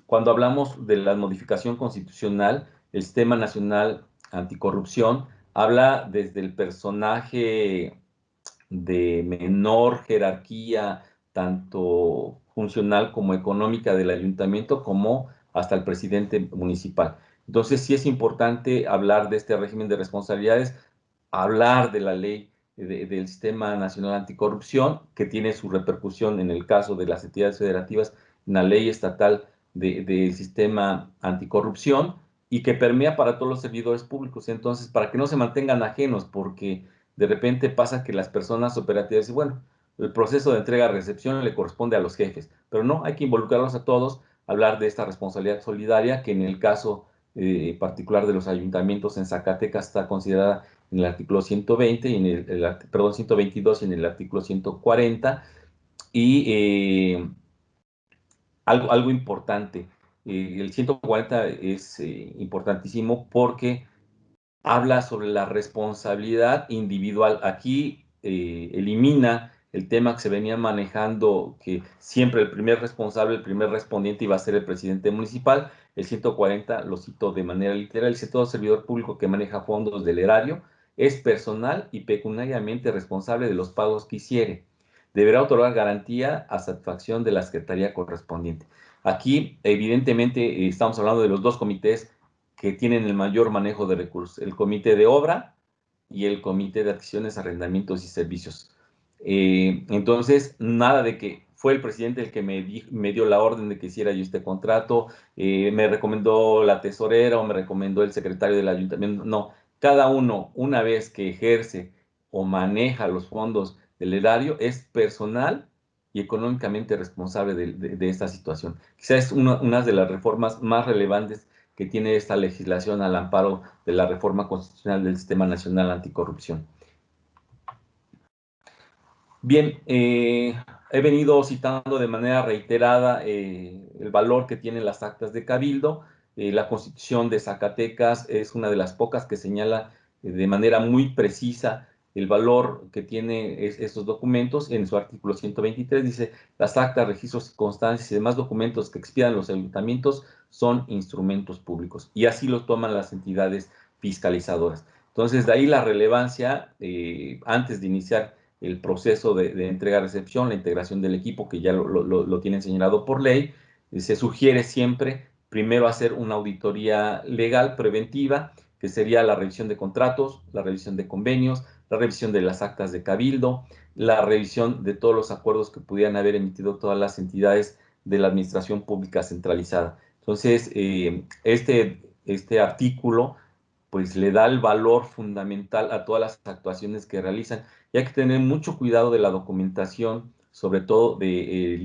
Cuando hablamos de la modificación constitucional, el Sistema Nacional Anticorrupción habla desde el personaje de menor jerarquía, tanto funcional como económica del ayuntamiento, como hasta el presidente municipal. Entonces, sí es importante hablar de este régimen de responsabilidades, hablar de la ley del Sistema Nacional Anticorrupción, que tiene su repercusión en el caso de las entidades federativas, en la ley estatal del Sistema Anticorrupción, y que permea para todos los servidores públicos. Entonces, para que no se mantengan ajenos, porque de repente pasa que las personas operativas dicen, bueno, el proceso de entrega-recepción le corresponde a los jefes, pero no, hay que involucrarlos a todos, hablar de esta responsabilidad solidaria, que en el caso particular de los ayuntamientos en Zacatecas está considerada en el artículo 120, y en perdón, 122 y en el artículo 140, y algo importante, el 140 es importantísimo porque habla sobre la responsabilidad individual. Aquí elimina el tema que se venía manejando, que siempre el primer responsable, el primer respondiente iba a ser el presidente municipal. El 140 lo cito de manera literal: dice: todo servidor público que maneja fondos del erario es personal y pecuniariamente responsable de los pagos que hiciere. Deberá otorgar garantía a satisfacción de la secretaría correspondiente. Aquí, evidentemente, estamos hablando de los dos comités que tienen el mayor manejo de recursos: el comité de obra y el comité de adquisiciones, arrendamientos y servicios. Entonces, nada de que fue el presidente el que me dio la orden de que hiciera yo este contrato, me recomendó la tesorera o me recomendó el secretario del ayuntamiento. No, cada uno, una vez que ejerce o maneja los fondos del erario, es personal y económicamente responsable de esta situación. Quizás es una de las reformas más relevantes que tiene esta legislación al amparo de la reforma constitucional del Sistema Nacional Anticorrupción. Bien, he venido citando de manera reiterada el valor que tienen las actas de cabildo. La Constitución de Zacatecas es una de las pocas que señala de manera muy precisa el valor que tiene estos documentos. En su artículo 123 dice: las actas, registros, constancias y demás documentos que expidan los ayuntamientos son instrumentos públicos, y así lo toman las entidades fiscalizadoras. Entonces, de ahí la relevancia, antes de iniciar el proceso de entrega-recepción, la integración del equipo, que ya lo tienen señalado por ley, se sugiere siempre primero hacer una auditoría legal preventiva, que sería la revisión de contratos, la revisión de convenios, la revisión de las actas de cabildo, la revisión de todos los acuerdos que pudieran haber emitido todas las entidades de la administración pública centralizada. Entonces, este artículo pues le da el valor fundamental a todas las actuaciones que realizan, y hay que tener mucho cuidado de la documentación, sobre todo de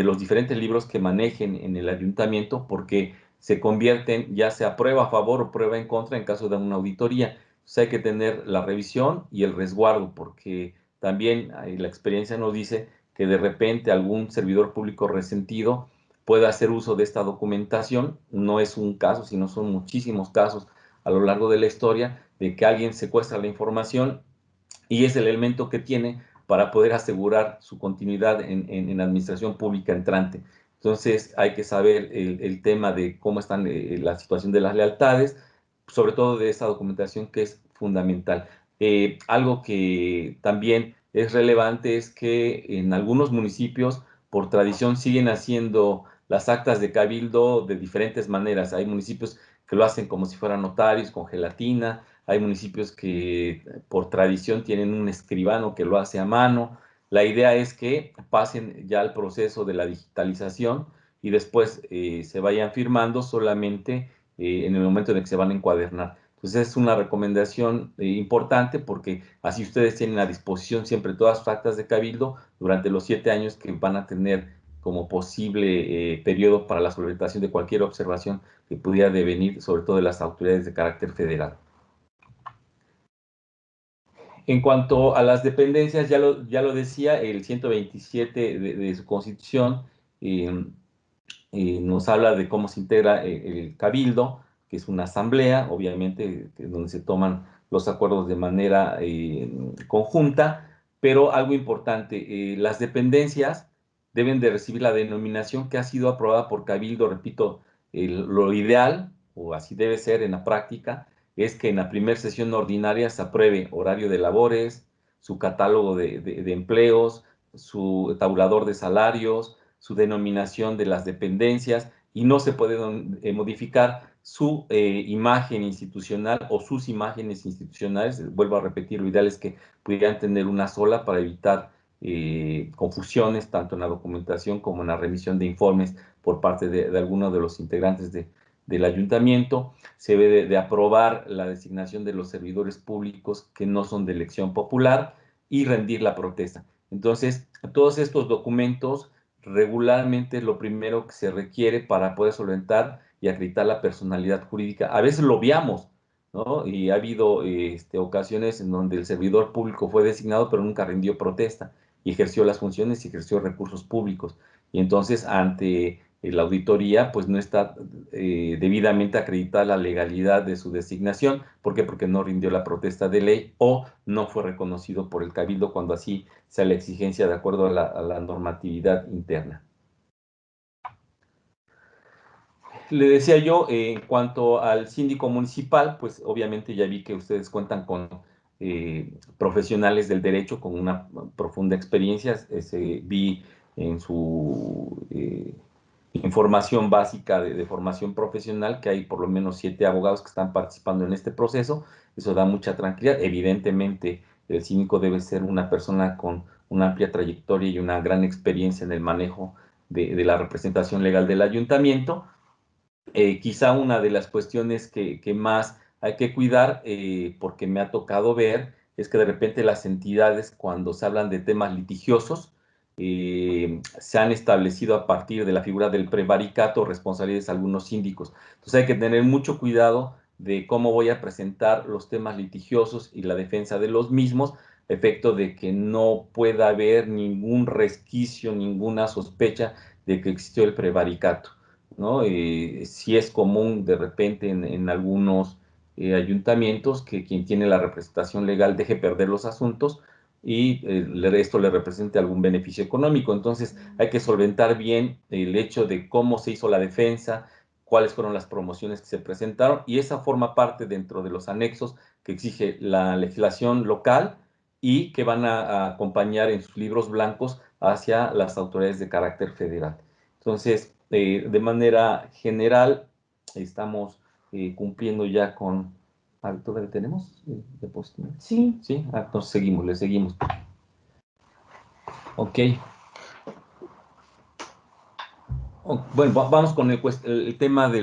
los diferentes libros que manejen en el ayuntamiento, porque se convierten ya sea prueba a favor o prueba en contra en caso de una auditoría. Entonces hay que tener la revisión y el resguardo, porque también la experiencia nos dice que de repente algún servidor público resentido puede hacer uso de esta documentación. No es un caso, sino son muchísimos casos a lo largo de la historia de que alguien secuestra la información y es el elemento que tiene para poder asegurar su continuidad en administración pública entrante. Entonces hay que saber el tema de cómo están la situación de las lealtades, sobre todo de esta documentación que es fundamental. Algo que también es relevante es que en algunos municipios, por tradición, siguen haciendo las actas de cabildo de diferentes maneras. Hay municipios que lo hacen como si fueran notarios, con gelatina. Hay municipios que por tradición tienen un escribano que lo hace a mano. La idea es que pasen ya al proceso de la digitalización y después se vayan firmando solamente en el momento en el que se van a encuadernar. Entonces es una recomendación importante porque así ustedes tienen a disposición siempre todas sus actas de cabildo durante los 7 años que van a tener como posible periodo para la solventación de cualquier observación que pudiera devenir, sobre todo de las autoridades de carácter federal. En cuanto a las dependencias, ya lo decía, el 127 de su Constitución eh, nos habla de cómo se integra el cabildo, que es una asamblea, obviamente, donde se toman los acuerdos de manera conjunta, pero algo importante, las dependencias deben de recibir la denominación que ha sido aprobada por cabildo, repito, lo ideal, o así debe ser en la práctica, es que en la primera sesión ordinaria se apruebe horario de labores, su catálogo de empleos, su tabulador de salarios, su denominación de las dependencias, y no se puede modificar su imagen institucional o sus imágenes institucionales. Vuelvo a repetir, lo ideal es que pudieran tener una sola para evitar confusiones tanto en la documentación como en la remisión de informes por parte de algunos de los integrantes del ayuntamiento. Se debe de aprobar la designación de los servidores públicos que no son de elección popular y rendir la protesta. Entonces, todos estos documentos regularmente es lo primero que se requiere para poder solventar y acreditar la personalidad jurídica. A veces lo obviamos, ¿no? Y ha habido ocasiones en donde el servidor público fue designado, pero nunca rindió protesta y ejerció las funciones y ejerció recursos públicos. Y entonces, ante la auditoría, pues no está debidamente acreditada la legalidad de su designación. ¿Por qué? Porque no rindió la protesta de ley o no fue reconocido por el cabildo cuando así sea la exigencia de acuerdo a la normatividad interna. Le decía yo, en cuanto al síndico municipal, pues obviamente ya vi que ustedes cuentan con profesionales del derecho con una profunda experiencia. Vi en su información básica de formación profesional que hay por lo menos 7 abogados que están participando en este proceso. Eso da mucha tranquilidad. Evidentemente, el síndico debe ser una persona con una amplia trayectoria y una gran experiencia en el manejo de la representación legal del ayuntamiento. Quizá una de las cuestiones que más hay que cuidar, porque me ha tocado ver, es que de repente las entidades, cuando se hablan de temas litigiosos, se han establecido a partir de la figura del prevaricato responsabilidades de algunos síndicos. Entonces hay que tener mucho cuidado de cómo voy a presentar los temas litigiosos y la defensa de los mismos, efecto de que no pueda haber ningún resquicio, ninguna sospecha de que existió el prevaricato, ¿no? Sí es común de repente en algunos ayuntamientos que quien tiene la representación legal deje perder los asuntos y esto le represente algún beneficio económico. Entonces hay que solventar bien el hecho de cómo se hizo la defensa, cuáles fueron las promociones que se presentaron, y esa forma parte dentro de los anexos que exige la legislación local y que van a acompañar en sus libros blancos hacia las autoridades de carácter federal. Entonces, de manera general, estamos cumpliendo ya con... ¿Todavía tenemos depósito? Sí. Sí, entonces seguimos, le seguimos. Ok. Bueno, vamos con el tema de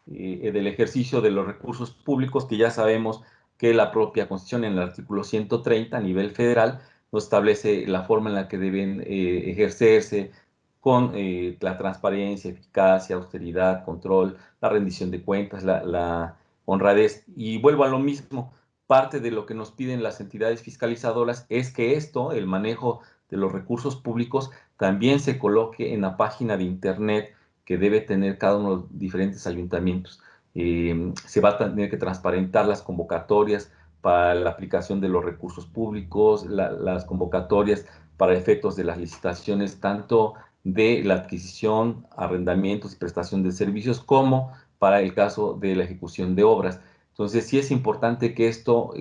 del ejercicio de los recursos públicos, que ya sabemos que la propia Constitución en el artículo 130 a nivel federal nos establece la forma en la que deben ejercerse con la transparencia, eficacia, austeridad, control, la rendición de cuentas, la honradez. Y vuelvo a lo mismo, parte de lo que nos piden las entidades fiscalizadoras es que esto, el manejo de los recursos públicos, también se coloque en la página de internet que debe tener cada uno de los diferentes ayuntamientos. Se va a tener que transparentar las convocatorias para la aplicación de los recursos públicos, las convocatorias para efectos de las licitaciones, tanto de la adquisición, arrendamientos y prestación de servicios, como para el caso de la ejecución de obras. Entonces, sí es importante que esto,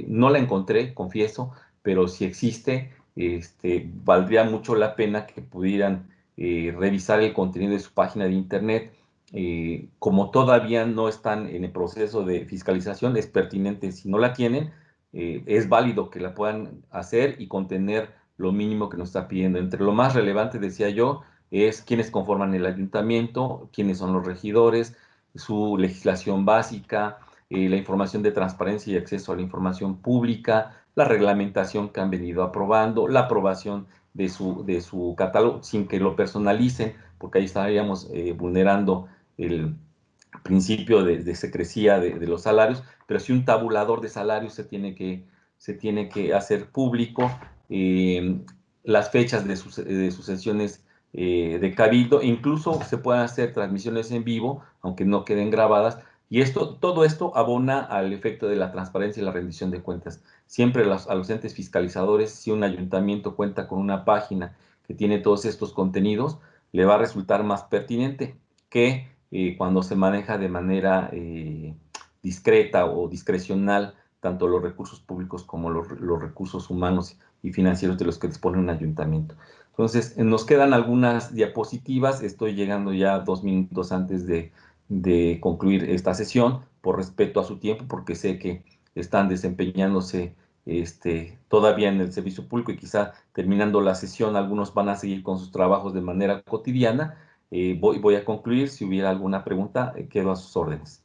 no la encontré, confieso, pero si existe, valdría mucho la pena que pudieran revisar el contenido de su página de internet. Como todavía no están en el proceso de fiscalización, es pertinente, si no la tienen, es válido que la puedan hacer y contener lo mínimo que nos está pidiendo. Entre lo más relevante, decía yo, es quiénes conforman el ayuntamiento, quiénes son los regidores, su legislación básica, la información de transparencia y acceso a la información pública, la reglamentación que han venido aprobando, la aprobación de su catálogo sin que lo personalicen, porque ahí estaríamos vulnerando el principio de secrecía de los salarios, pero si un tabulador de salarios se tiene que hacer público, las fechas de sus sesiones de cabildo, incluso se pueden hacer transmisiones en vivo, aunque no queden grabadas, y todo esto abona al efecto de la transparencia y la rendición de cuentas. Siempre a los entes fiscalizadores, si un ayuntamiento cuenta con una página que tiene todos estos contenidos, le va a resultar más pertinente que cuando se maneja de manera discreta o discrecional tanto los recursos públicos como los recursos humanos y financieros de los que dispone un ayuntamiento. Entonces, nos quedan algunas diapositivas. Estoy llegando ya 2 minutos antes de concluir esta sesión, por respeto a su tiempo, porque sé que están desempeñándose todavía en el servicio público y quizá terminando la sesión, algunos van a seguir con sus trabajos de manera cotidiana. Voy a concluir. Si hubiera alguna pregunta, quedo a sus órdenes.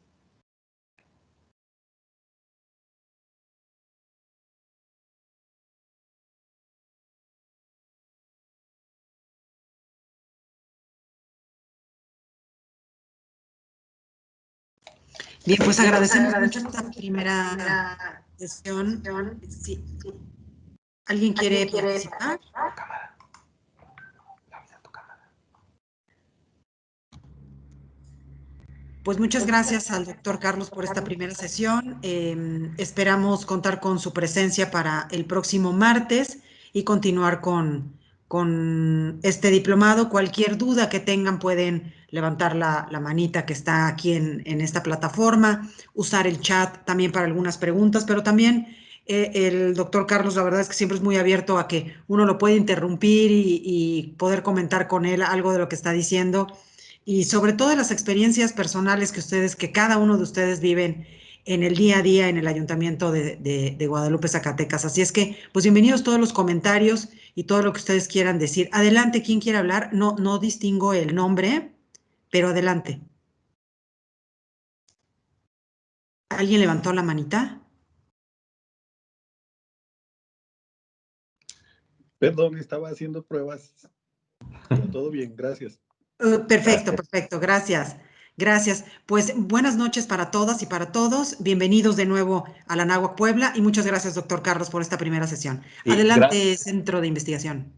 Bien, pues agradecemos mucho esta primera sesión. Sí. ¿Alguien quiere participar? Pues muchas gracias al doctor Carlos por esta primera sesión. Esperamos contar con su presencia para el próximo martes y continuar con este diplomado. Cualquier duda que tengan pueden levantar la manita que está aquí en esta plataforma, usar el chat también para algunas preguntas, pero también el doctor Carlos, la verdad es que siempre es muy abierto a que uno lo puede interrumpir y poder comentar con él algo de lo que está diciendo. Y sobre todo las experiencias personales que cada uno de ustedes viven en el día a día en el Ayuntamiento de Guadalupe, Zacatecas. Así es que, pues bienvenidos todos los comentarios y todo lo que ustedes quieran decir. Adelante, ¿quién quiere hablar? No distingo el nombre, pero adelante. ¿Alguien levantó la manita? Perdón, estaba haciendo pruebas, pero todo bien, gracias. Perfecto, gracias. Gracias. Pues buenas noches para todas y para todos. Bienvenidos de nuevo a la Anáhuac Puebla y muchas gracias, doctor Carlos, por esta primera sesión. Adelante, Centro de Investigación.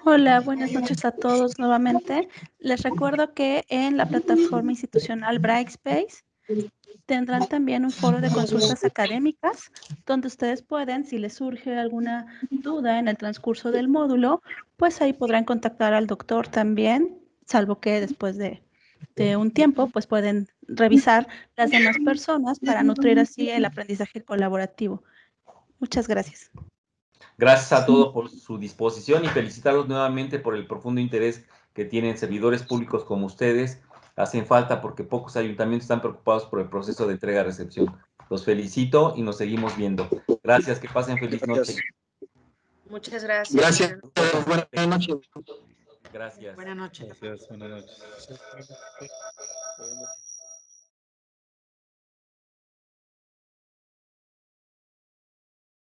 Hola, buenas noches a todos nuevamente. Les recuerdo que en la plataforma institucional Brightspace tendrán también un foro de consultas académicas donde ustedes pueden, si les surge alguna duda en el transcurso del módulo, pues ahí podrán contactar al doctor también, salvo que después de un tiempo, pues pueden revisar las demás personas para nutrir así el aprendizaje colaborativo. Muchas gracias. Gracias a todos por su disposición y felicitarlos nuevamente por el profundo interés que tienen servidores públicos como ustedes. Hacen falta porque pocos ayuntamientos están preocupados por el proceso de entrega-recepción. Los felicito y nos seguimos viendo. Gracias, que pasen feliz noche. Muchas gracias. Gracias, buenas noches. Gracias. Buenas noches. Gracias, buenas noches.